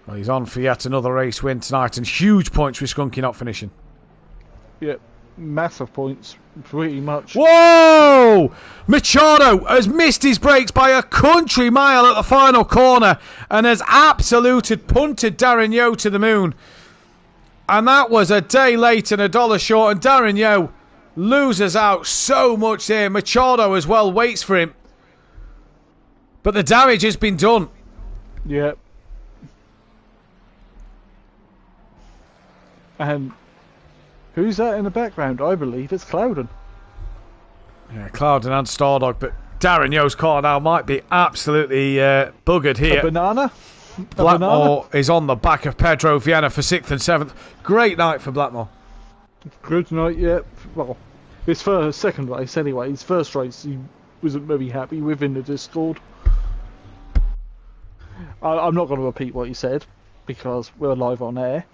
Well, he's on for yet another race win tonight, and huge points with Skunky not finishing. Yeah, massive points, pretty much. Whoa! Machado has missed his brakes by a country mile at the final corner and has absolutely punted Darren Yo to the moon. And that was a day late and $1 short, and Darren Yo loses out so much there. Machado as well waits for him. But the damage has been done. Yeah. And who's that in the background? I believe it's Clouden. Yeah, Clouden and Stardog, but Darren Yo's car now might be absolutely buggered here. A banana? Blackmore is on the back of Pedro Vienna for 6th and 7th. Great night for Blackmore. Good night, yeah. Well, his second race anyway. His first race he wasn't very happy with in the Discord. I'm not going to repeat what he said because we're live on air.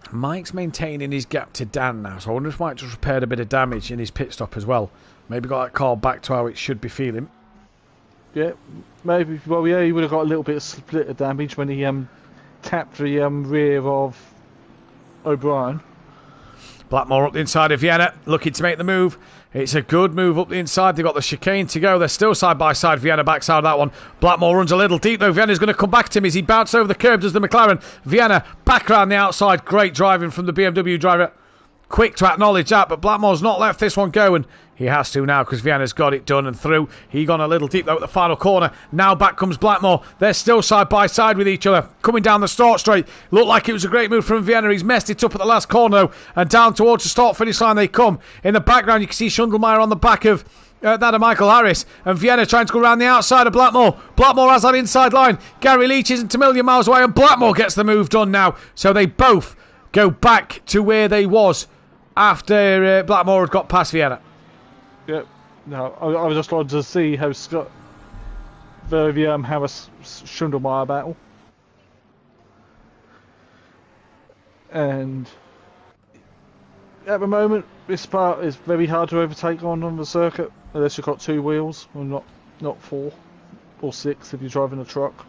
Mike's maintaining his gap to Dan now, so I wonder if Mike just repaired a bit of damage in his pit stop as well. Maybe got that car back to how it should be feeling. Yeah, maybe. Well, yeah, he would have got a little bit of split of damage when he tapped the rear of O'Brien. Blackmore up the inside of Vienna, looking to make the move. It's a good move up the inside. They've got the chicane to go. They're still side by side. Vienna backside of that one. Blackmore runs a little deep though. Vienna's going to come back to him as he bounced over the curb. Does the McLaren. Vienna back around the outside. Great driving from the BMW driver. Quick to acknowledge that, but Blackmore's not left this one going. He has to now because Vienna's got it done and through. He gone a little deep though at the final corner. Now back comes Blackmore. They're still side by side with each other. Coming down the start straight. Looked like it was a great move from Vienna. He's messed it up at the last corner though. And down towards the start finish line they come. In the background you can see Schundelmeyer on the back of that of Michael Harris. And Vienna trying to go around the outside of Blackmore. Blackmore has that inside line. Gary Leach isn't a million miles away and Blackmore gets the move done now. So they both go back to where they was after Blackmore had got past Vienna. Yep. No, I was just trying to see how Scott have a Schundelmeyer battle, and at the moment this part is very hard to overtake on the circuit unless you've got two wheels, or not 4 or 6 if you're driving a truck,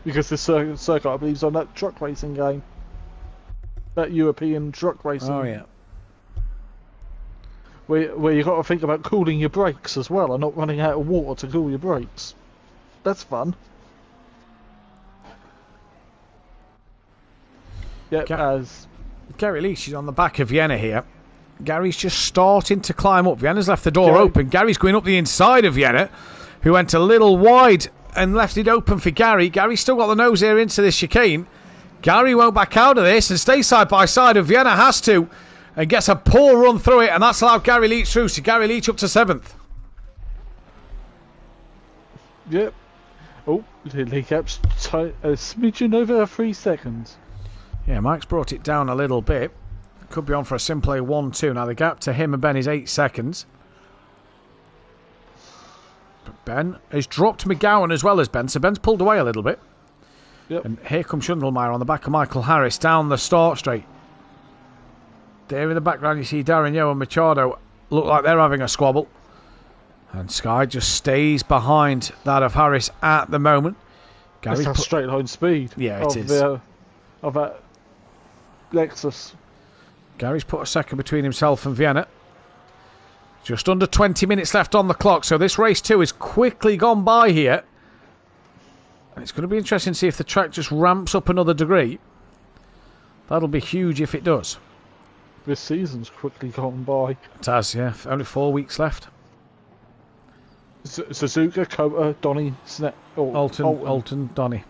because this circuit I believe is on that truck racing game, that European truck racing. Oh yeah. where you got to think about cooling your brakes as well and not running out of water to cool your brakes. That's fun. Yep, as Gary Leach is on the back of Vienna here. Gary's just starting to climb up. Vienna's left the door open. Gary's going up the inside of Vienna, who went a little wide and left it open for Gary. Gary's still got the nose here into this chicane. Gary won't back out of this and stay side by side, and Vienna has to, and gets a poor run through it, and that's allowed Gary Leach through. So Gary Leach up to 7th. Yep. Oh, Lee Cap's a smidgen over 3 seconds. Yeah, Mike's brought it down a little bit. Could be on for a SimPlay 1-2. Now the gap to him and Ben is 8 seconds. But Ben has dropped McGowan as well as Ben, so Ben's pulled away a little bit. Yep. And here comes Schundelmeyer on the back of Michael Harris down the start straight. There in the background you see Darren Yeo and Machado look like they're having a squabble. And Sky just stays behind that of Harris at the moment. That's a straight line speed. Yeah, it is. Of that Lexus. Gary's put a second between himself and Vienna. Just under 20 minutes left on the clock, so this race 2 is quickly gone by here. And it's going to be interesting to see if the track just ramps up another degree. That'll be huge if it does. This season's quickly gone by. It has, yeah. Only 4 weeks left. Suzuka, Kota, Donny, Alton, Donny.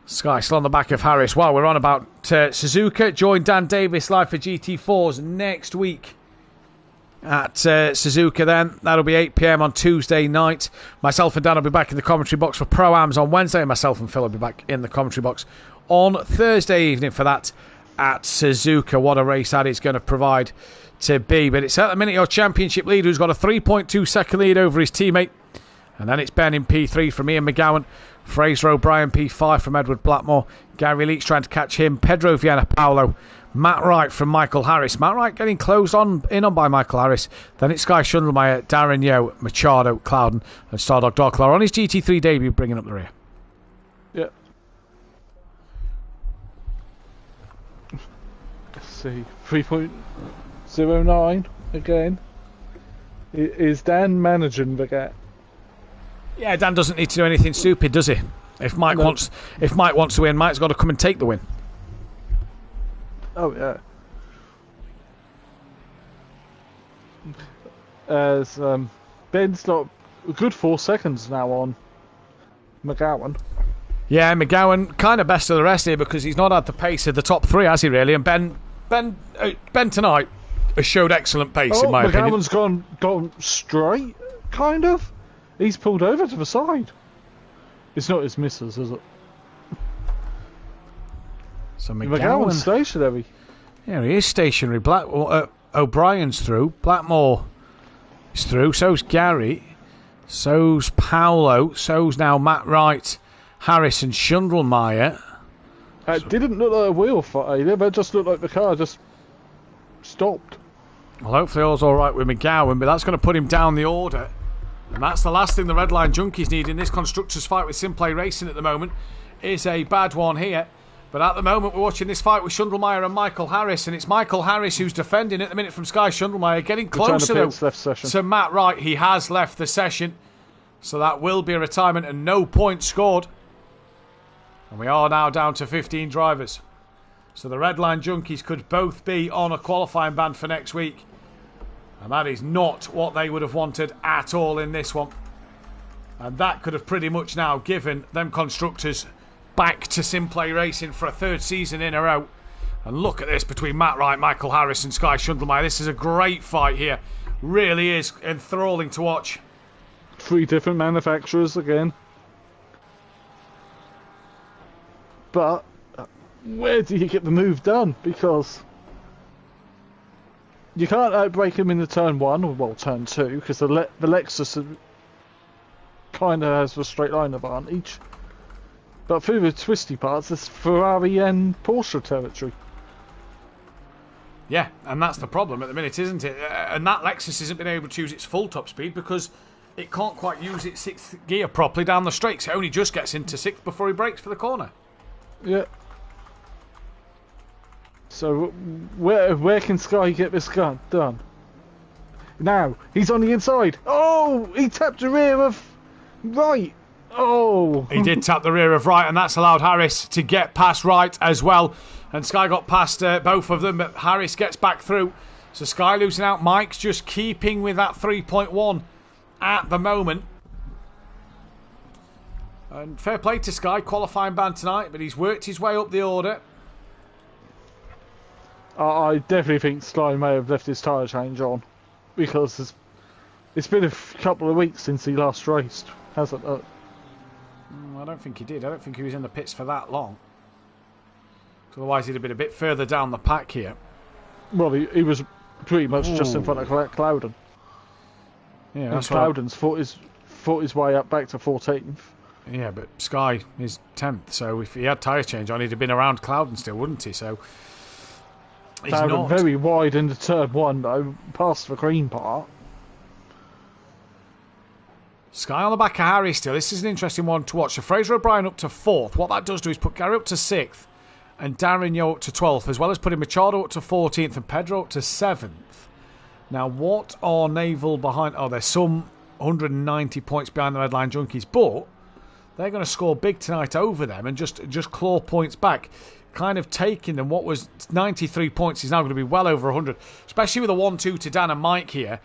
Sky still on the back of Harris. While we're on about Suzuka, join Dan Davis live for GT4s next week at Suzuka then. That'll be 8 PM on Tuesday night. Myself and Dan will be back in the commentary box for Pro-Ams on Wednesday. Myself and Phil will be back in the commentary box on Thursday evening for that at Suzuka. What a race that is going to provide to be. But it's at the minute your championship leader who's got a 3.2 second lead over his teammate. And then it's Ben in P3 from Ian McGowan. Fraser O'Brien P5 from Edward Blackmore. Gary Leach trying to catch him. Pedro Viana Paolo. Matt Wright from Michael Harris. Matt Wright getting closed in on by Michael Harris. Then it's Sky Schundelmeyer, Darren Yeo, Machado, Clouden and Stardog Darklar on his GT3 debut bringing up the rear. Yep. Let's see. 3.09 again. Is Dan managing the gap? Yeah, Dan doesn't need to do anything stupid, does he? If Mike wants to win, Mike's got to come and take the win. Oh yeah. As Ben's got a good 4 seconds now on McGowan. Yeah, McGowan kind of best of the rest here because he's not had the pace of the top 3, has he really? And Ben tonight has showed excellent pace in my opinion. McGowan's gone straight, kind of. He's pulled over to the side. It's not his missus, is it? So McGowan's stationary. Yeah, he is stationary. O'Brien's through. Blackmore is through. So's Gary. So's Paolo. So's now Matt Wright, Harris and Schundelmeyer. It didn't look like a wheel fight either, but it just looked like the car just stopped. Well, hopefully all's all right with McGowan, but that's going to put him down the order. And that's the last thing the Red Line Junkies need in this constructors fight with SimPlay Racing at the moment. Is a bad one here. But at the moment we're watching this fight with Schundelmeyer and Michael Harris, and it's Michael Harris who's defending at the minute from Sky Schundelmeyer, getting closer to Matt Wright. He has left the session, so that will be a retirement and no points scored. And we are now down to 15 drivers. So the Red Line Junkies could both be on a qualifying ban for next week. And that is not what they would have wanted at all in this one. And that could have pretty much now given them constructors back to SimPlay Racing for a 3rd season in a row. And look at this between Matt Wright, Michael Harris and Sky Schundelmeyer. This is a great fight here. Really is enthralling to watch. 3 different manufacturers again. But where do you get the move done? Because you can't outbrake him in the turn 1, or well, turn 2, because the Lexus kind of has the straight line advantage. But through the twisty parts, it's Ferrari and Porsche territory. Yeah, and that's the problem at the minute, isn't it? And that Lexus isn't been able to use its full top speed because it can't quite use its 6th gear properly down the straights. It only just gets into 6th before he brakes for the corner. Yeah. So where can Sky get this gun done? Now he's on the inside. Oh, he tapped the rear of right. Oh, he did tap the rear of right, and that's allowed Harris to get past right as well. And Sky got past both of them, but Harris gets back through. So Sky losing out. Mike's just keeping with that 3.1 at the moment. And fair play to Sky, qualifying ban tonight, but he's worked his way up the order. I definitely think Sky may have left his tyre change on, because it's been a couple of weeks since he last raced, hasn't it? I don't think he did. I don't think he was in the pits for that long. Otherwise, he'd have been a bit further down the pack here. Well, he was pretty much just in front of Clouden. Yeah, that's Clouden's fought his way up back to 14th. Yeah, but Sky is 10th, so if he had tyre change on, he'd have been around Clouden still, wouldn't he? So he's not. Very wide into turn 1, though, past the green part. Sky on the back of Harry still. This is an interesting one to watch. So Fraser O'Brien up to 4th. What that does do is put Gary up to 6th and Darren Yo up to 12th, as well as putting Machado up to 14th and Pedro up to 7th. Now, what are Naval behind? Oh, there's some 190 points behind the Red Line Junkies, but they're going to score big tonight over them and just claw points back, kind of taking them. What was 93 points is now going to be well over 100, especially with a 1-2 to Dan and Mike here.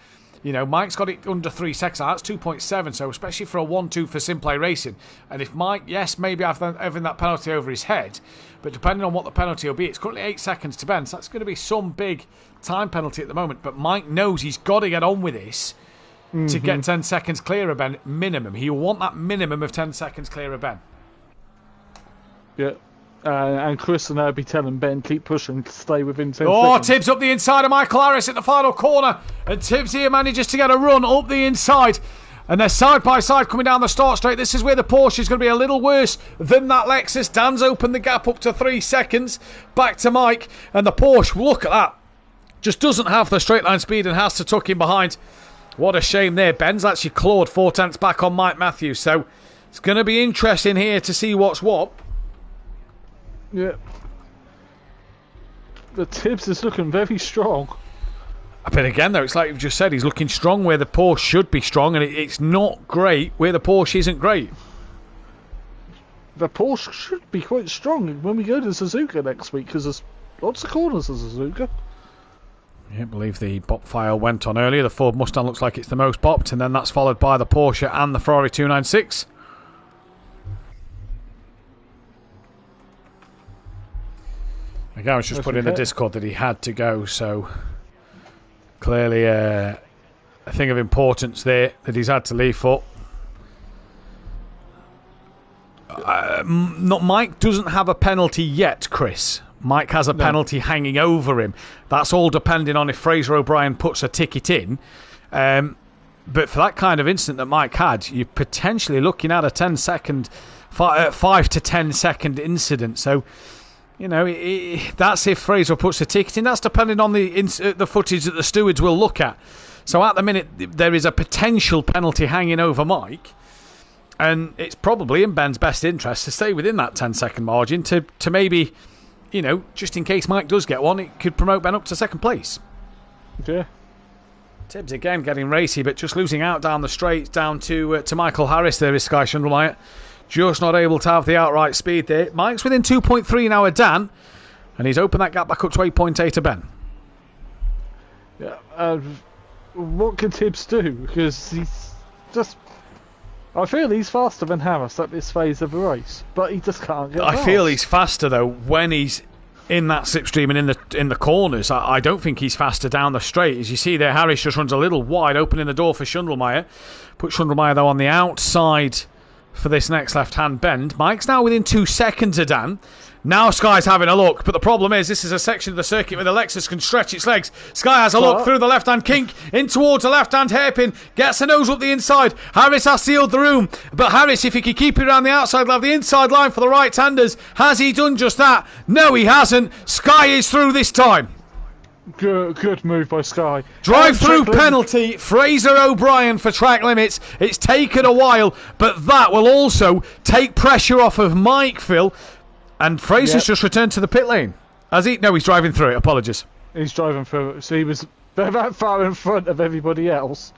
You know, Mike's got it under 3 seconds. That's 2.7, so especially for a 1-2 for SimPlay Racing. And if Mike, yes, maybe having that penalty over his head, but depending on what the penalty will be, it's currently 8 seconds to Ben, so that's going to be some big time penalty at the moment. But Mike knows he's got to get on with this to get 10 seconds clear of Ben, minimum. He'll want that minimum of 10 seconds clear of Ben. Yeah. And Chris and I'll be telling Ben, keep pushing, stay within 10 Oh, seconds. Tibbs up the inside of Michael Harris at the final corner. And Tibbs here manages to get a run up the inside. And they're side by side coming down the start straight. This is where the Porsche is going to be a little worse than that Lexus. Dan's opened the gap up to 3 seconds. Back to Mike. And the Porsche, look at that, just doesn't have the straight line speed and has to tuck in behind. What a shame there. Ben's actually clawed 4 tenths back on Mike Matthews. So it's going to be interesting here to see what's what. Yeah. The Tibbs is looking very strong. But again, though, it's like you've just said, he's looking strong where the Porsche should be strong, and it's not great where the Porsche isn't great. The Porsche should be quite strong when we go to Suzuka next week, because there's lots of corners of Suzuka. I believe the bop file went on earlier. The Ford Mustang looks like it's the most bopped, and then that's followed by the Porsche and the Ferrari 296. Again, I was just putting in the Discord that he had to go, so clearly a thing of importance there that he's had to leave for. Mike doesn't have a penalty yet, Chris. Mike has a penalty hanging over him. That's all depending on if Fraser O'Brien puts a ticket in. But for that kind of incident that Mike had, you're potentially looking at a 5 to 10 second incident. So, you know, that's if Fraser puts a ticket in. That's depending on the footage that the stewards will look at. So at the minute, there is a potential penalty hanging over Mike. And it's probably in Ben's best interest to stay within that 10-second margin to maybe, you know, just in case Mike does get one, it could promote Ben up to second place. Yeah. Tibbs again getting racy, but just losing out down the straight down to Michael Harris. There is Sky Shundelmeyer. Just not able to have the outright speed there. Mike's within 2.3 now of Dan, and he's opened that gap back up to 8.8 to Ben. Yeah. What can Tibbs do? Because he's just... I feel he's faster than Harris at this phase of the race, but he just can't get past. I feel he's faster though when he's in that slipstream and in the corners. I don't think he's faster down the straight. As you see there, Harris just runs a little wide, opening the door for Shundelmeyer. Put Shundelmeyer though on the outside for this next left-hand bend. Mike's now within 2 seconds of Dan. Now Sky's having a look, but the problem is this is a section of the circuit where the Lexus can stretch its legs. Sky has a look through the left-hand kink, in towards the left-hand hairpin, gets the nose up the inside. Harris has sealed the room, but Harris, if he could keep it around the outside, will have the inside line for the right-handers. Has he done just that? No, he hasn't. Sky is through this time. Good move by Sky. Drive-through penalty, Fraser O'Brien for track limits. It's taken a while, but that will also take pressure off of Mike, Phil. And Fraser's just returned to the pit lane. Has he? No, he's driving through it. Apologies. He's driving through it, so he was that far in front of everybody else.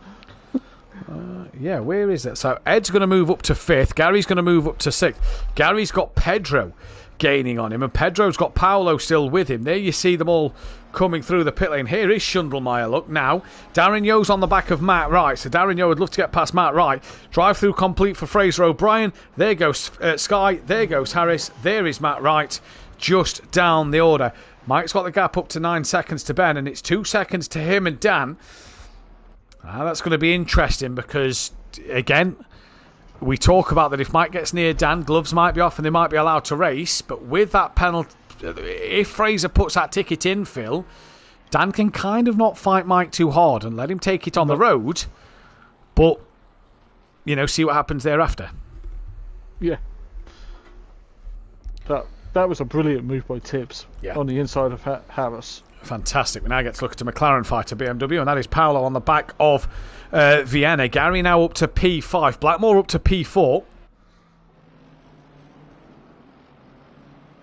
Yeah, where is it? So Ed's going to move up to 5th. Gary's going to move up to 6th. Gary's got Pedro gaining on him, and Pedro's got Paolo still with him. There you see them all coming through the pit lane. Here is Schundelmeyer. Look now. Darren Yo's on the back of Matt Wright. So Darren Yo would love to get past Matt Wright. Drive through complete for Fraser O'Brien. There goes Sky. There goes Harris. There is Matt Wright. Just down the order. Mike's got the gap up to 9 seconds to Ben, and it's 2 seconds to him and Dan. That's going to be interesting because, again, we talk about that if Mike gets near Dan, gloves might be off and they might be allowed to race. But with that penalty, if Fraser puts that ticket in, Phil, Dan can kind of not fight Mike too hard and let him take it on the road. But, see what happens thereafter. Yeah. That was a brilliant move by Tibbs on the inside of Harris. Fantastic. We now get to look at a McLaren fighter BMW, and that is Paolo on the back of Vienna. Gary now up to P5. Blackmore up to P4.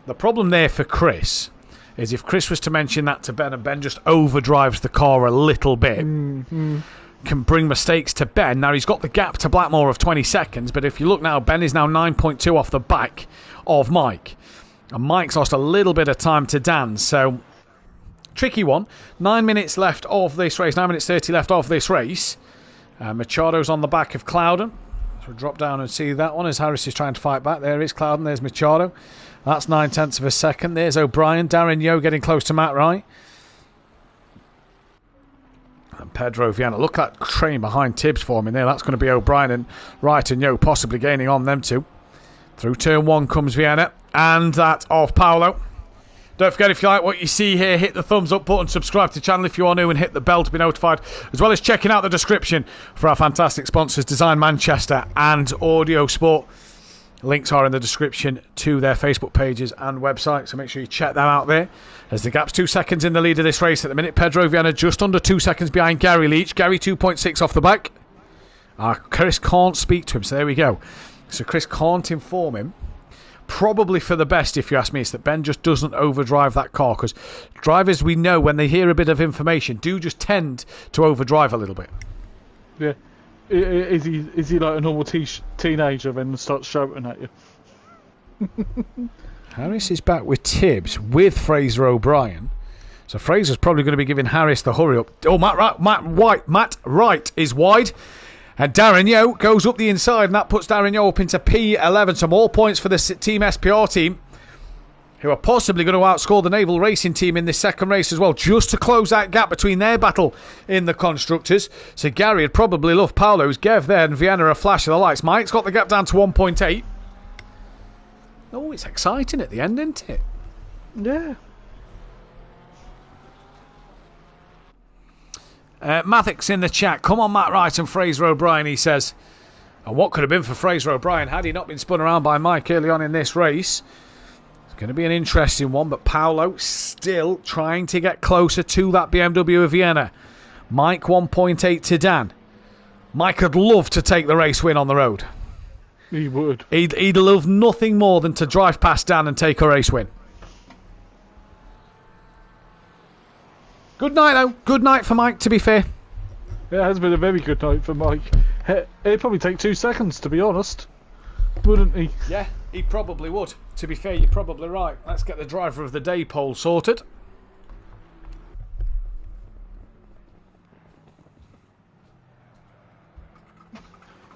The problem there for Chris is if Chris was to mention that to Ben and Ben just overdrives the car a little bit, can bring mistakes to Ben. Now he's got the gap to Blackmore of 20 seconds, but if you look now, Ben is now 9.2 off the back of Mike. And Mike's lost a little bit of time to Dan, so tricky one. 9 minutes left of this race. 9 minutes 30 left of this race. Machado's on the back of Clouden. So we'll drop down and see that one as Harris is trying to fight back. There is Clouden. There's Machado. That's 9/10 of a second. There's O'Brien. Darren Yo getting close to Matt Wright. And Pedro Viana. Look at that train behind Tibbs forming there. That's going to be O'Brien and Wright and Yo possibly gaining on them two. Through turn 1 comes Vienna. And that of Paolo. Don't forget, if you like what you see here, hit the thumbs up button, subscribe to the channel if you are new, and hit the bell to be notified, as well as checking out the description for our fantastic sponsors, Design Manchester and Audio Sport. Links are in the description to their Facebook pages and website, so make sure you check them out there. As the gap's 2 seconds in the lead of this race at the minute, Pedro Viana just under 2 seconds behind Gary Leach. Gary 2.6 off the back. Chris can't speak to him, so there we go. So Chris can't inform him. Probably for the best, if you ask me, is that Ben just doesn't overdrive that car, because drivers, we know, when they hear a bit of information, do just tend to overdrive a little bit. Yeah. Is he like a normal teenager and starts shouting at you? Harris is back with Tibbs with Fraser O'Brien. So Fraser's probably going to be giving Harris the hurry up. Oh, Matt Wright is wide. And Darren Yo goes up the inside, and that puts Darren Yo up into P11. So more points for the Team SPR team, who are possibly going to outscore the Naval Racing team in this second race as well, just to close that gap between their battle in the Constructors. So Gary would probably love Paolo's Gev there, and Vienna a flash of the lights. Mike's got the gap down to 1.8. Oh, it's exciting at the end, isn't it? Yeah. Mathic's in the chat. Come on, Matt Wright and Fraser O'Brien, he says. And what could have been for Fraser O'Brien had he not been spun around by Mike early on in this race? It's going to be an interesting one, but Paolo still trying to get closer to that BMW of Vienna. Mike 1.8 to Dan. Mike would love to take the race win on the road. He would. He'd love nothing more than to drive past Dan and take a race win. Good night, though. Good night for Mike, to be fair. It has been a very good night for Mike. It'd probably take 2 seconds, to be honest. Wouldn't he? Yeah, he probably would. To be fair, you're probably right. Let's get the driver of the day poll sorted.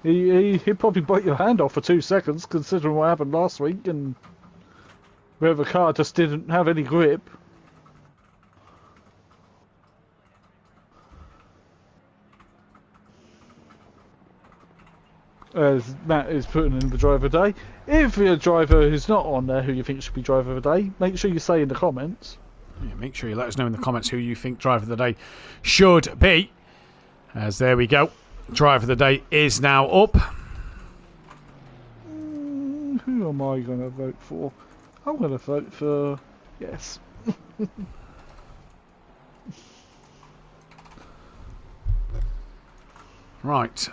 He'd probably bite your hand off for 2 seconds, considering what happened last week, and where the car just didn't have any grip. As Matt is putting in the driver of the day. If you're a driver who's not on there who you think should be driver of the day, make sure you say in the comments. Yeah, make sure you let us know in the comments who you think driver of the day should be. As there we go. Driver of the day is now up. Who am I going to vote for? I'm going to vote for... yes. Right.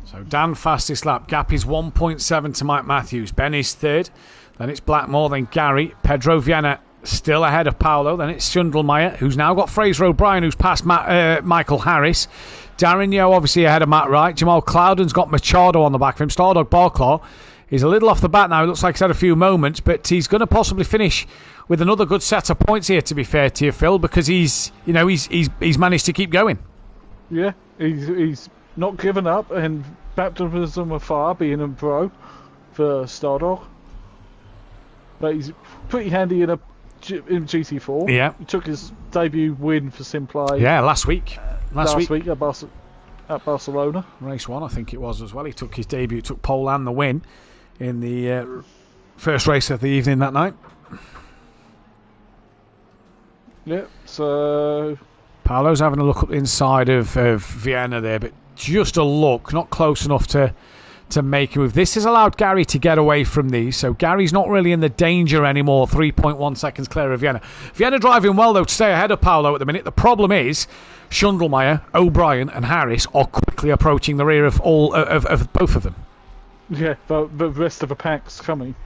So Dan fastest lap. Gap is 1.7 to Mike Matthews. Ben is third. Then it's Blackmore. Then Gary. Pedro Viana still ahead of Paolo. Then it's Schundelmeyer, who's now got Fraser O'Brien, who's passed Michael Harris. Darren Yeo obviously ahead of Matt Wright. Jamal Cloudon's got Machado on the back of him. Stardog Barclaw is a little off the bat now. It looks like he's had a few moments, but he's going to possibly finish with another good set of points here, to be fair to you, Phil, because he's managed to keep going. Yeah, he's not given up, and baptism of fire being a pro for Stardog. But he's pretty handy in GT4. Yeah. He took his debut win for SimPlay. Yeah, last week. Last week at Barcelona. Race 1, I think it was as well. He took his debut, took pole and the win in the first race of the evening that night. Yeah, so Paolo's having a look up inside of Vienna there, but just a look, not close enough to make a move. This has allowed Gary to get away from these, so Gary's not really in the danger anymore. 3.1 seconds clear of Vienna. Vienna driving well, though, to stay ahead of Paolo at the minute. The problem is Schundelmeyer, O'Brien and Harris are quickly approaching the rear of all of both of them. Yeah, but the rest of the pack's coming.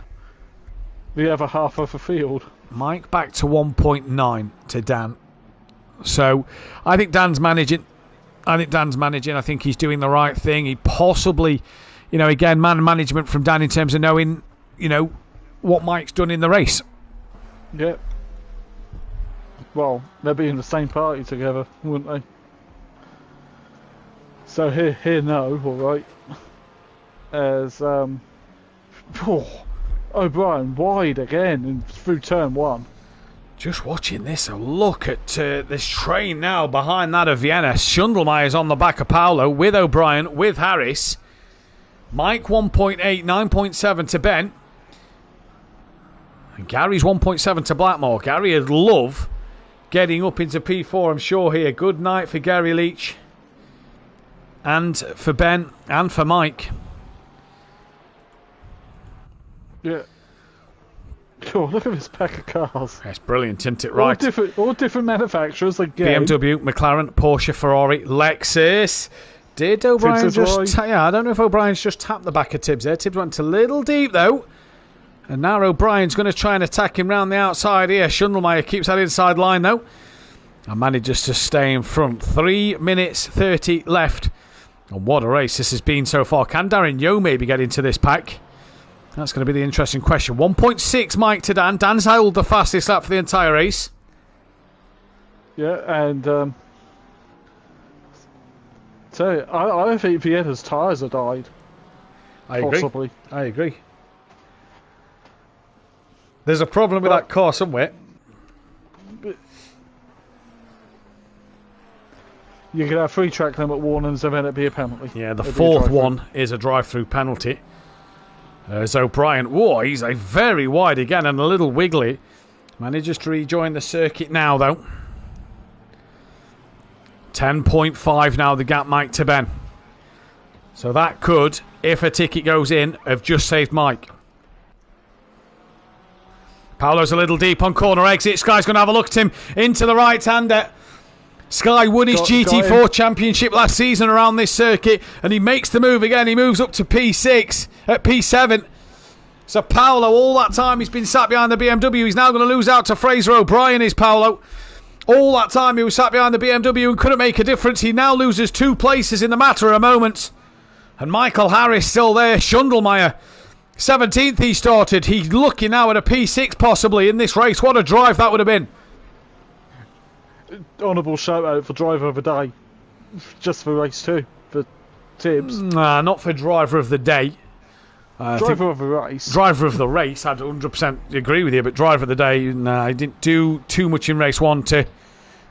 The other half of the field. Mike back to 1.9 to Dan. So I think Dan's managing. I think he's doing the right thing. He possibly, again, man management from Dan in terms of knowing, what Mike's done in the race. Yeah. Well, they'll be in the same party together, wouldn't they? So here no, all right. As O'Brien wide again and through turn 1. Just watching this, a look at this train now behind that of Vienna. Schundelmeyer's on the back of Paolo with O'Brien, with Harris. Mike 1.8, 9.7 to Ben. And Gary's 1.7 to Blackmore. Gary would love getting up into P4, I'm sure, here. Good night for Gary Leach. And for Ben and for Mike. Yeah. Cool, look at this pack of cars. That's brilliant, isn't it? Right. All different manufacturers again. BMW, McLaren, Porsche, Ferrari, Lexus. Did O'Brien just... I don't know if O'Brien's just tapped the back of Tibbs there. Tibbs went a little deep, though. And now O'Brien's going to try and attack him round the outside here. Schundelmeyer keeps that inside line, though. And manages to stay in front. 3 minutes 30 left. And what a race this has been so far. Can Darren Yeo maybe get into this pack? That's going to be the interesting question. 1.6 Mike to Dan. Dan's held the fastest lap for the entire race. Yeah, and so I think Vienna's tyres have died. Possibly. I agree. There's a problem with that car somewhere. You could have 3 track limit warnings and then it'd be a penalty. Yeah, the fourth one is a drive-through penalty. There's O'Brien. Whoa, he's a very wide again and a little wiggly. Manages to rejoin the circuit now, though. 10.5 now, the gap Mike to Ben. So that could, if a ticket goes in, have just saved Mike. Paolo's a little deep on corner exit. Sky's going to have a look at him into the right-hander. Sky won his GT4 championship last season around this circuit, and he makes the move again. He moves up to P6 at P7. So Paolo, all that time he's been sat behind the BMW, he's now going to lose out to Fraser O'Brien, is Paolo. All that time he was sat behind the BMW and couldn't make a difference. He now loses 2 places in the matter of moments. And Michael Harris still there. Schundelmeyer, 17th he started. He's looking now at a P6 possibly in this race. What a drive that would have been. Honourable shout out for driver of the day, just for race 2 for Tibbs. Nah, not for driver of the day. Driver of the race. Driver of the race, I'd 100% agree with you, but driver of the day, nah, I didn't do too much in race 1 to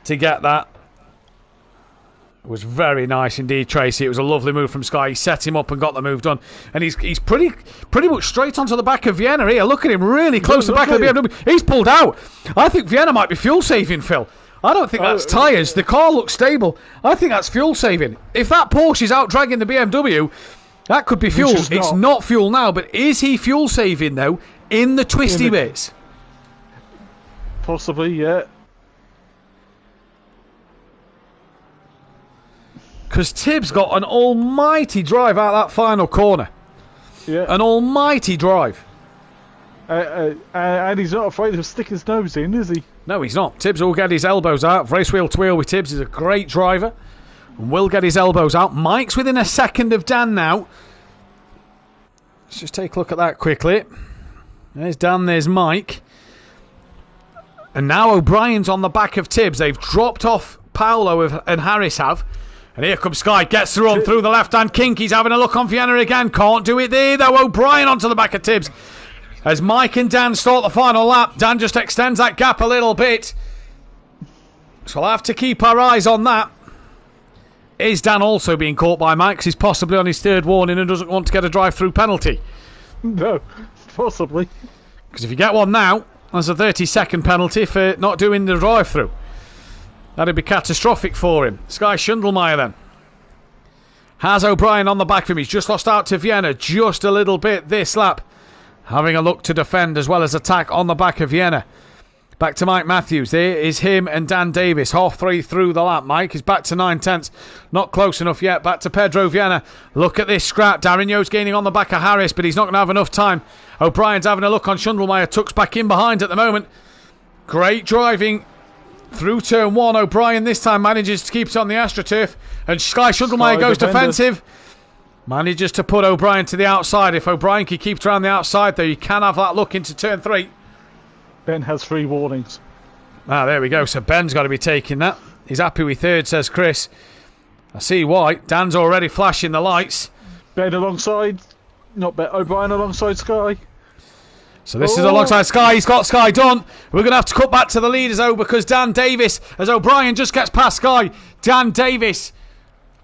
get that. It was very nice indeed, Tracy. It was a lovely move from Sky. He set him up and got the move done, and he's pretty much straight onto the back of Vienna here. Look at him, really close to the back of the BMW. He's pulled out. I think Vienna might be fuel saving, Phil. I don't think that's tyres. The car looks stable. I think that's fuel saving. If that Porsche is out dragging the BMW, that could be fuel. It's not fuel now, but is he fuel saving though in the twisty bits? Possibly, yeah. Because Tibbs got an almighty drive out that final corner. Yeah. An almighty drive. And he's not afraid to stick his nose in, is he? No, he's not. Tibbs will get his elbows out. Race wheel to wheel with Tibbs. He's a great driver. And will get his elbows out. Mike's within a second of Dan now. Let's just take a look at that quickly. There's Dan, there's Mike. And now O'Brien's on the back of Tibbs. They've dropped off Paolo and Harris have. And here comes Sky. Gets the run through the left-hand kink. He's having a look on Vienna again. Can't do it there, though. O'Brien onto the back of Tibbs. As Mike and Dan start the final lap, Dan just extends that gap a little bit. So we'll have to keep our eyes on that. Is Dan also being caught by Mike? 'Cause he's possibly on his third warning and doesn't want to get a drive-through penalty. No, possibly. Because if you get one now, that's a 30-second penalty for not doing the drive-through. That'd be catastrophic for him. Sky Schundelmeyer then has O'Brien on the back of him. He's just lost out to Vienna just a little bit this lap. Having a look to defend as well as attack on the back of Vienna. Back to Mike Matthews. There is him and Dan Davis. Halfway through the lap. Mike is back to 9/10. Not close enough yet. Back to Pedro Vienna. Look at this scrap. Darigno's gaining on the back of Harris, but he's not going to have enough time. O'Brien's having a look on Schundelmeyer. Tucks back in behind at the moment. Great driving through turn one. O'Brien this time manages to keep it on the AstroTurf. And Sky Schundelmeyer goes defensive. Manages to put O'Brien to the outside. If O'Brien can keep it around the outside, though, you can have that look into turn 3. Ben has 3 warnings. Ah, there we go. So Ben's got to be taking that. He's happy with third, says Chris. I see why. Dan's already flashing the lights. Ben alongside. Not Ben. O'Brien alongside Sky. So this is alongside Sky. He's got Sky done. We're going to have to cut back to the leaders, though, because Dan Davis, as O'Brien just gets past Sky, Dan Davis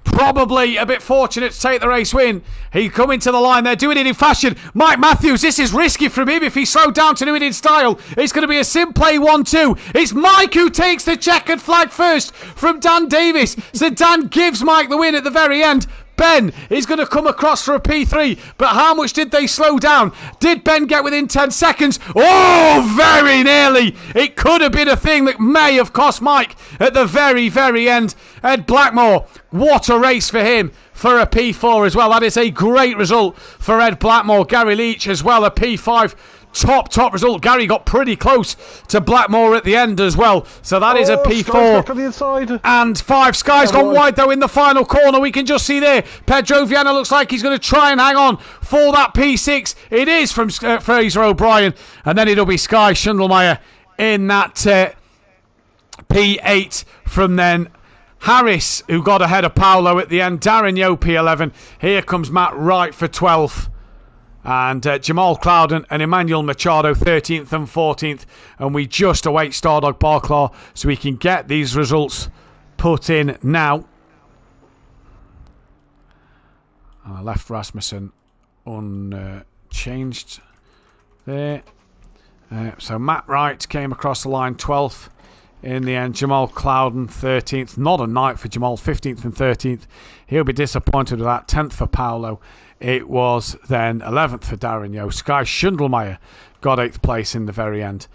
probably a bit fortunate to take the race win. He come into the line. They're doing it in fashion. Mike Matthews, this is risky from him. If he slowed down to do it in style, it's going to be a SimPlay 1-2. It's Mike who takes the checkered flag first from Dan Davis. So Dan gives Mike the win at the very end. Ben is going to come across for a P3, but how much did they slow down? Did Ben get within 10 seconds? Oh, very nearly. It could have been a thing that may have cost Mike at the very, very end. Ed Blackmore, what a race for him for a P4 as well. That is a great result for Ed Blackmore. Gary Leach as well, a P5. Top result. Gary got pretty close to Blackmore at the end as well. So that is a P4. Back on the inside. And 5. Sky's gone wide though in the final corner. We can just see there. Pedro Vienna looks like he's going to try and hang on for that P6. It is from Fraser O'Brien. And then it'll be Sky Schundelmeyer in that P8 from then. Harris, who got ahead of Paolo at the end. Darigno P11. Here comes Matt Wright for 12th. And Jamal Clouden and Emmanuel Machado 13th and 14th. And we just await Stardog Barclaw so we can get these results put in now. Left Rasmussen unchanged there. So Matt Wright came across the line 12th in the end. Jamal Clouden 13th. Not a night for Jamal, 15th and 13th. He'll be disappointed with that. 10th for Paolo. It was then 11th for Darigno. Sky Schundelmeyer got 8th place in the very end.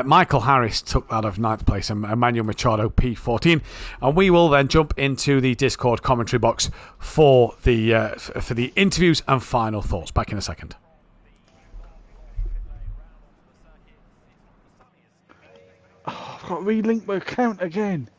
Michael Harris took that of 9th place, and Emmanuel Machado P14. And we will then jump into the Discord commentary box for the interviews and final thoughts. Back in a second. Oh, I've got to relink my account again.